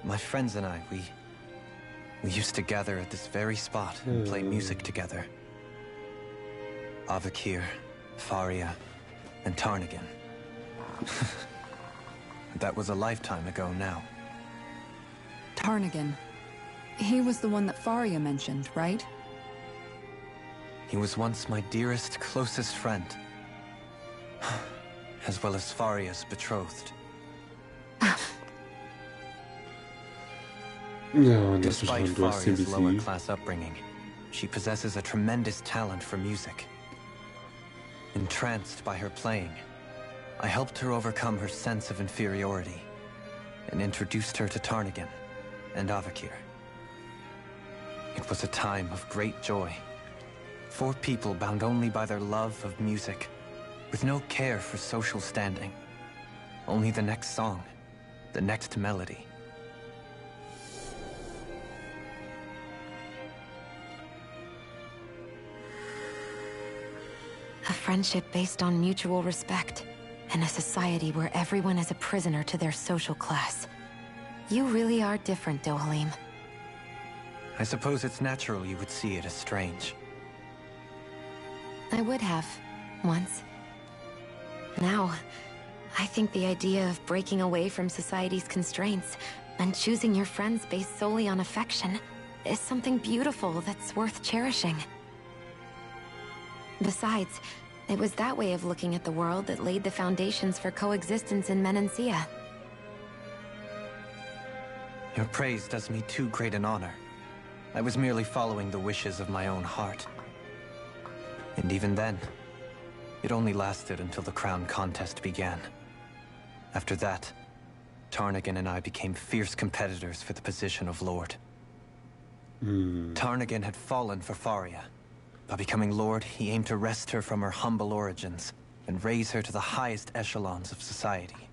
my friends and I, we used to gather at this very spot and play music together. Avakir, Faria, and Tarnagan. That was a lifetime ago now. Tarnagan. He was the one that Faria mentioned, right? He was once my dearest, closest friend. As well as Faria's betrothed. Ja, das Despite ist schon, du hast Faria's CBC. lower-class upbringing, she possesses a tremendous talent for music. Entranced by her playing, I helped her overcome her sense of inferiority and introduced her to Tarnagan and Avakir. It was a time of great joy. 4 people bound only by their love of music, with no care for social standing. Only the next song, the next melody. A friendship based on mutual respect, and a society where everyone is a prisoner to their social class. You really are different, Dohalim. I suppose it's natural you would see it as strange. I would have, once. Now, I think the idea of breaking away from society's constraints and choosing your friends based solely on affection is something beautiful that's worth cherishing. Besides, it was that way of looking at the world that laid the foundations for coexistence in Menancia. Your praise does me too great an honor. I was merely following the wishes of my own heart. And even then, it only lasted until the crown contest began. After that, Tarnagan and I became fierce competitors for the position of Lord. Tarnagan had fallen for Faria. By becoming Lord, he aimed to wrest her from her humble origins and raise her to the highest echelons of society.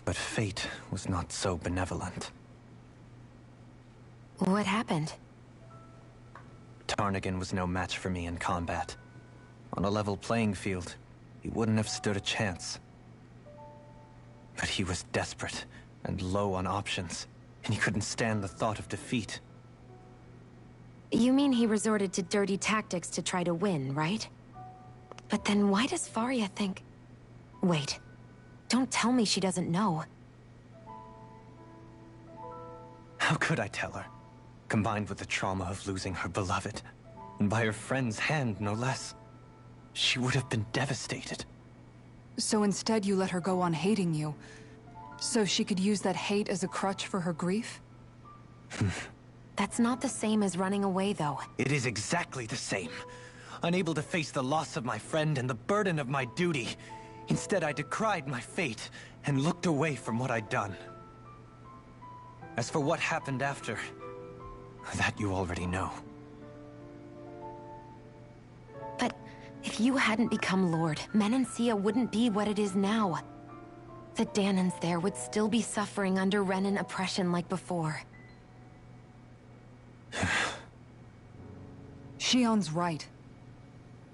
But fate was not so benevolent. What happened? Tarnagan was no match for me in combat. On a level playing field, he wouldn't have stood a chance. But he was desperate and low on options, and he couldn't stand the thought of defeat. You mean he resorted to dirty tactics to try to win, right? But then why does Faria think... Wait. Don't tell me she doesn't know. How could I tell her? Combined with the trauma of losing her beloved, and by her friend's hand, no less. She would have been devastated. So instead you let her go on hating you, so she could use that hate as a crutch for her grief? That's not the same as running away, though. It is exactly the same. Unable to face the loss of my friend and the burden of my duty. Instead, I decried my fate and looked away from what I'd done. As for what happened after, that you already know. But if you hadn't become Lord, Menancia wouldn't be what it is now. The Danans there would still be suffering under Renan oppression like before. Shion's right.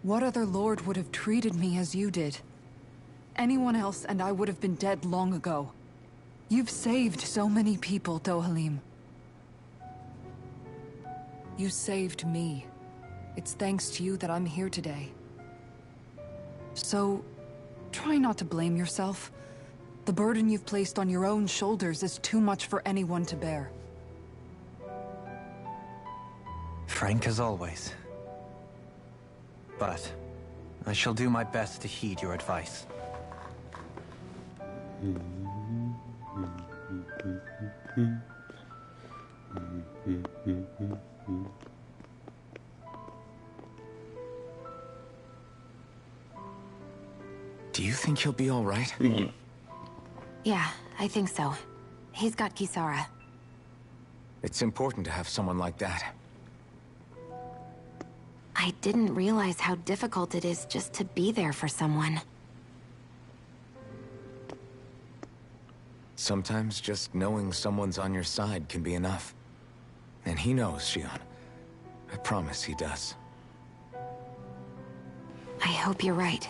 What other lord would have treated me as you did? Anyone else and I would have been dead long ago. You've saved so many people, Dohalim. You saved me. It's thanks to you that I'm here today. So, try not to blame yourself. The burden you've placed on your own shoulders is too much for anyone to bear. Frank as always. But I shall do my best to heed your advice. Do you think he'll be all right? Yeah, I think so. He's got Kisara. It's important to have someone like that. I didn't realize how difficult it is just to be there for someone. Sometimes just knowing someone's on your side can be enough. And he knows, Shion. I promise he does. I hope you're right.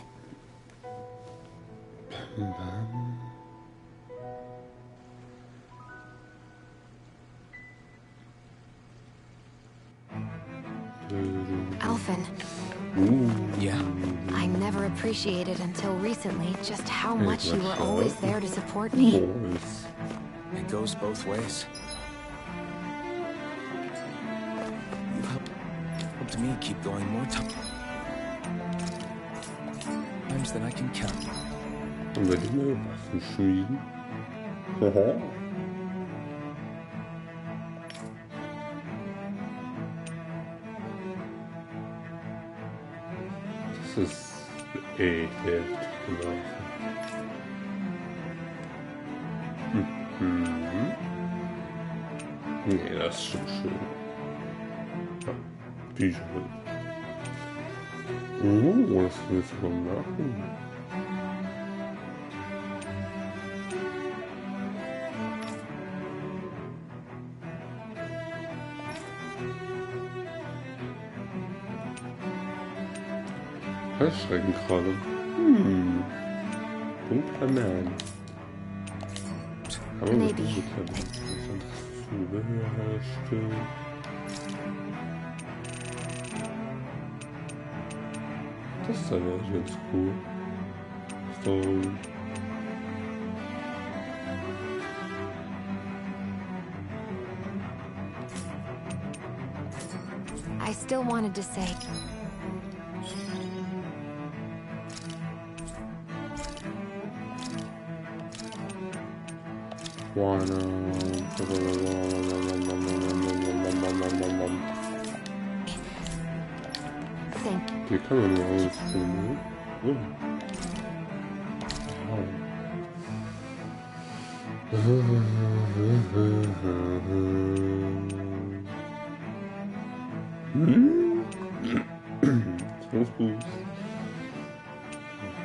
Alphen. Yeah? I never appreciated until recently just how much you were always there to support me. It goes both ways. You've helped me keep going more times than I can count. Und werde ich mir Waffen schmieden? Haha. Das ist echt heftig gelaufen. Nee, das ist schon schön. Ja, Bücher. Oh, das willst du mal machen. Schrecken gerade. Dunkler Mann. Aber das ist Zubehör herstellen. Das ist aber ganz cool. So. I still wanted to say... Hier kann man nur ausfinden. Das ist gut.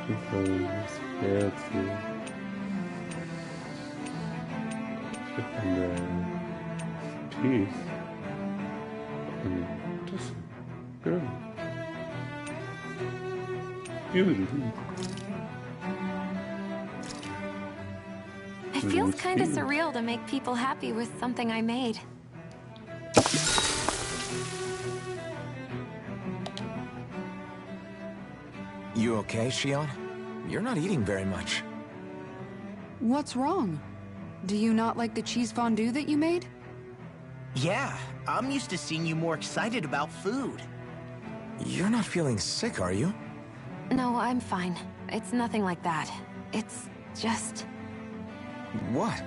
Das Herz. Peace. Das. Ja. It feels kind of surreal to make people happy with something I made. You okay, Shion? You're not eating very much. What's wrong? Do you not like the cheese fondue that you made? Yeah, I'm used to seeing you more excited about food. You're not feeling sick, are you? No, I'm fine. It's nothing like that. It's just... What?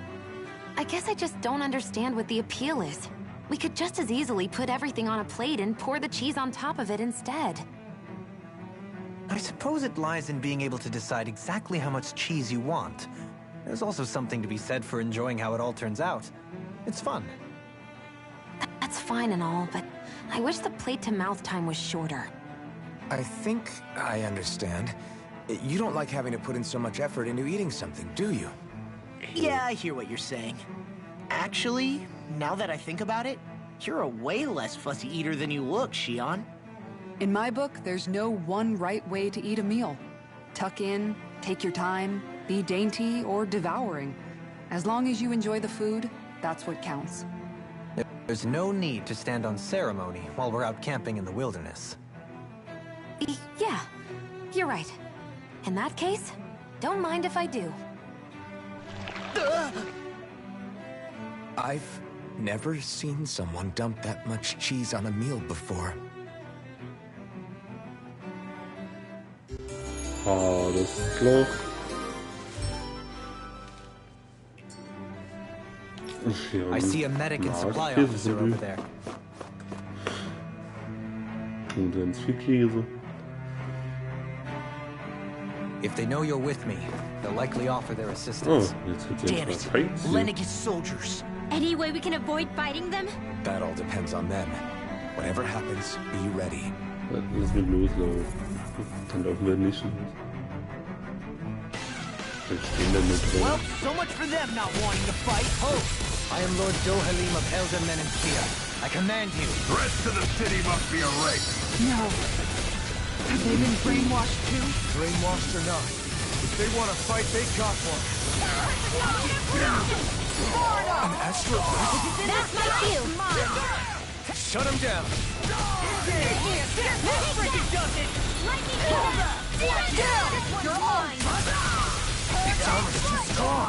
I guess I just don't understand what the appeal is. We could just as easily put everything on a plate and pour the cheese on top of it instead. I suppose it lies in being able to decide exactly how much cheese you want. There's also something to be said for enjoying how it all turns out. It's fun. That's fine and all, but I wish the plate-to-mouth time was shorter. I think I understand. You don't like having to put in so much effort into eating something, do you? Yeah, I hear what you're saying. Actually, now that I think about it, you're a way less fussy eater than you look, Shion. In my book, there's no one right way to eat a meal. Tuck in, take your time, be dainty or devouring. As long as you enjoy the food, that's what counts. There's no need to stand on ceremony while we're out camping in the wilderness. Yeah, you're right. In that case, don't mind if I do. I've never seen someone dump that much cheese on a meal before. Ah, das ist klar. I see a medic and supply officer over there. Und ganz viel Käse. If they know you're with me, they'll likely offer their assistance. Oh, jetzt wird Damn it, Lennigus soldiers. Any way we can avoid fighting them? That all depends on them. Whatever happens, be ready. Lass mich loslaufen. Dann laufen wir nicht los. Wir stehen da mit drin. Well, so much for them not wanting to fight. I am Lord Dohalim of Elder Menentia. I command you. The rest of the city must be erased. No. Have they been brainwashed too? Brainwashed or not, if they want to fight, they got one. An astral rifle? That's my cue. Shut him down. Lightning Cobra! You're mine! Its armor's too strong.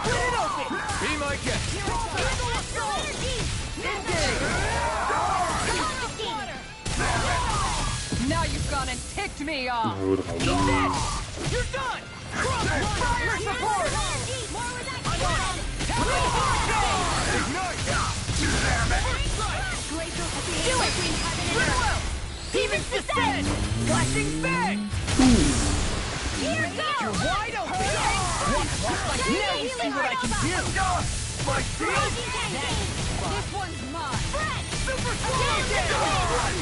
Split it open! Be my guest. Now you've gone and ticked me off! Hau drauf. You're done! Fire support! Do it! Demons descend! Flashing fang! Here goes! You're wide open! Now you see what I can do! My shield! This one's mine! Super swallow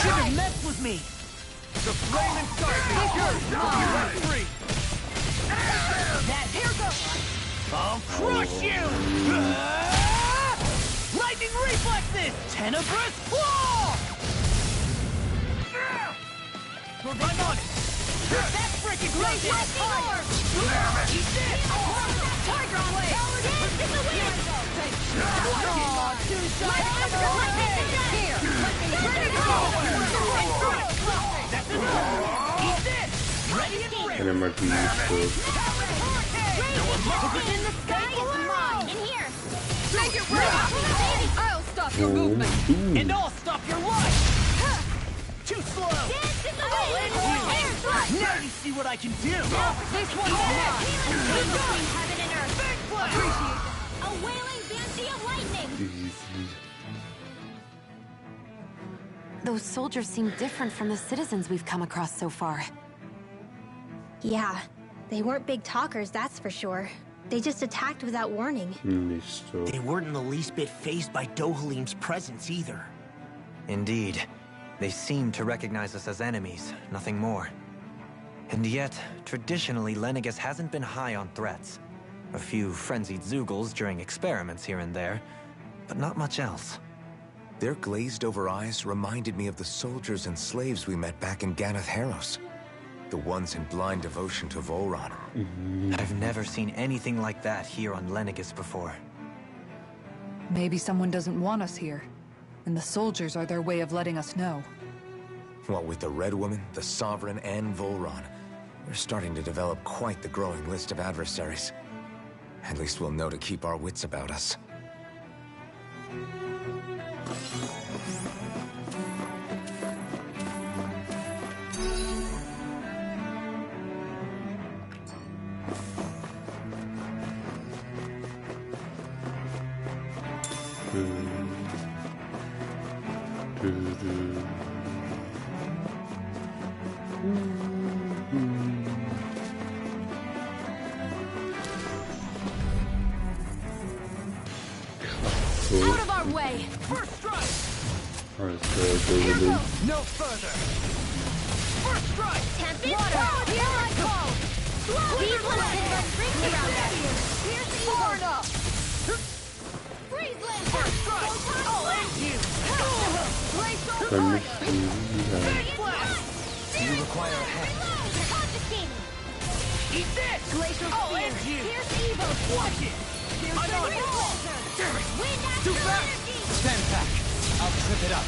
Should have messed with me. The flame inside me! You're free! That here goes! I'll crush you! Lightning reflexes! Tenebrous claw! I'm on it! That's freaking great! Eat this! Tiger Blade! Dance in the wind! Two shots in a row! Here! That's enough! Eat this! Ready and ready! Keine Magie ist In the sky is mine! In here! Make it rain! I'll stop your movement! And I'll stop your life! Too slow! Dance in the wind! Air thrust! Now you see what I can do! This one's mine! Between heaven and earth! Big flash! A wailing banshee of lightning! easy. Those soldiers seem different from the citizens we've come across so far. Yeah, they weren't big talkers, that's for sure. They just attacked without warning. Nicht so. They weren't in the least bit fazed by Dohalim's presence either. Indeed. They seem to recognize us as enemies, nothing more. And yet, traditionally, Lenegis hasn't been high on threats. A few frenzied Zeugles during experiments here and there, but not much else. Their glazed-over eyes reminded me of the soldiers and slaves we met back in Ganath Haros. The ones in blind devotion to Volron. I've never seen anything like that here on Lenegis before. Maybe someone doesn't want us here, and the soldiers are their way of letting us know. What with the Red Woman, the Sovereign, and Volron, we're starting to develop quite the growing list of adversaries. At least we'll know to keep our wits about us. Out of our way! First strike! Alles klar, Dohalim. No further! First strike! Tempest water! Here I go! These weapons run rings around us! Here's the Far enough! Freeze land! First strike! I'll end you! Place on Kann fire! mich wieder. Big flash! Do you require a hand? Confiscating! Eat this! Glacial I'll spear! end you! Here's Evo! Watch it! Here's I'm the on it! reflexer! Damn it! Wind Too after fast! energy! Stand back. I'll trip it up.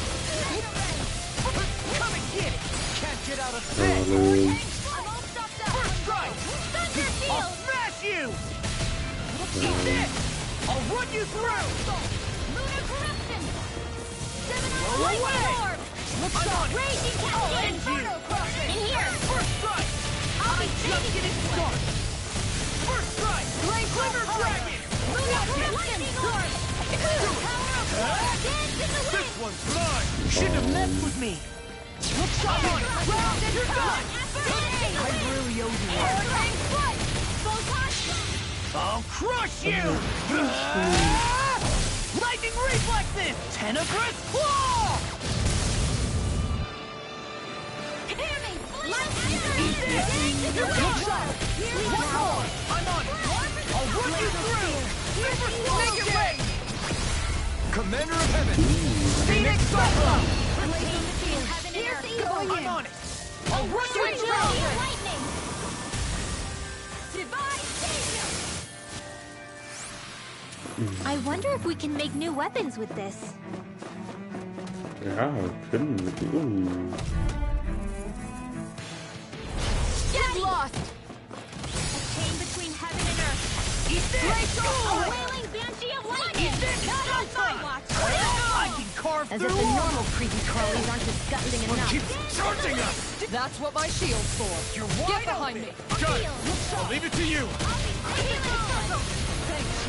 Come and get it! Can't get out of this! Dohalim. I'm all stopped up! First strike! Thunder I'll field! smash you! Eat this! I'll run you through! Lunar corruption! Seven-eyed Away! lightning orb! I'm on it! Raging I'll cascade! end you! Inferno crossing! In here! First strike! I'll be Just taking getting this way! started! First strike! Glimmer Dragon! Lunar corruption! Orb! Power of fire! Dance in the wind! This one's mine! Shouldn't have messed with me. Look shot on it! Round and You're done! I really owe you one. Hurricane foot! Photon! I'll crush you! Lightning reflexes! Tenebrous claw! Hear me! Eat this! Dance in the Look wind! shot! Here we One go! more! I'm on it! I'll run you through! Make it rain! Commander of Heaven! Phoenix Cyclone! Here's the evil. I'm on it! I'll rush you in Lightning! Divine Savior! I wonder if we can make new weapons with this. Ja, können wir. Get lost! A chain between heaven and earth. Eat this! A wailing banshee of lightning! Not on my watch! I can carve As through if the armor. normal creepy crawlies aren't disgusting enough. Keep charging us! That's what my shield's for. You're Get wide behind open. me. Got it. I'll leave it to you.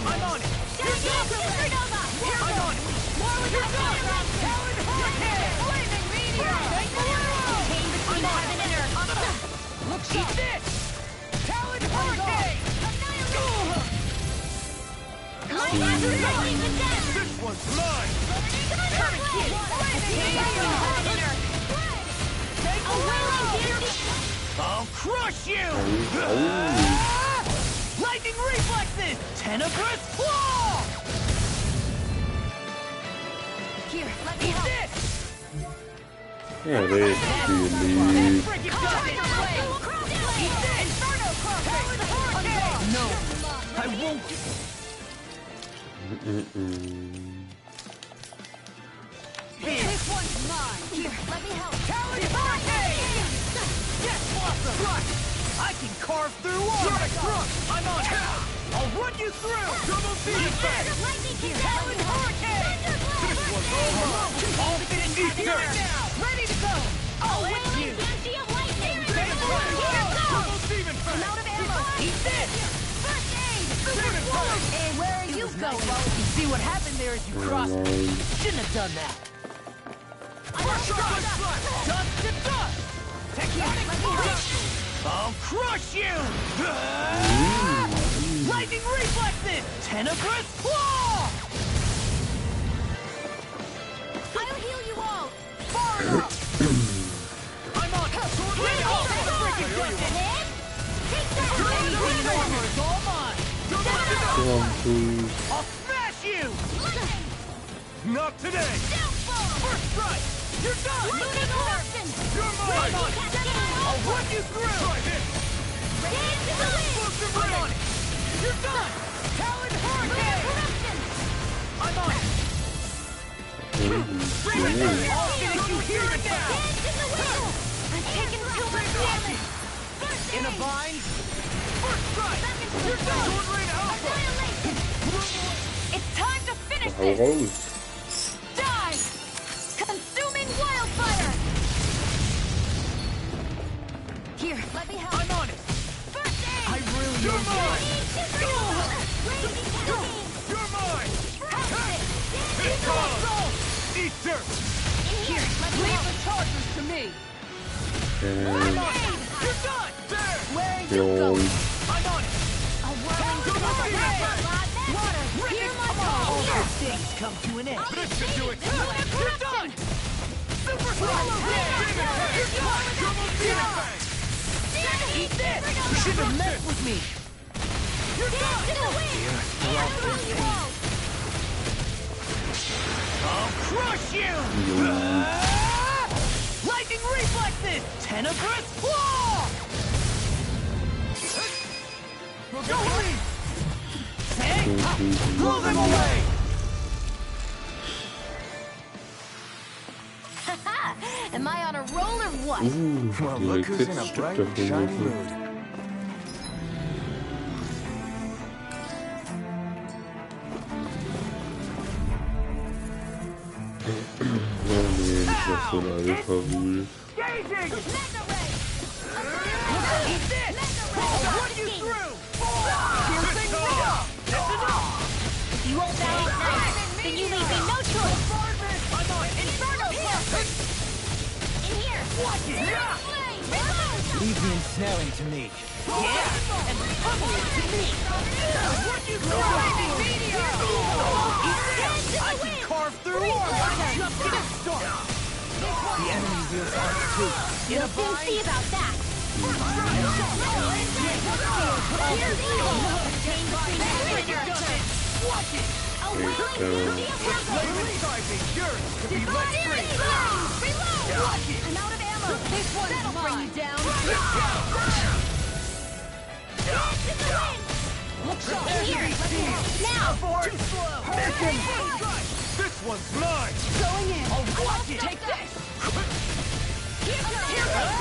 I'm on it. Supernova! I'm on it. More with You're my done. fire! Talon Hurricane! Flaming meteor! Thank you. Chain between heaven and earth. Look, eat this! Talon Hurricane! Lightning to death! This one's mine! Chain between heaven and earth. Take A wailing banshee! I'll crush you! Lightning reflexes! Tenebrous claw! Here, let me Eat help. this! Ja, richtig. Freaking got it! Eat this! Inferno Talon Hurricane! No, I won't. This one's mine. Here, let me help. Talon Hurricane! Yes, Blossom! Right! I can carve through armor! I'm on it! I'll run you through! Double defense! Talon Hurricane! This one's over! I'll finish you here now! Ready to go! I'll end you! Banshee of lightning! Here goes! Double demon I'm out of ammo! Eat this! First aid! Super swallow! Hey, where are you going? You see what happened there as you crossed me? Shouldn't have done that. First strike! Dust to dust! Tectonic force! I'll crush you! Lightning reflexes! Tenebrous claw! I'll heal you all! Far enough! I'm on tornado! Freaking dust it! Take that! Your armor is all mine! I'll smash you! Not today! First strike! You're done! Lunar corruption! You're mine! I'm on it! I'll run you through! Try this! Dance to the wind! Explosive ring! I'm on it! You're done! Talon Hurricane! Corruption! I'm on it! I'll finish you here and now! Dance to the wind! I'm taking too much damage! In a bind? First strike! You're done! Sword Rain Alpha! Annihilation! It's time to finish Hau this! raus. Die! Consuming wildfire! Here, let me help. I'm on it! First aid! I really You're mine! You're You're mine! It's It's all! Eat dirt! Here, let me Leave help. the charges to me. I'm on it! You're done! There! Where are you going? I'm on it! A whirling Double tornado. demon! Water, hear my call. All those things come to an end! This should do it! You're done! Super swallow! You're done! Double demon! Eat this! You shouldn't have messed with me! You're done! I'll crush you! Lightning reflexes! Tenebrous claw! Go away! Blow them away! Am I on a roll or what? Well, look who's in a bright and shiny mood. Oh nee, das war so ein Alpha-Rule. Gaging! Eat this! I'll run you through! Piercing raw! That's enough! If you won't bow at night, then you leave me no choice. I'm on Inferno Plus! In here. Watch it! Yeah! Flame! Leave the ensnaring to me. Yeah! And pummel it to me! Run you through! Eat this! I can carve through armor! Just getting started! The enemy wields arms too. In a We'll soon bind! see about that. Here's evil. Chain between heaven and earth. Watch it! A wailing flame charging! Yours to be let free! Reload! Watch it! I'm out of ammo! This one that'll bring you down! Dance in the wind! Here! Now! Too slow! This one's mine! Going in! I'll watch it! Take this! Here goes!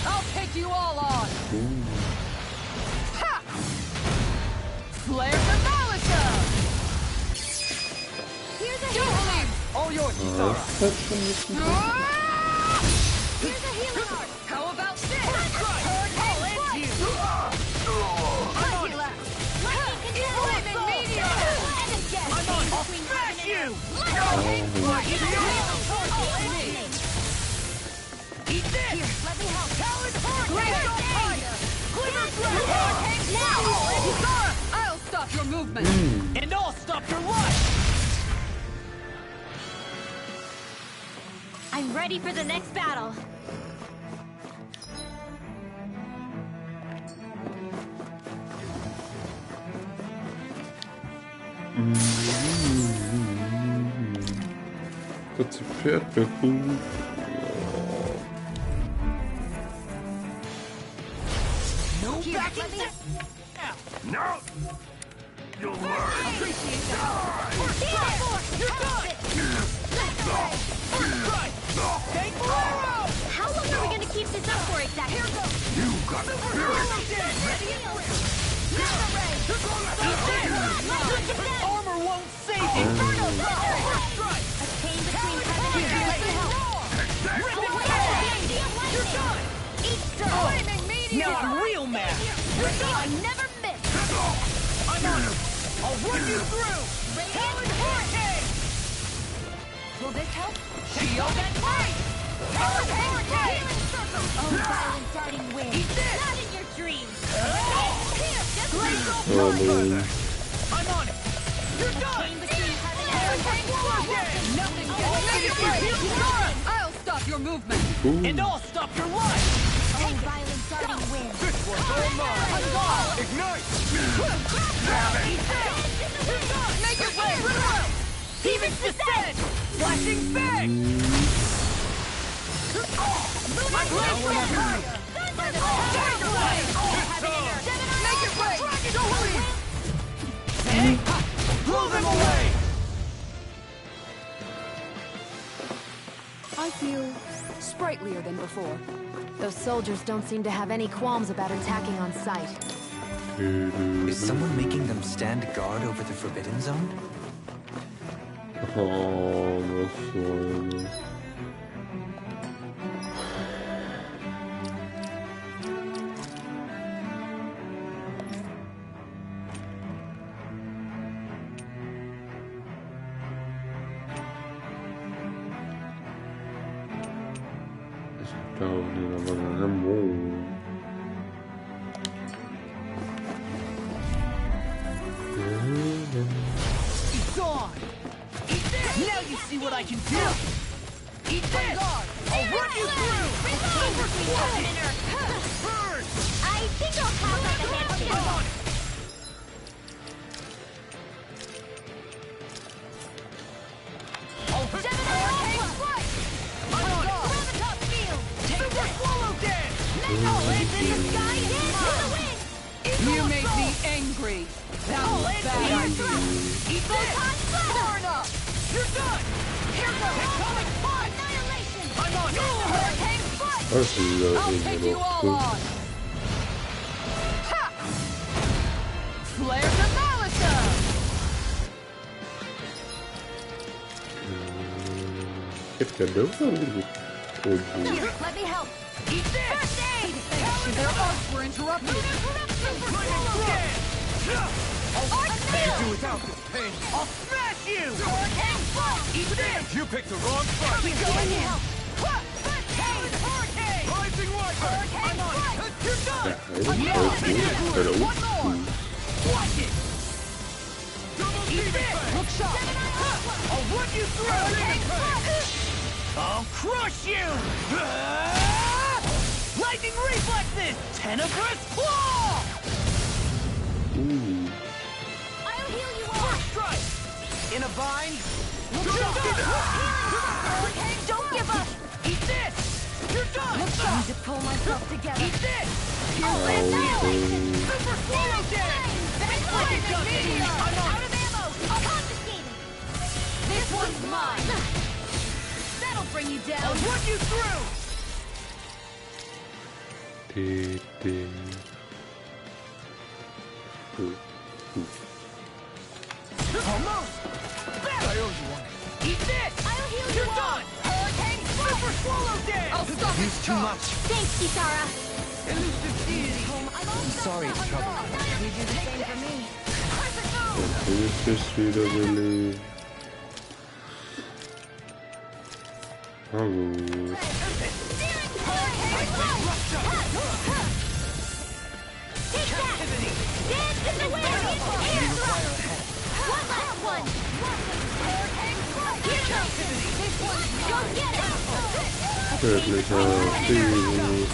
I'll take you all on! Ha! Flare the Malika! Here's a Jubilee! All yours, Kisara! Here's a healing art! How about this? I'll end you! Flaming meteor! I'm on! I'll smash you! Eat this! Here, let me help. Talon Hurricane! Glitter Hurricane! Now! Kisara, I'll stop your movement! And I'll stop your life! I'm ready for the next battle. Das Pferd wäre gut. No backing down! No! You'll learn! Appreciate that! You're done! Take the arrow! How long are we gonna keep this up for exactly? Here goes! You got the Armor won't save you! Inferno strike! A chain between heaven and earth. You're done! Eat dirt! Flaming meteor! Now I'm real mad! You're done! I never miss! I'm on it! I'll run you through! Talon Hurricane! Will this help? Shield and fight! Talon Hurricane! Oh, violent darting wind! Eat this! Not in your dreams! Here! Just Oh, no. I'm on it! You're done! Chain between heaven and earth. Nothing can make you! I'll stop your movement! And I'll stop your life! Oh, violent darting wind! This one's all mine! Ignite! Make it way! Demon's Descent! Flashing bang! My blade will fire! Make it way! Hey! Blow them away! I feel sprightlier than before. Those soldiers don't seem to have any qualms about attacking on sight. Is someone making them stand guard over the Forbidden Zone? Oh, was soll das? Ich glaube, die waren Remo. It's on! Eat this! Now you see what I can do! Eat this! I'll run you through! Silver Squad! Burn! I think I'll pass on the handshake. I'm on it! I'll Hurricane Strike! I'm on it! Around the top field. Super Swallow Dance! Metal is in the sky and to the wind. You made me angry! That was bad idea! Eat this! Far enough! You're done! Here goes! Atomic Punch! Annihilation. I'm on it! Hurricane Strike! Das ist I'll take you all on! Ha! Flare the Malika! Ich hätte gerne das angeguckt. Here, let me help. Eat this! First aid. Their arcs were interrupted! I'll do without this pain! I'll smash you! Eat this! You picked the wrong fight! Here, let me help. Hurricane! Rising Wiper! I'm on it! You're done! Ja, das ist One more! Watch it! Eat this! Hook shot! I'll run you through! I'll crush you! Lightning reflexes! Tenebrous claw! In a bind. Don't give up. Eat this. You're done. I need to pull myself together. Eat this. Oh, Super swallow dance. That's like it does me. I'm on out of ammo. Confiscated. This one's mine. That'll bring you down. I'll run you through. Almost. I owe you one. Eat this. I'll heal you. You're all. done. Hurricane Super swallow dance. I'll stop Use too much. Thanks, Kisara. Elusive deity. I'm sorry to trouble you. You do the same for me. This wieder really. Hallo. Göttlicher Frieden.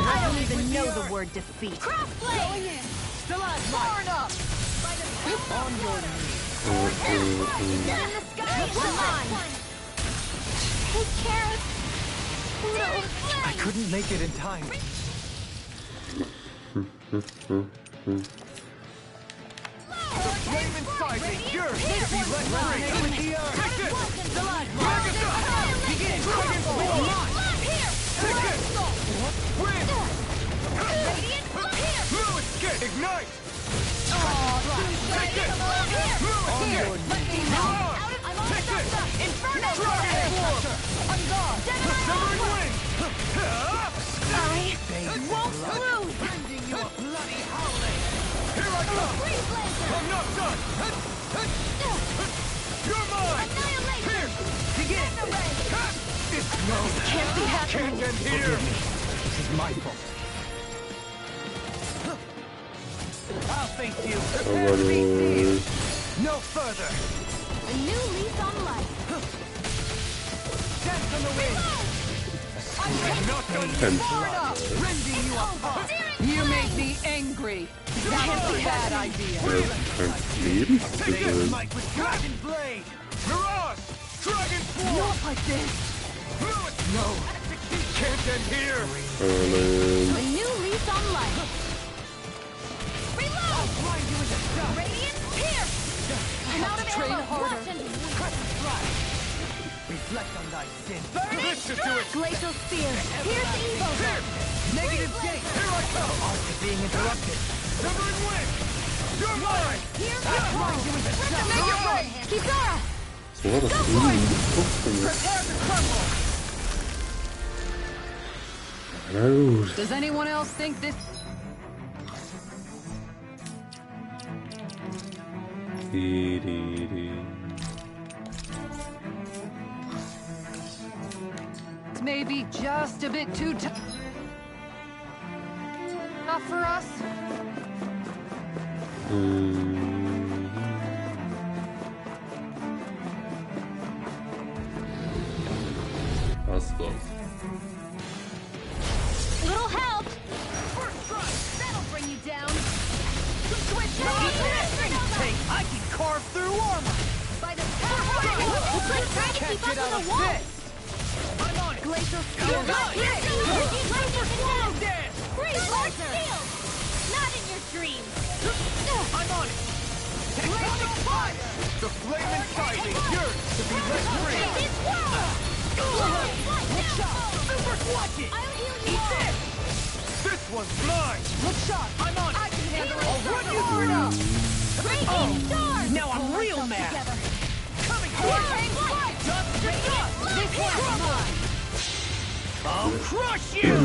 I don't even know the word defeat. Crossblade! Stalagmite. Up. On your knees. Take care of I couldn't make it in time. The flame inside me yearns to be let free. With the earth. Take this. Stalagmite. Begin. Dragon Ball. Take this. Win. Fluid kick. Ignite. Take this. On your knees. Take this. Inferno! Dragon Force. On guard! Severing wing. I won't lose! Sending you a bloody howling. Here I come. I'm not done. You're mine. Here. Begin. It's no. Can't be happening. Can't end here. This is my fault. I'll face you. Aber los. No further. A new lease on life. Dance on the wind. I'm not done Ten. far enough. Rending you apart. You make me angry. That's a bad idea. Kein Take this, Lebensmittel. Mike, with Dragon Blade. Mirage. Dragon Force. Not like this. Fluid. No. Can't end here. A new lease on life. Reload! I'll blind you into dust. Radiant pierce! I'm out of train ammo. harder. Crescent flash. Reflect on thy sin. This should do it. Glacial spear. Pierce evil. Here. Negative gate. Here I come. Arthur being interrupted. Severing wing. You're mine. I'll blind you into dust. Make it right. Kisara! So war das irgendwie trotzdem jetzt. Prepare to crumble. Na gut. Does anyone else think this? It's maybe just a bit too tough for us. Was war's? Little help! First strike! That'll bring you down! Switch it! I can carve through armor. By the power! It's like trying to Can't keep get up out with of a wall! this. I'm on it. Glacial spear! You're not hit. Super swallow dance. Free large shield! Not in your dreams! I'm on it. Glacial fire. The flame inside me yearns to be let free. It's world! Look shot. Super swatch it. I'll heal you Eat all! this. This one's mine. Look shot. I'm on it. I can handle it! I'll run you through. Raging stars! Now I'm real mad. Together. Coming Flying through. flight! Dust to dust. This one's mine! I'll crush you.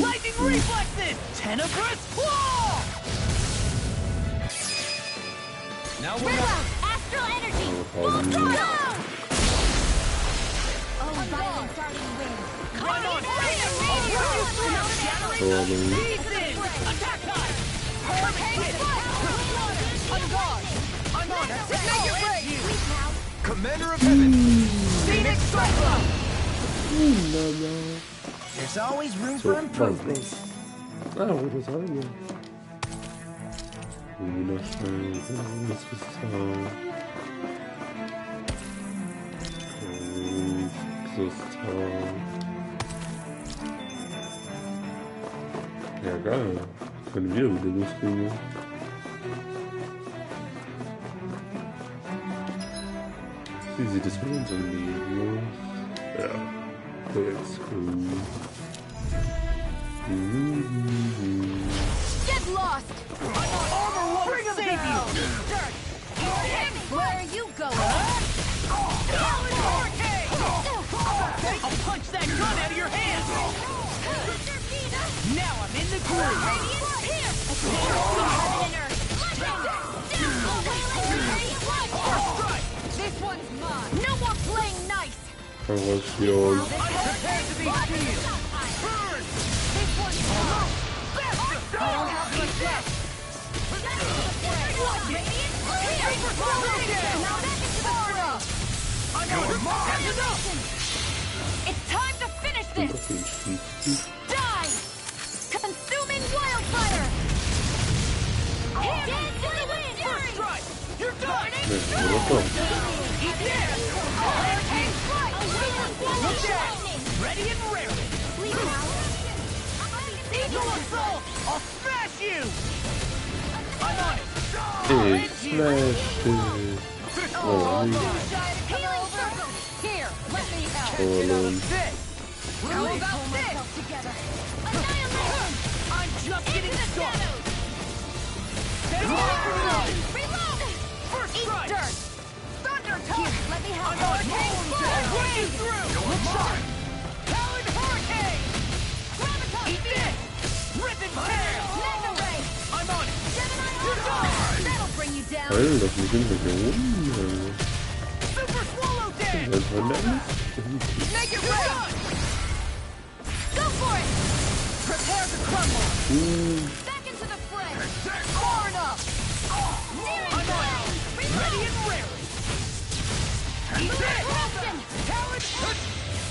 Lightning reflexes. Tenebrous claw. Now we're Red not. out! Astral energy! Full throttle! Oh, violent darting wind! I'm on it. Attack time! On guard. I'm I'm on it! Make it rain! Commander of Heaven! Phoenix Cyclone! No. There's always room So, for improvement. wo das rein? Wunderschön, das Kristall. Kristall. Ja, geil. Können wir wieder loslegen. Wie sieht es mit unserem Leben aus? Ja, let's go. Get lost! Armor won't save you! Where are you going? I'll punch that gun out of your hand! Now I'm in the groove! This one's mine! No more playing nice! I was yours. I'm prepared to be sealed! Burn! This one's mine! I don't have much left! It's time to finish this! Die! Consuming wildfire! Dance in the wind! First strike! You're done! Eat this! Look out! Ready and raring! Eagle assault! I'll smash you! I'm on it! Hey, smash it. Oh, Healing circle! Here, let me help! How about this? Annihilate! I'm just getting started! Reload! First Eat strike! dirt! Thunder touch! Here, let me help! I'm on it! I'll put you through! Look sharp! Talon Hurricane! Eat this! Rip and tear! Mega ray! I'm on it! Gemini You're done! That'll bring you down! das ist ein bisschen Super Swallow Dance! Make it rain! Go for it! Prepare to crumble! Back into the fray! Far enough! Nearing I'm on it! Ready and raring! Eat this! Preston! Talon!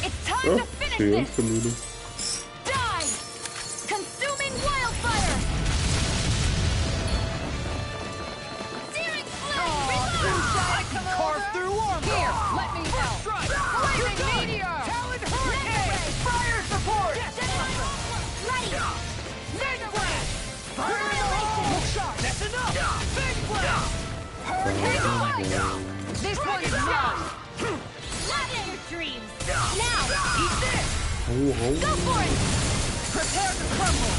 It's time to finish this! Die! Consuming wildfire! Searing flame! Reload! I can carve through armor! Here, let me help! Strike! Flaming meteor! Talon Hurricane! Fire support! Ready! Mega blast! That's enough! Big blast! Hurricane! This one's mine! Not in your dreams! Now! Eat this! Go for it! Prepare to crumble!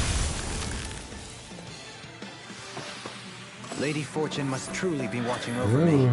Lady Fortune must truly be watching over me.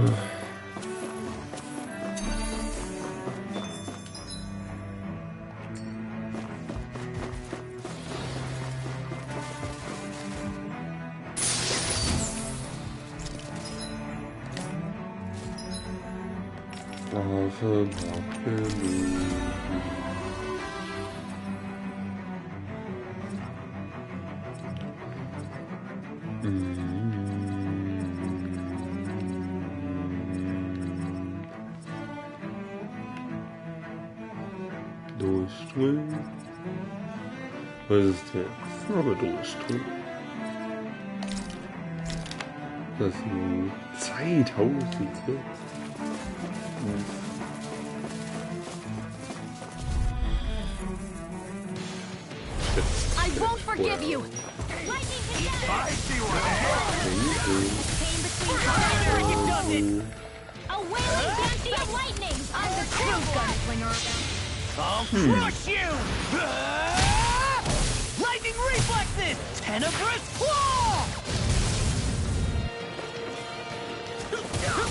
Durchdrehen. Resistenz, aber durchdrehen. Das sind 2000. I won't forgive you! Lightning together! I see what Came between a wailing banshee of lightning! I'm the true gunslinger! I'll crush you! Lightning reflexes! Tenebrous claw!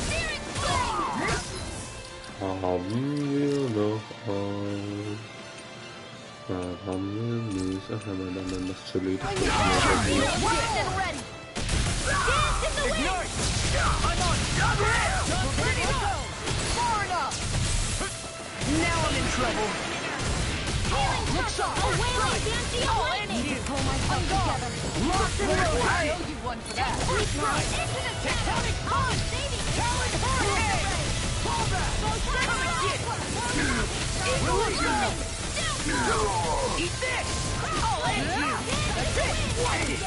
Searing flame! Haben wir noch ein? Haben wir nicht? Ach, haben wir dann das Chili? Locked and ready! Dance in the wind! I'm on! Ready to go! Far enough! Now I'm in trouble! Look sharp! A wailing banshee of lightning! Pull myself together! Locked and loaded! I owe you one for that! Into the tectonic punch! Baby! Eat this! I'll end you! That's it! Watch it!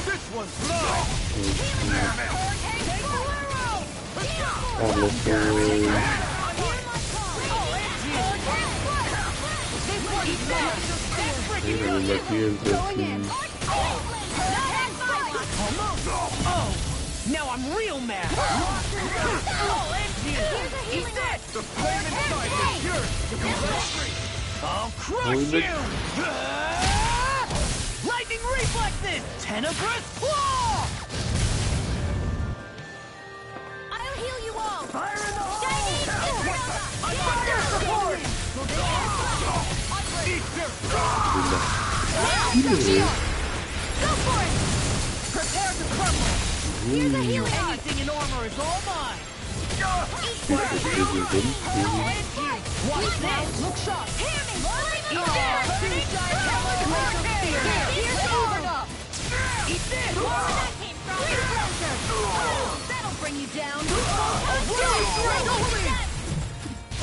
This one's mine! Oh, now I'm real mad! I'll end you! Eat this! The flame inside is yours! I'll crush you! Lightning reflexes! Tenebrous claw! I'll heal you all! Fire in the hole! Shiny! Fire support! Eat this! Go for it! Prepare to crumble! Here's a healing arc! Anything in armor is all mine! Watch this! Look sharp! Hear me! Eat this! Here's the overload! Eat this! Where that came from! That'll bring you down!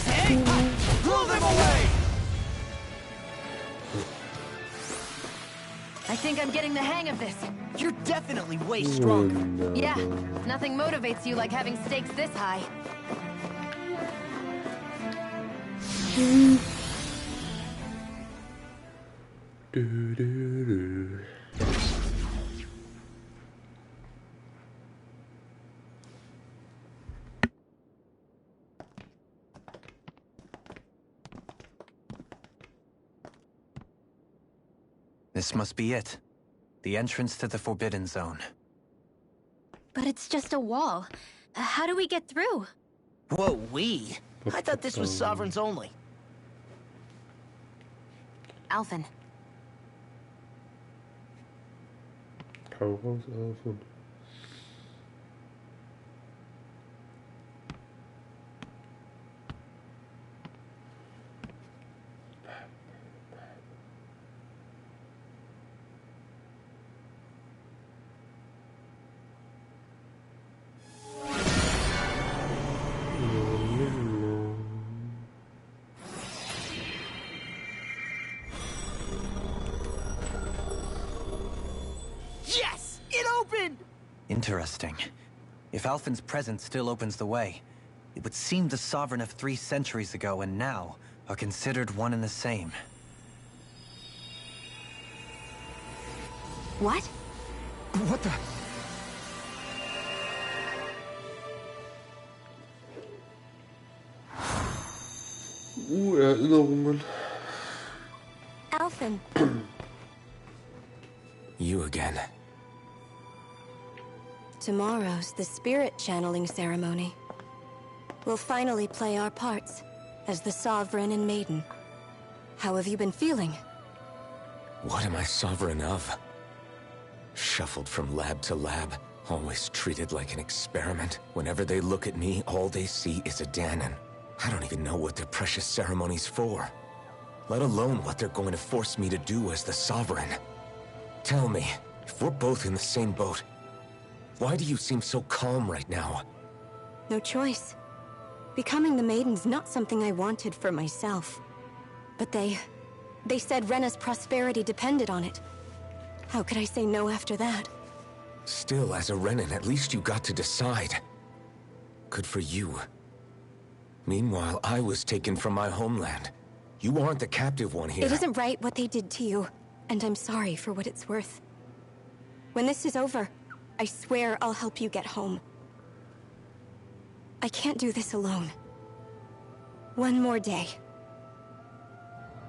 Hey! Blow them away! I think I'm getting the hang of this. You're definitely way stronger. Yeah, nothing motivates you like having stakes this high. This must be it. The entrance to the Forbidden Zone. But it's just a wall. How do we get through? Whoa, we? I thought this was Sovereigns only. Alphen, Hau raus, Alphen. Yes! It opened! Interesting. If Alphen's presence still opens the way, it would seem the Sovereign of 3 centuries ago and now are considered one and the same. what? What the? Erinnerungen. Alphen, You again. tomorrow's the spirit channeling ceremony. We'll finally play our parts as the Sovereign and Maiden. How have you been feeling? What am I sovereign of? Shuffled from lab to lab, always treated like an experiment. Whenever they look at me, all they see is a Danon. I don't even know what their precious ceremony's for. Let alone what they're going to force me to do as the Sovereign. Tell me, if we're both in the same boat, why do you seem so calm right now? No choice. Becoming the Maiden's not something I wanted for myself. But they said Rena's prosperity depended on it. How could I say no after that? Still, as a Renan, at least you got to decide. Good for you. Meanwhile, I was taken from my homeland. You aren't the captive one here. It isn't right what they did to you, and I'm sorry for what it's worth. When this is over, I swear I'll help you get home. I can't do this alone. One more day.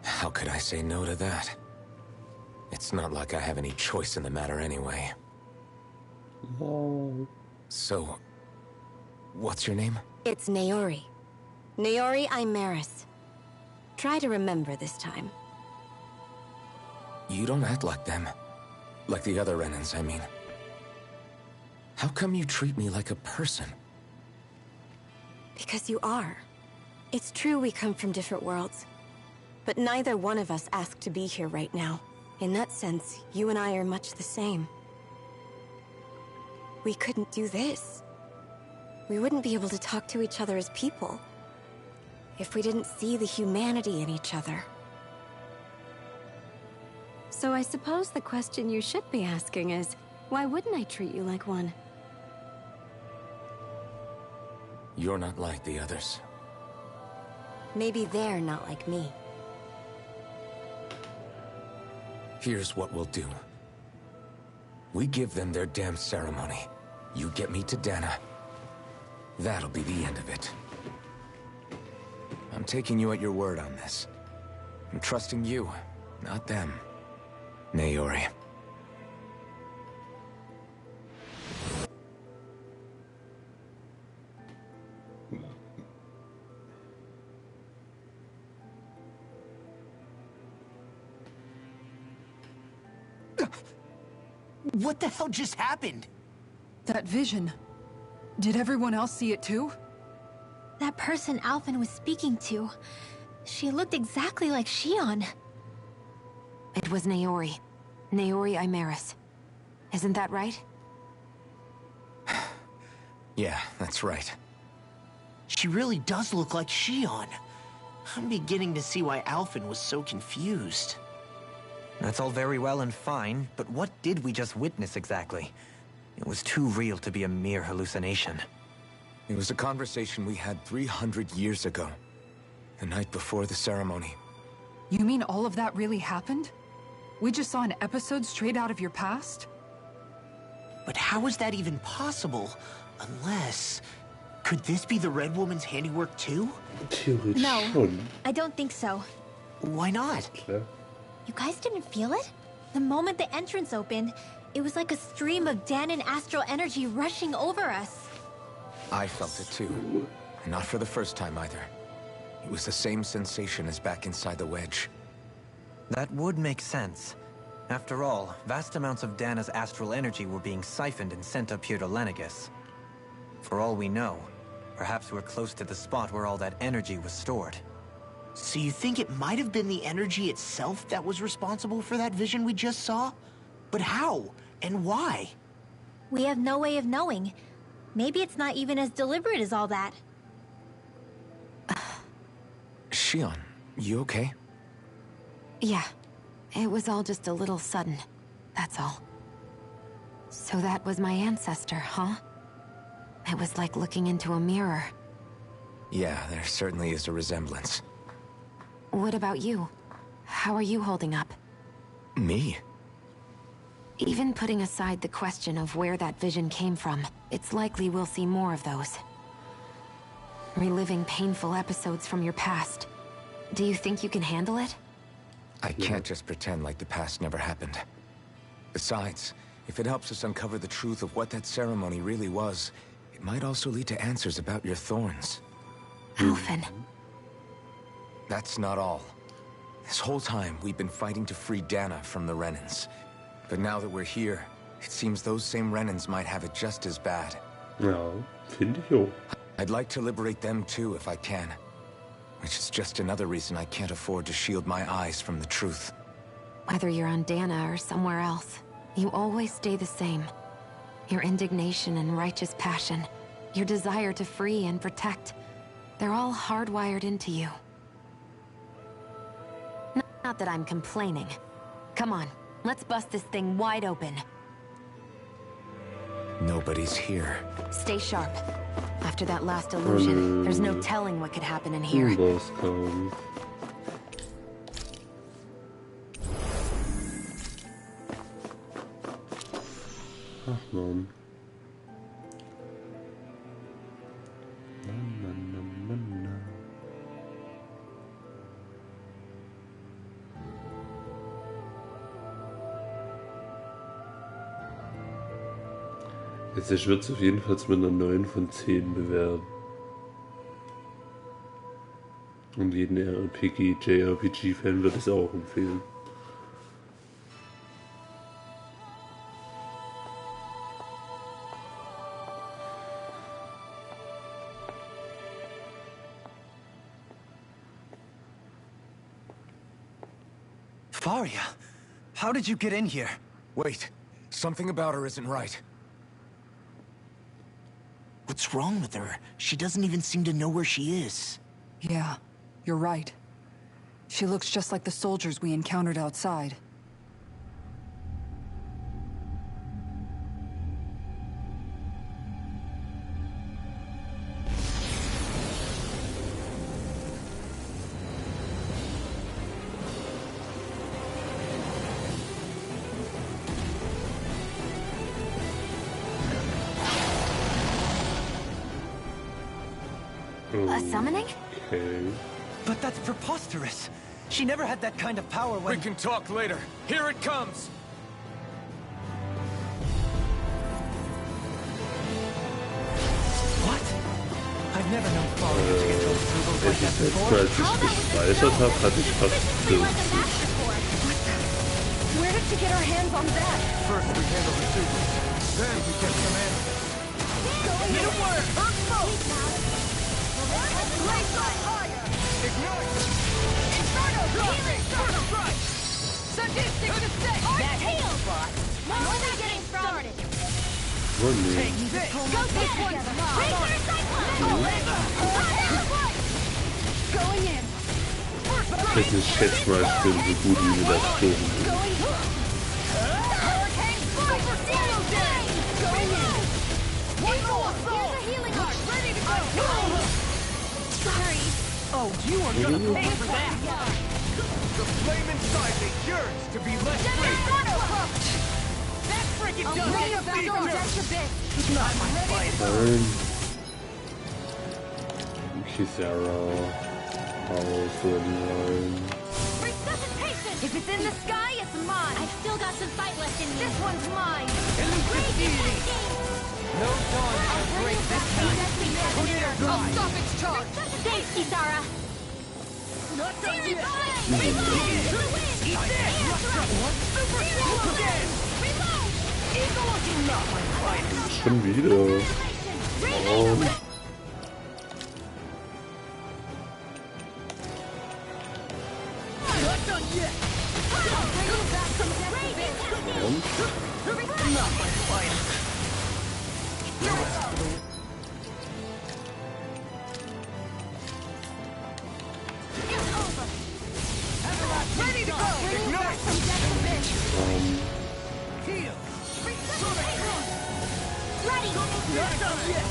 How could I say no to that? It's not like I have any choice in the matter anyway. Oh. So, what's your name? It's Naori. Naori Imaris. Try to remember this time. You don't act like them. Like the other Renans, I mean. How come you treat me like a person? Because you are. It's true we come from different worlds. But neither one of us asked to be here right now. In that sense, you and I are much the same. we couldn't do this. We wouldn't be able to talk to each other as people if we didn't see the humanity in each other. So I suppose the question you should be asking is, why wouldn't I treat you like one? You're not like the others. Maybe they're not like me. Here's what we'll do. We give them their damn ceremony. You get me to Dana. That'll be the end of it. I'm taking you at your word on this. I'm trusting you, not them. Naori. What the hell just happened? That vision. Did everyone else see it too? That person Alphen was speaking to, she looked exactly like Shion. It was Naori. Naori Imaris. Isn't that right? Yeah, that's right. She really does look like Shion. I'm beginning to see why Alphen was so confused. That's all very well and fine, but what did we just witness exactly? It was too real to be a mere hallucination. It was a conversation we had 300 years ago. The night before the ceremony. You mean all of that really happened? We just saw an episode straight out of your past? But how is that even possible? Unless... Could this be the Red Woman's handiwork too? Theoretisch No, schon. I don't think so. Why not? Klar. You guys didn't feel it? The moment the entrance opened, it was like a stream of Danon astral energy rushing over us. I felt it too. And not for the first time either. It was the same sensation as back inside the wedge. That would make sense. After all, vast amounts of Dana's astral energy were being siphoned and sent up here to Lenegis. For all we know, perhaps we're close to the spot where all that energy was stored. So you think it might have been the energy itself that was responsible for that vision we just saw? But how? And why? We have no way of knowing. Maybe it's not even as deliberate as all that. Shion, you okay? Yeah. It was all just a little sudden. That's all. So that was my ancestor, huh? It was like looking into a mirror. Yeah, there certainly is a resemblance. What about you? How are you holding up? Me? Even putting aside the question of where that vision came from, it's likely we'll see more of those. Reliving painful episodes from your past. Do you think you can handle it? I can't just pretend like the past never happened. Besides, if it helps us uncover the truth of what that ceremony really was, it might also lead to answers about your thorns. Alphen. That's not all. This whole time, we've been fighting to free Dana from the Renans. But now that we're here, it seems those same Renans might have it just as bad. Ja, finde ich auch. I'd like to liberate them too, if I can. Which is just another reason I can't afford to shield my eyes from the truth. Whether you're on Dana or somewhere else, you always stay the same. Your indignation and righteous passion, your desire to free and protect, they're all hardwired into you. Not that I'm complaining. Come on, let's bust this thing wide open. Nobody's here. Stay sharp. After that last illusion, there's no telling what could happen in here. Bosskampf. Ach man. Na. Also ich würde es auf jeden Fall mit einer 9 von 10 bewerben. Und jeden JRPG-Fan würde es auch empfehlen. Faria, how did you get in here? Wait, something about her isn't right. What's wrong with her? She doesn't even seem to know where she is. Yeah, you're right. She looks just like the soldiers we encountered outside. A summoning? Okay. But that's preposterous. She never had that kind of power when... We can talk later. Here it comes! What? I've never known Falling to get those symbols like that before. Als ich gespeichert habe, hatte ich fast 50. Where did she get her hands on that? First we handle the symbols. Then we get some animals. Hit a word! Earth smoke! Blaze on fire! Ignite! Inferno drop! Inferno strike! Sadistic mistake! Our tail, boss! More than getting started! Take this! Go get it! Razor Cyclone! Going in! Ich schätze mal, ich bin so gut wie wir das tun. Going Hurricane! Super Zero Day! Going in! Eagle Assault! Here's a healing arc! Ready to go! Sorry. Oh, you are gonna pay for that! The flame inside me yearns to be let free! That frickin' I'll does bring it! it back on just a bit. Not my fight! Nein. Kisara. Nein. Resuscitation! If it's in the sky, it's mine! I've still got some fight left in me. This one's mine! No dawn shall break this time. I'll stop its charge! Thanks, Kisara. Not done yet! Reload! Eat this! Super Swallow Dead! Reload! Eagle is not my fight! Schon wieder. Warum? Not done yet! I'll bring you back from Und? Not my fight! Ready to go! Bring you back from death abyss! Heal. Ready! Not done yet!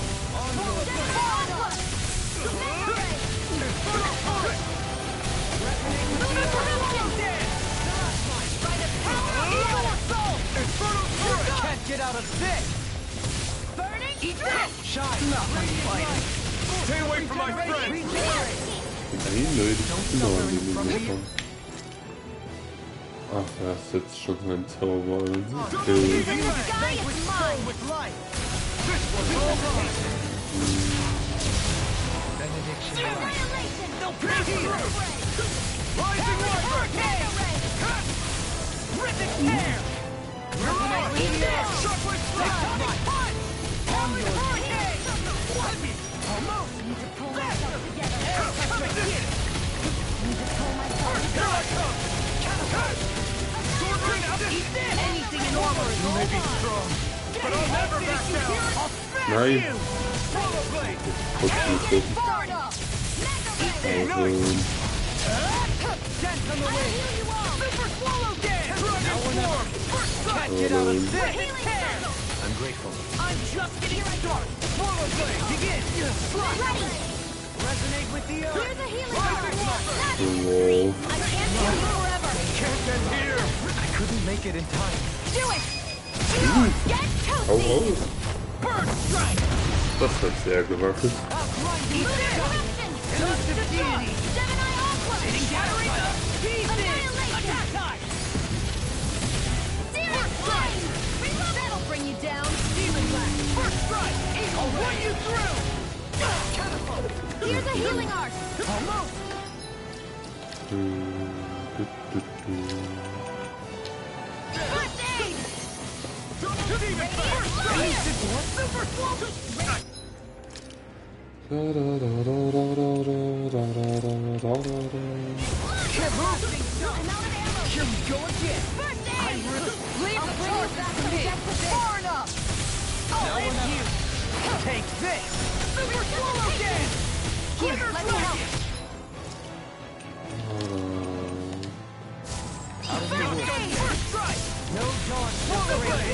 Can't get out of this. Burning! Eat this! Shine. Not my fight! Stay away from my friend! Nein, nö, die Stimme haben die nicht bekommen. Ach, da ist jetzt schon ein Zauber. Okay. Anything in armor is You may be strong, but I'll never back down! Nein. Swallow blade! Trotzdem gut. far enough! Also, Dance on the way. Super Swallow Dead! Can't get out of this. I'm grateful. I'm just getting started! Swallow Blade, begin! Ready! Resonate with the earth. Here's a healing arc! so, I can't do it forever! Can't end here! I couldn't make it in time. Do it! Get hau toasty! raus. Bird Strike! Das hat sehr gewackelt. Eat this! Eruption! Toast of Deity! Gemini Aqua! Gathering the pieces! Annihilation! Attack time! Searing Flame! That'll bring you down! Demon Blast! First Strike! I'll run you through! Catapult! Here's a healing arc! Almost! First aid! Super Swallow! Here we go again! First aid! Leave the charge back to me! Far enough! I'll end you! Take this! Super swallow dance! Here, let me help! First strike! No dawn, swallow dance!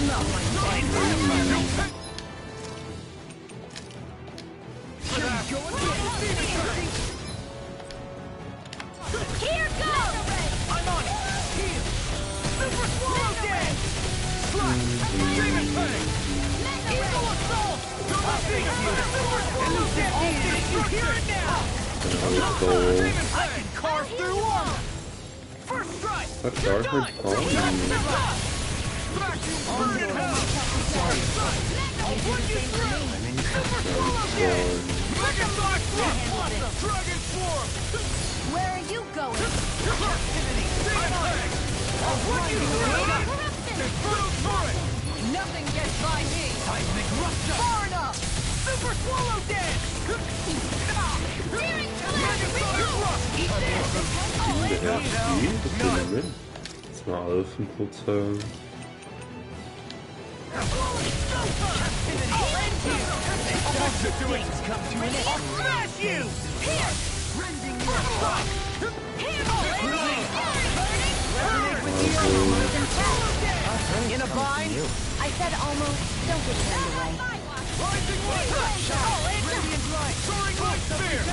Not my time! Here goes! I'm on it! Heal! Super swallow dance! Strike! Demon Fang! Eagle assault! Super swallow dance! You hear it now! Demon Fang! I can carve through armor! First strike! You're done! Burn in hell! First strike! I'll put you through! Super swallow dance! Mega Black Thrust! Dragon Swarm! Where are you going? Captivity! I'm on it! I'll put you through! Inferno Turret! Nothing gets by me! Seismic Rupture! Far enough! Super Swallow Dance! Steering Mega Sonic Thrust! Eat this! Oh, Ja, viel, das kriegen wir mit. Das war alles 5%. Situations come to an end. I'll smash you! Here! Rending your strike! In a bind? I said almost. Don't get carried away. Rising light! Radiant light! Soaring light sphere!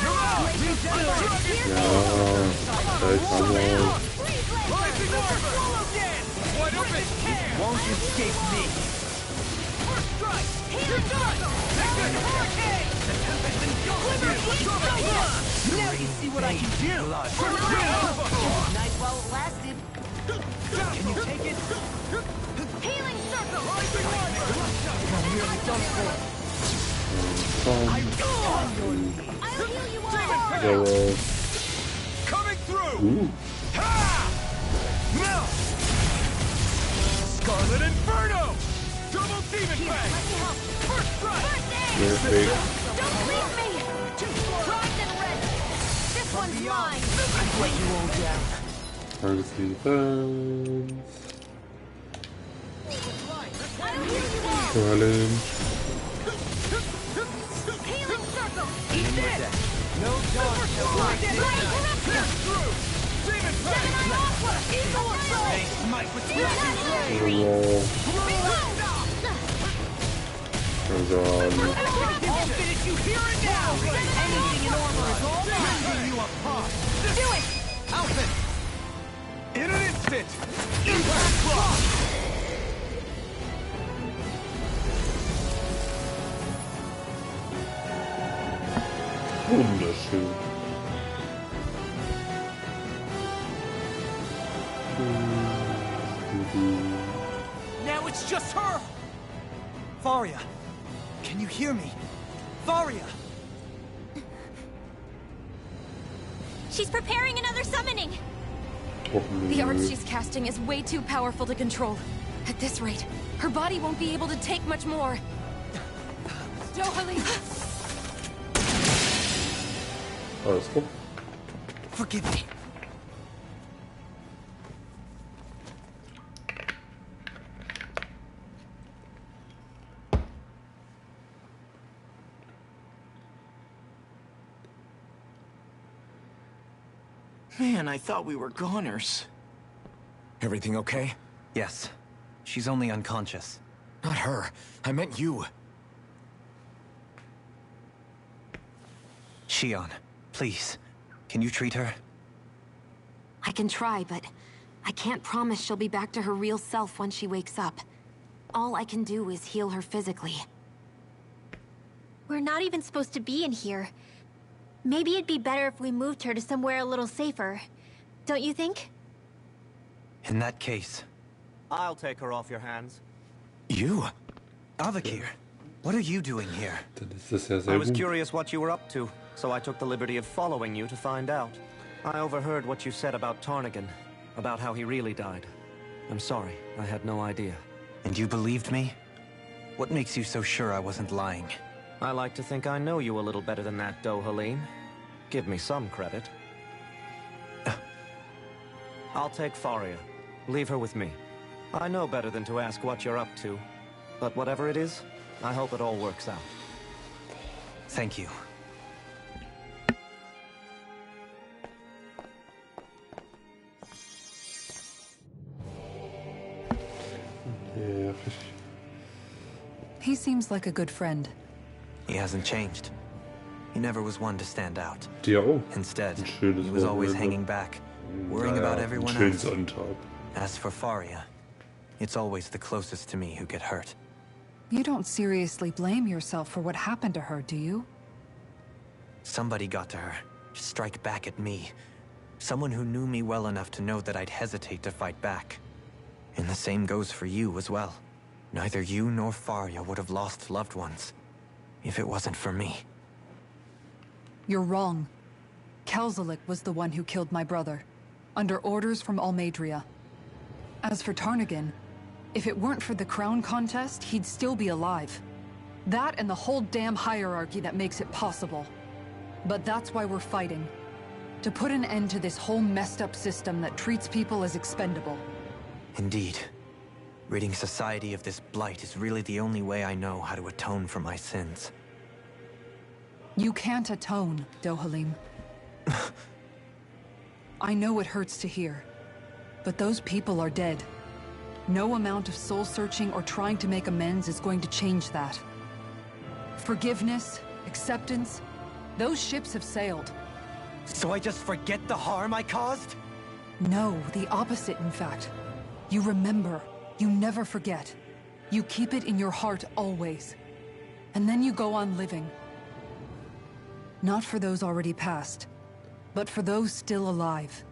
You're out! Rising order! Wide open! Won't escape me! First strike! You're done! Take this! Hurricane! The tempest engulfs you! Now you see what I can do! Nice while it lasted. Can you take it? Healing circle! Rising order! You're nearly done for. I'll heal you all! Coming through! Ha! Now! Scarlet Inferno! Double Demon Fang! First strike! Don't leave me! Primed and ready! This one's mine! I've let you all down. I'll heal you all! Challenge. Healing circle! Eat this! No dodge! Pierce through! Demon Fang! Eagle Assault! Smite with Dragon Blade! I'll finish you here and now! Anything in armor is all mine! You apart! Do it! Alpha! In an instant! Impact Block! Wunderschön. Now it's just her! Varia, can you hear me? Varia! She's preparing another summoning! The art she's casting is way too powerful to control. At this rate, her body won't be able to take much more. Dohalie! Alles gut. Forgive me. Man, I thought we were goners. Everything okay? Yes. She's only unconscious. Not her. I meant you. Shion, please. Can you treat her? I can try, but I can't promise she'll be back to her real self when she wakes up. All I can do is heal her physically. We're not even supposed to be in here. Maybe it'd be better if we moved her to somewhere a little safer. Don't you think? In that case... I'll take her off your hands. You? Avakir, what are you doing here? Dann ist das ja I sehr was gut. curious what you were up to, so I took the liberty of following you to find out. I overheard what you said about Tarnigan, about how he really died. I'm sorry, I had no idea. And you believed me? What makes you so sure I wasn't lying? I like to think I know you a little better than that, Dohaline. Give me some credit. I'll take Faria. Leave her with me. I know better than to ask what you're up to. But whatever it is, I hope it all works out. Thank you. Ja, He seems like a good friend. He hasn't changed. He never was one to stand out. dir auch. Instead, Ein schönes he was always Wochenende. hanging back, worrying Naja, about einen everyone schönen else. Sonntag. As for Faria, it's always the closest to me who get hurt. You don't seriously blame yourself for what happened to her, do you? Somebody got to her, to strike back at me. Someone who knew me well enough to know that I'd hesitate to fight back. And the same goes for you as well. Neither you nor Faria would have lost loved ones if it wasn't for me. You're wrong. Kelzelik was the one who killed my brother, under orders from Almadria. As for Tarnagan, if it weren't for the crown contest, he'd still be alive. That and the whole damn hierarchy that makes it possible. But that's why we're fighting. To put an end to this whole messed up system that treats people as expendable. Indeed. Ridding society of this blight is really the only way I know how to atone for my sins. You can't atone, Dohalim. I know it hurts to hear, but those people are dead. No amount of soul-searching or trying to make amends is going to change that. Forgiveness, acceptance, those ships have sailed. So I just forget the harm I caused? No, the opposite, in fact. You remember. You never forget. You keep it in your heart always. And then you go on living. Not for those already passed, but for those still alive.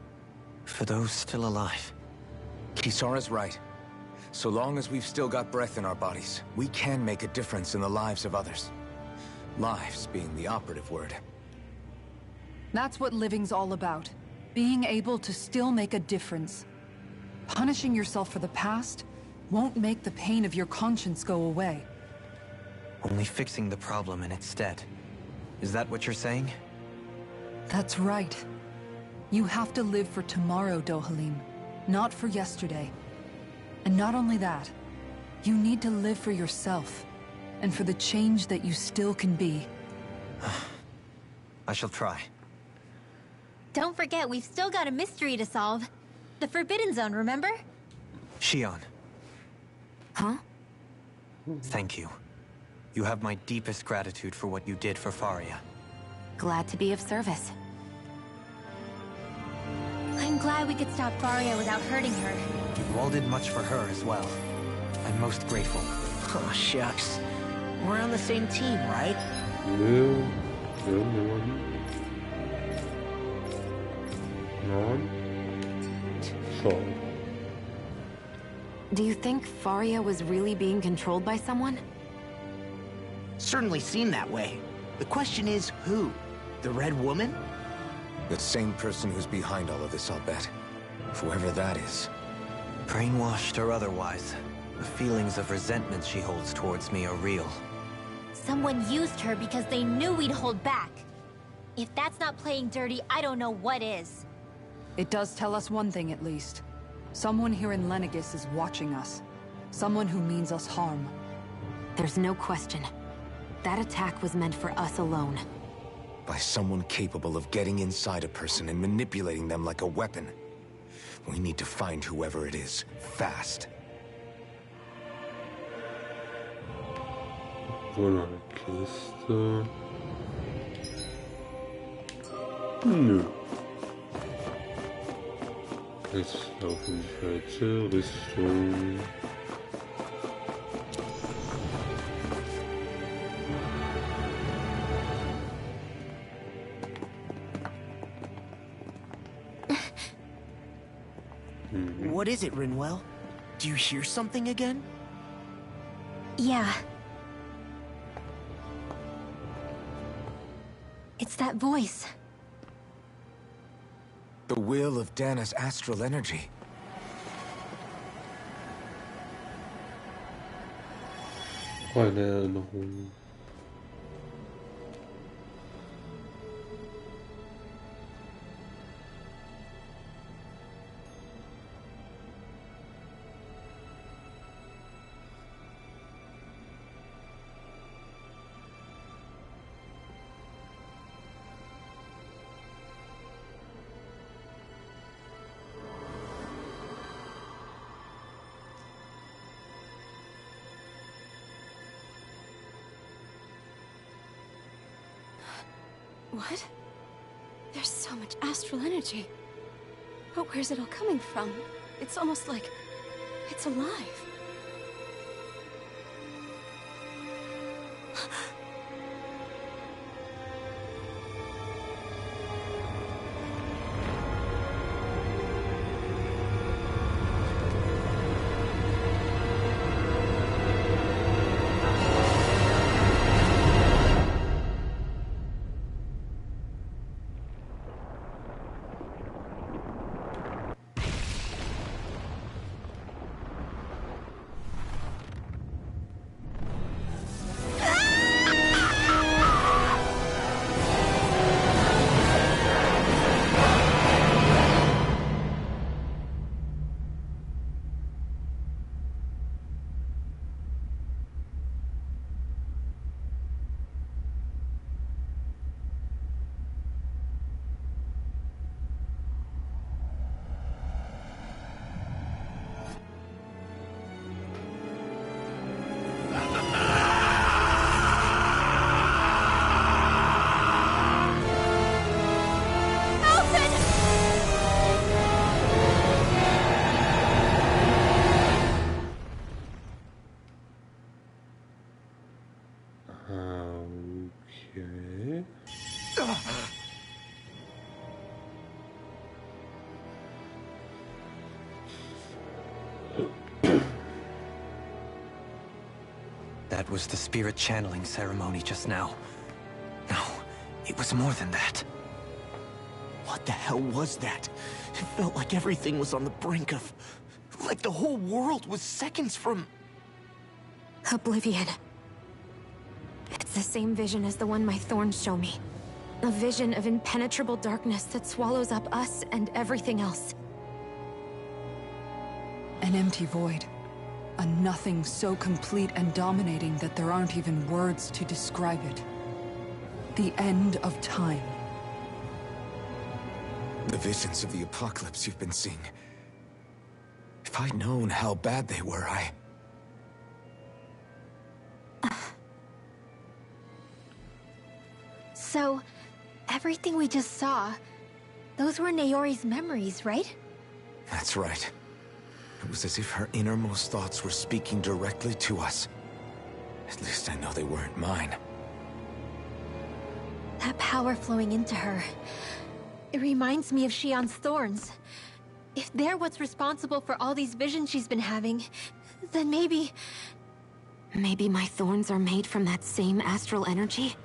For those still alive. Kisara's right. So long as we've still got breath in our bodies, we can make a difference in the lives of others. Lives being the operative word. That's what living's all about. Being able to still make a difference. Punishing yourself for the past won't make the pain of your conscience go away. Only fixing the problem in its stead. Is that what you're saying? That's right. You have to live for tomorrow, Dohalim, not for yesterday. And not only that, you need to live for yourself, and for the change that you still can be. I shall try. Don't forget, we've still got a mystery to solve. The Forbidden Zone, remember? Shion. Huh? Thank you. You have my deepest gratitude for what you did for Faria. Glad to be of service. I'm glad we could stop Faria without hurting her. You all did much for her as well. I'm most grateful. Oh, shucks. We're on the same team, right? Ja, nein. Nein. Schau. Do you think Faria was really being controlled by someone? Certainly seemed that way. The question is, who? The Red Woman? The same person who's behind all of this, I'll bet. Whoever that is. Brainwashed or otherwise, the feelings of resentment she holds towards me are real. Someone used her because they knew we'd hold back. If that's not playing dirty, I don't know what is. It does tell us one thing at least. Someone here in Lenegis is watching us. Someone who means us harm. There's no question. That attack was meant for us alone. By someone capable of getting inside a person and manipulating them like a weapon. We need to find whoever it is, fast. Wohl eine Kiste. Nö. Jetzt laufen die falsche Richtung. What is it, Rinwell? Do you hear something again? Yeah. It's that voice. The will of Dana's astral energy. Eine Erinnerung. What? There's so much astral energy. But where's it all coming from? It's almost like it's alive. Okay. That was the spirit channeling ceremony just now. No, it was more than that. What the hell was that? It felt like everything was on the brink of... like the whole world was seconds from... Oblivion. It's the same vision as the one my thorns show me. A vision of impenetrable darkness that swallows up us and everything else. An empty void. A nothing so complete and dominating that there aren't even words to describe it. The end of time. The visions of the apocalypse you've been seeing. If I'd known how bad they were, So, everything we just saw, those were Naori's memories, right? That's right. It was as if her innermost thoughts were speaking directly to us. At least I know they weren't mine. That power flowing into her. It reminds me of Shion's thorns. If they're what's responsible for all these visions she's been having, then maybe... Maybe my thorns are made from that same astral energy?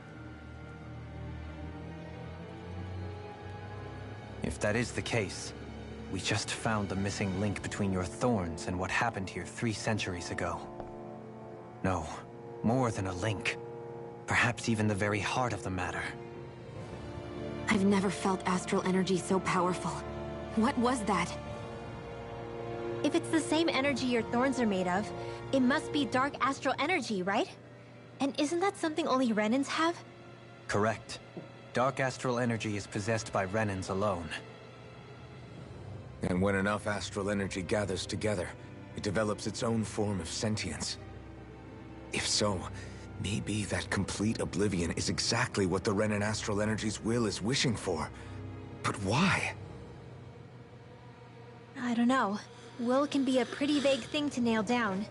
If that is the case, we just found the missing link between your thorns and what happened here 3 centuries ago. No, more than a link. Perhaps even the very heart of the matter. I've never felt astral energy so powerful. What was that? If it's the same energy your thorns are made of, it must be dark astral energy, right? And isn't that something only Renans have? Correct. Dark astral energy is possessed by Renans alone. And when enough astral energy gathers together, it develops its own form of sentience. If so, maybe that complete oblivion is exactly what the Renan astral energy's will is wishing for. But why? I don't know. Will can be a pretty vague thing to nail down.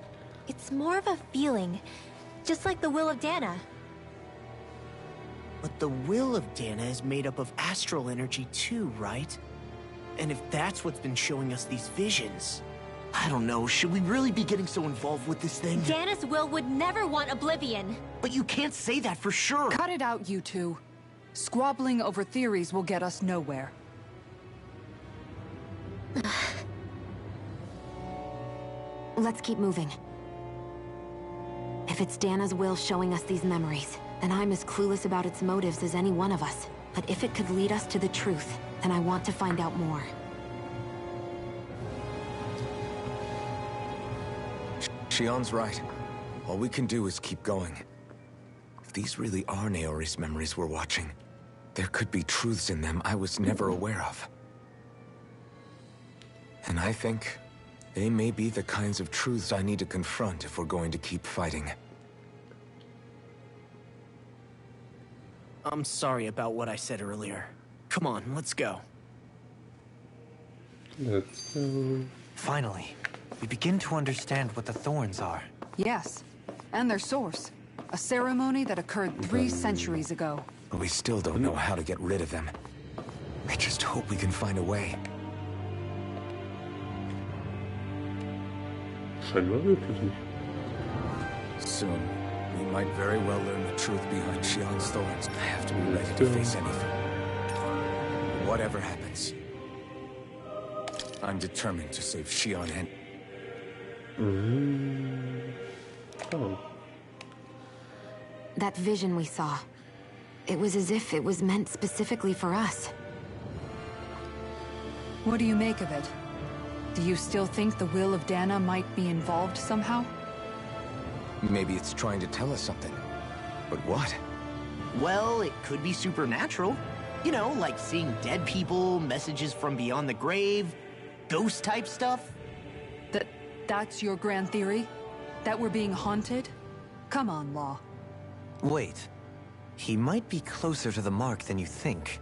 It's more of a feeling, just like the will of Dana. But the will of Dana is made up of astral energy too, right? And if that's what's been showing us these visions... I don't know, should we really be getting so involved with this thing? Dana's will would never want oblivion. But you can't say that for sure. Cut it out, you two. Squabbling over theories will get us nowhere. Let's keep moving. If it's Dana's will showing us these memories, then I'm as clueless about its motives as any one of us. But if it could lead us to the truth, then I want to find out more. Shion's right. All we can do is keep going. If these really are Naori's memories we're watching, there could be truths in them I was never aware of. And I think they may be the kinds of truths I need to confront if we're going to keep fighting. I'm sorry about what I said earlier. Come on, let's go. Let's go. Finally, we begin to understand what the thorns are. Yes, and their source. A ceremony that occurred 3 centuries ago. But we still don't know how to get rid of them. I just hope we can find a way. Scheinbar wirklich nicht. Soon, we might very well learn the truth behind Xian's thorns. I have to be ready to face anything. Whatever happens, I'm determined to save Xian and... Oh. That vision we saw, it was as if it was meant specifically for us. What do you make of it? Do you still think the will of Dana might be involved somehow? Maybe it's trying to tell us something. But what? Well, it could be supernatural. You know, like seeing dead people, messages from beyond the grave, ghost-type stuff. That's your grand theory? That we're being haunted? Come on, Law. Wait. He might be closer to the mark than you think.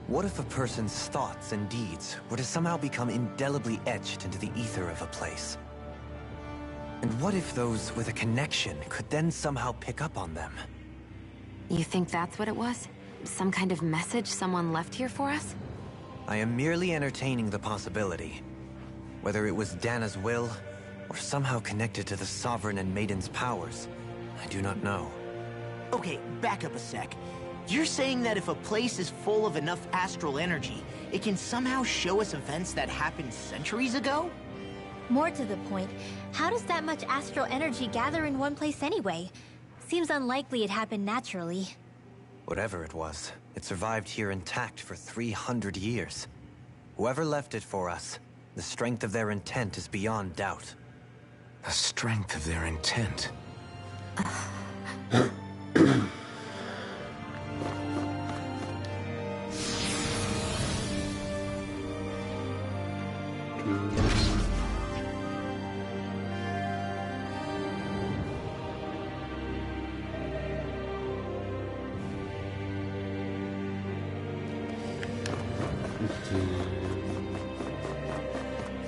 What if a person's thoughts and deeds were to somehow become indelibly etched into the ether of a place? And what if those with a connection could then somehow pick up on them? You think that's what it was? Some kind of message someone left here for us? I am merely entertaining the possibility. Whether it was Dana's will, or somehow connected to the Sovereign and Maiden's powers, I do not know. Okay, back up a sec. You're saying that if a place is full of enough astral energy, it can somehow show us events that happened centuries ago? More to the point, how does that much astral energy gather in one place anyway? Seems unlikely it happened naturally. Whatever it was, it survived here intact for 300 years. Whoever left it for us, the strength of their intent is beyond doubt. The strength of their intent.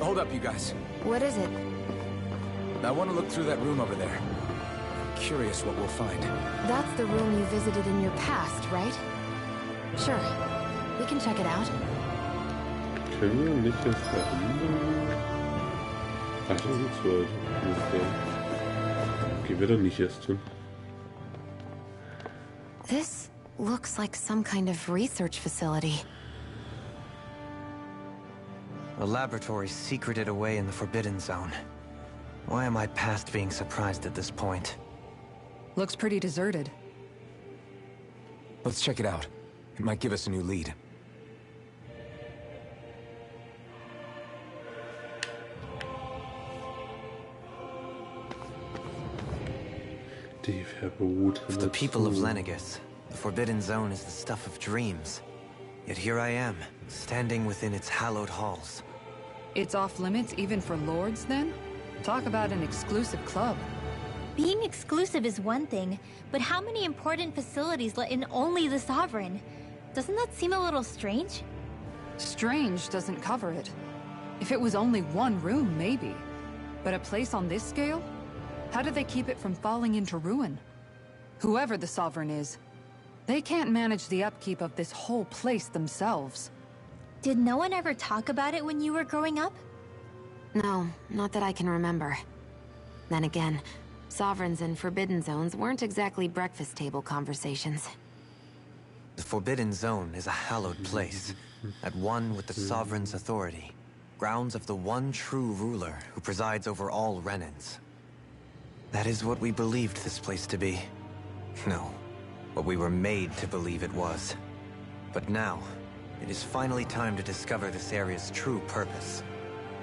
Hold up, you guys. What is it? I want to look through that room over there. Curious what we'll find. That's the room you visited in your past, right? Sure. We can check it out. Können wir nicht das verhindern? Ach, das ist so. Gehen wir doch nicht erst hin. This looks like some kind of research facility. A laboratory secreted away in the Forbidden Zone. Why am I past being surprised at this point? Looks pretty deserted. Let's check it out. It might give us a new lead. For the people of Lenegis, the Forbidden Zone is the stuff of dreams. Yet here I am, standing within its hallowed halls. It's off limits even for lords, then? Talk about an exclusive club. Being exclusive is one thing, but how many important facilities let in only the Sovereign? Doesn't that seem a little strange? Strange doesn't cover it. If it was only one room, maybe. But a place on this scale? How did they keep it from falling into ruin? Whoever the Sovereign is, they can't manage the upkeep of this whole place themselves. Did no one ever talk about it when you were growing up? No, not that I can remember. Then again, Sovereigns and Forbidden Zones weren't exactly breakfast table conversations. The Forbidden Zone is a hallowed place, at one with the Sovereign's authority. Grounds of the one true ruler who presides over all Renans. That is what we believed this place to be. No, what we were made to believe it was. But now, it is finally time to discover this area's true purpose,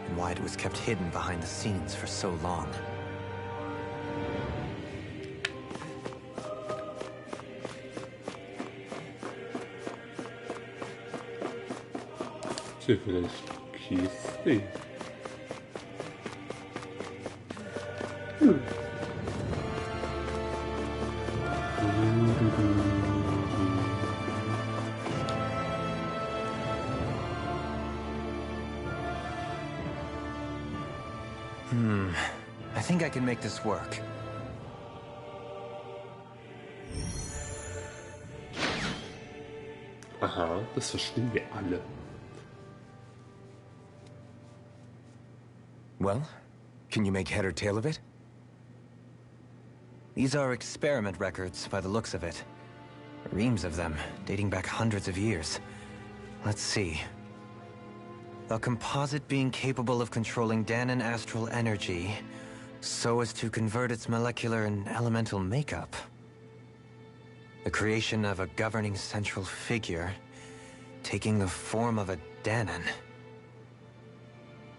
and why it was kept hidden behind the scenes for so long. Ist hier vielleicht Käse? I think I can make this work. Aha, das verstehen wir alle. Well, can you make head or tail of it? These are experiment records, by the looks of it. Reams of them, dating back hundreds of years. Let's see. A composite being capable of controlling Danan astral energy, so as to convert its molecular and elemental makeup. The creation of a governing central figure, taking the form of a Danan.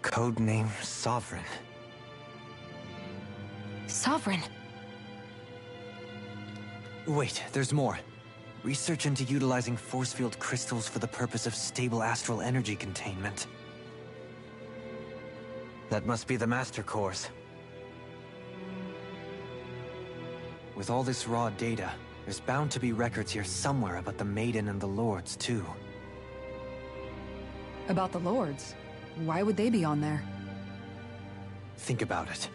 Codename Sovereign. Sovereign? Wait, there's more. Research into utilizing force field crystals for the purpose of stable astral energy containment. That must be the Master Course. With all this raw data, there's bound to be records here somewhere about the Maiden and the Lords, too. About the Lords? Why would they be on there? Think about it.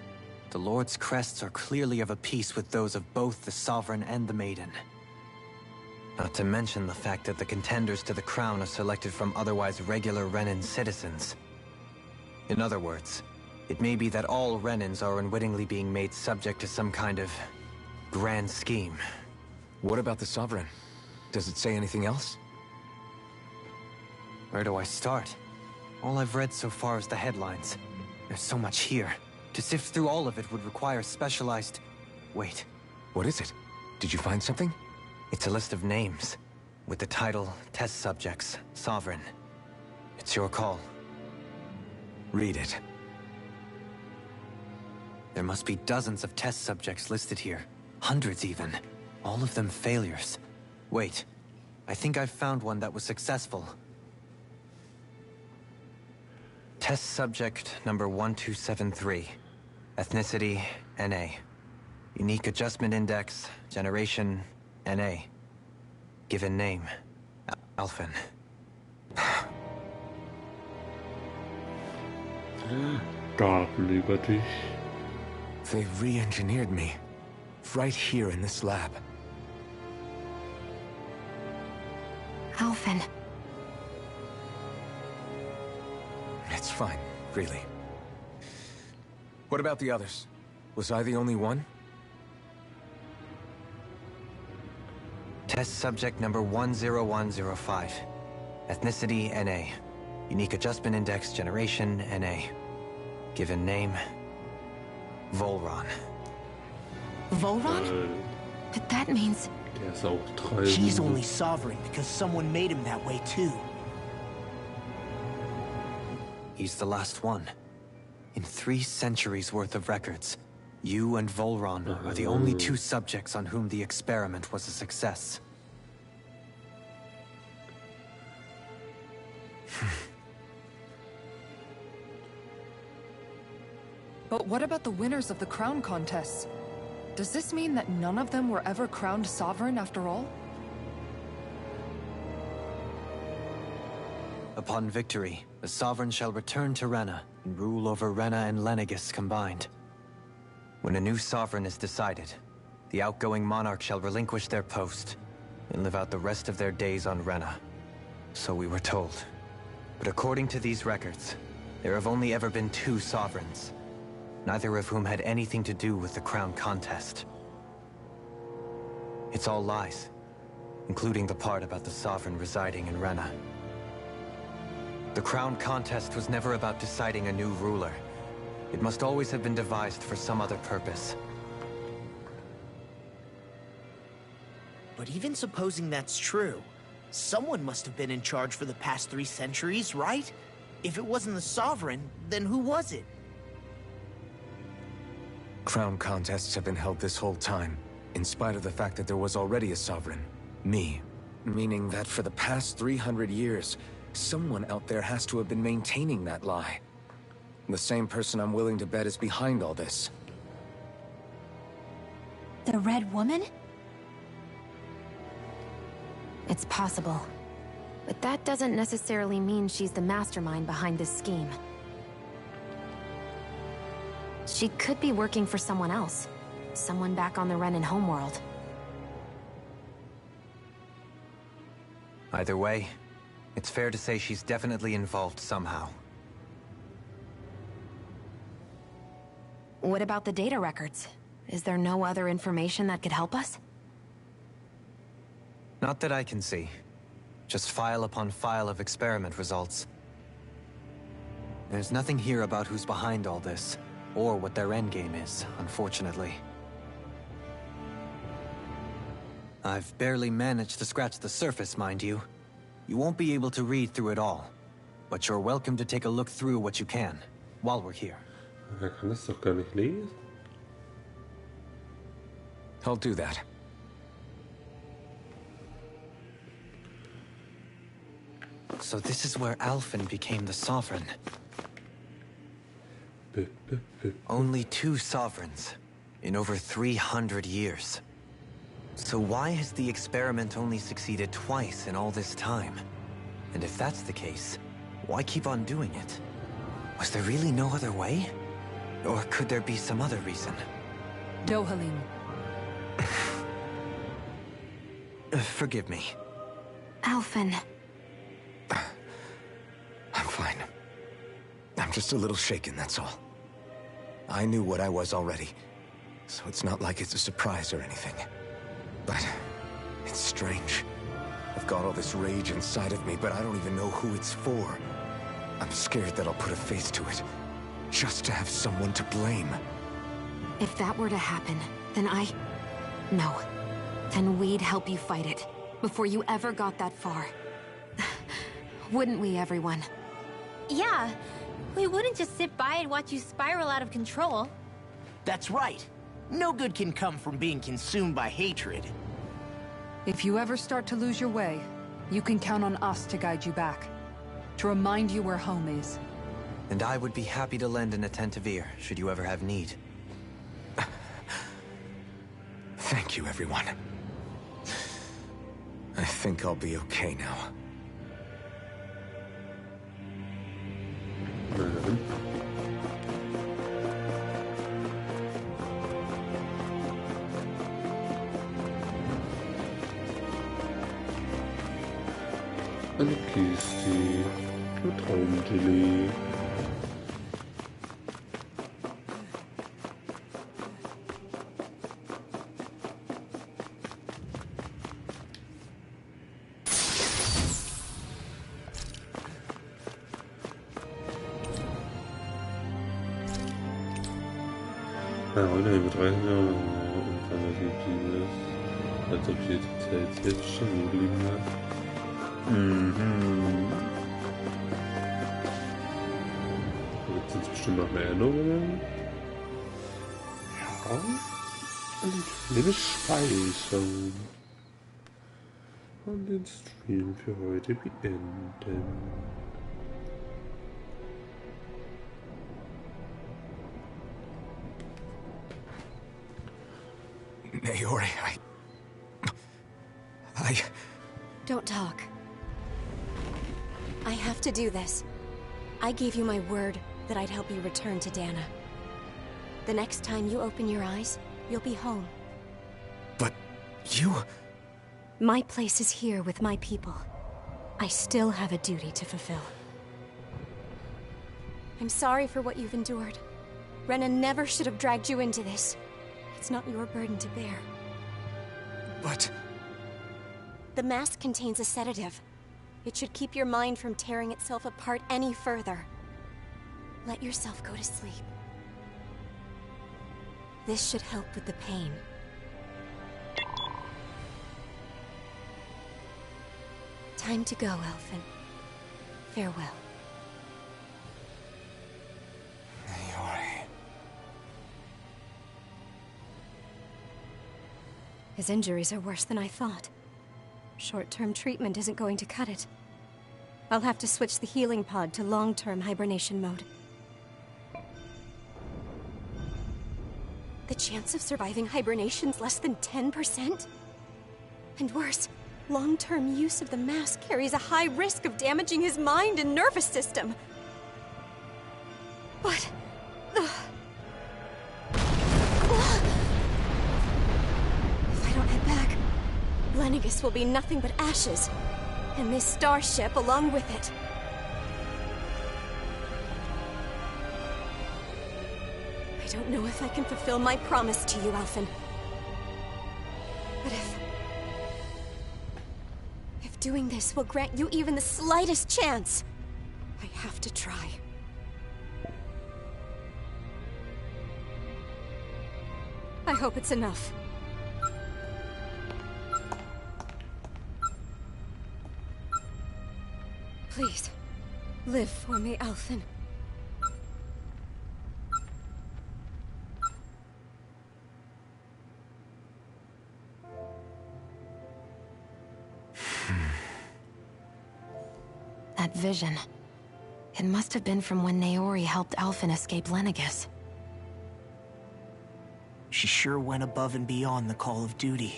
The Lord's crests are clearly of a piece with those of both the Sovereign and the Maiden. Not to mention the fact that the contenders to the crown are selected from otherwise regular Renan citizens. In other words, it may be that all Renans are unwittingly being made subject to some kind of grand scheme. What about the Sovereign? Does it say anything else? Where do I start? All I've read so far is the headlines. There's so much here. To sift through all of it would require specialized... Wait. What is it? Did you find something? It's a list of names, with the title, Test Subjects, Sovereign. It's your call. Read it. There must be dozens of test subjects listed here. Hundreds even. All of them failures. Wait. I think I've found one that was successful. Test subject number 1273. Ethnicity, NA. Unique adjustment index, generation, NA. Given name, Alphen. Daten über dich. They've re-engineered me. Right here in this lab. Alphen. It's fine, really. What about the others? Was I the only one? Test subject number 10105. Ethnicity, NA. Unique adjustment index, generation, NA. Given name, Volron. Volron? But that means... Der ist auch treu. He's only sovereign because someone made him that way too. He's the last one. In 3 centuries worth of records, you and Volron are the only 2 subjects on whom the experiment was a success. But what about the winners of the crown contests? Does this mean that none of them were ever crowned sovereign after all? Upon victory, the Sovereign shall return to Rena and rule over Rena and Lenegis combined. When a new Sovereign is decided, the outgoing monarch shall relinquish their post and live out the rest of their days on Rena. So we were told. But according to these records, there have only ever been 2 Sovereigns, neither of whom had anything to do with the crown contest. It's all lies, including the part about the Sovereign residing in Rena. The crown contest was never about deciding a new ruler. It must always have been devised for some other purpose. But even supposing that's true, someone must have been in charge for the past 3 centuries, right? If it wasn't the Sovereign, then who was it? Crown contests have been held this whole time, in spite of the fact that there was already a Sovereign. Me. Meaning that for the past 300 years, someone out there has to have been maintaining that lie. The same person I'm willing to bet is behind all this. The Red Woman? It's possible. But that doesn't necessarily mean she's the mastermind behind this scheme. She could be working for someone else. Someone back on the Renan homeworld. Either way, it's fair to say she's definitely involved somehow. What about the data records? Is there no other information that could help us? Not that I can see. Just file upon file of experiment results. There's nothing here about who's behind all this, or what their endgame is, unfortunately. I've barely managed to scratch the surface, mind you. You won't be able to read through it all, but you're welcome to take a look through what you can, while we're here. Er kann das doch gar nicht lesen. I'll do that. So this is where Alphen became the Sovereign. Only 2 sovereigns in over 300 years. So why has the experiment only succeeded twice in all this time? And if that's the case, why keep on doing it? Was there really no other way? Or could there be some other reason? Dohalim. Forgive me. Alphen. I'm fine. I'm just a little shaken, that's all. I knew what I was already, so it's not like it's a surprise or anything. But it's strange. I've got all this rage inside of me, but I don't even know who it's for. I'm scared that I'll put a face to it, just to have someone to blame. If that were to happen, then No. Then we'd help you fight it, before you ever got that far. Wouldn't we, everyone? Yeah. We wouldn't just sit by and watch you spiral out of control. That's right. No good can come from being consumed by hatred. If you ever start to lose your way, you can count on us to guide you back. To remind you where home is. And I would be happy to lend an attentive ear, should you ever have need. Thank you, everyone. I think I'll be okay now. Eine Kiste mit Traumgelee. Ja, heute mit rein, ja, und dieses, als ob sie die Zeit jetzt schon liegen hat. Jetzt sind es bestimmt noch mehr Erinnerungen. Ja, und wir speichern. Und den Stream für heute beenden. Naori, Don't talk. I have to do this. I gave you my word that I'd help you return to Dana. The next time you open your eyes, you'll be home. But you... My place is here with my people. I still have a duty to fulfill. I'm sorry for what you've endured. Renan never should have dragged you into this. It's not your burden to bear. But... The mask contains a sedative. It should keep your mind from tearing itself apart any further. Let yourself go to sleep. This should help with the pain. Time to go, Elfin. Farewell. Naori... His injuries are worse than I thought. Short-term treatment isn't going to cut it. I'll have to switch the healing pod to long-term hibernation mode. The chance of surviving hibernation's less than 10%? And worse, long-term use of the mask carries a high risk of damaging his mind and nervous system. But... Lenegis will be nothing but ashes, and this starship along with it. I don't know if I can fulfill my promise to you, Alphen. But if doing this will grant you even the slightest chance, I have to try. I hope it's enough. Please, live for me, Alphen. That vision. It must have been from when Naori helped Alphen escape Lenegis. She sure went above and beyond the call of duty.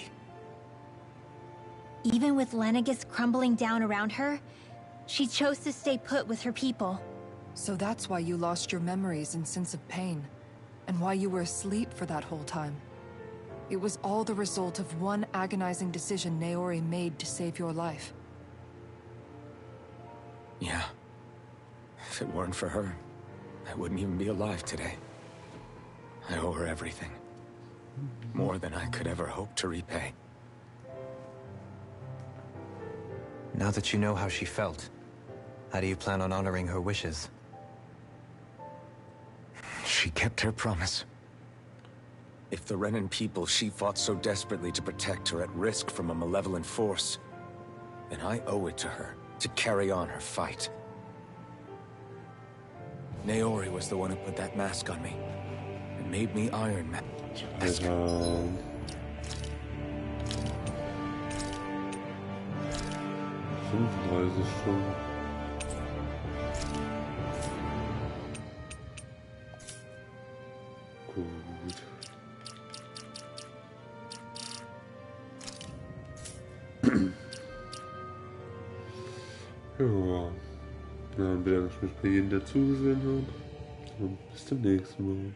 Even with Lenegis crumbling down around her, she chose to stay put with her people. So that's why you lost your memories and sense of pain, and why you were asleep for that whole time. It was all the result of one agonizing decision Naori made to save your life. Yeah. If it weren't for her, I wouldn't even be alive today. I owe her everything. More than I could ever hope to repay. Now that you know how she felt, how do you plan on honoring her wishes? She kept her promise. If the Renan people she fought so desperately to protect are at risk from a malevolent force, then I owe it to her to carry on her fight. Naori was the one who put that mask on me, and made me Iron Man. Stunden. Gut. Ja. Dann bedanke ich mich bei jedem, der zugesehen hat. Und bis zum nächsten Mal.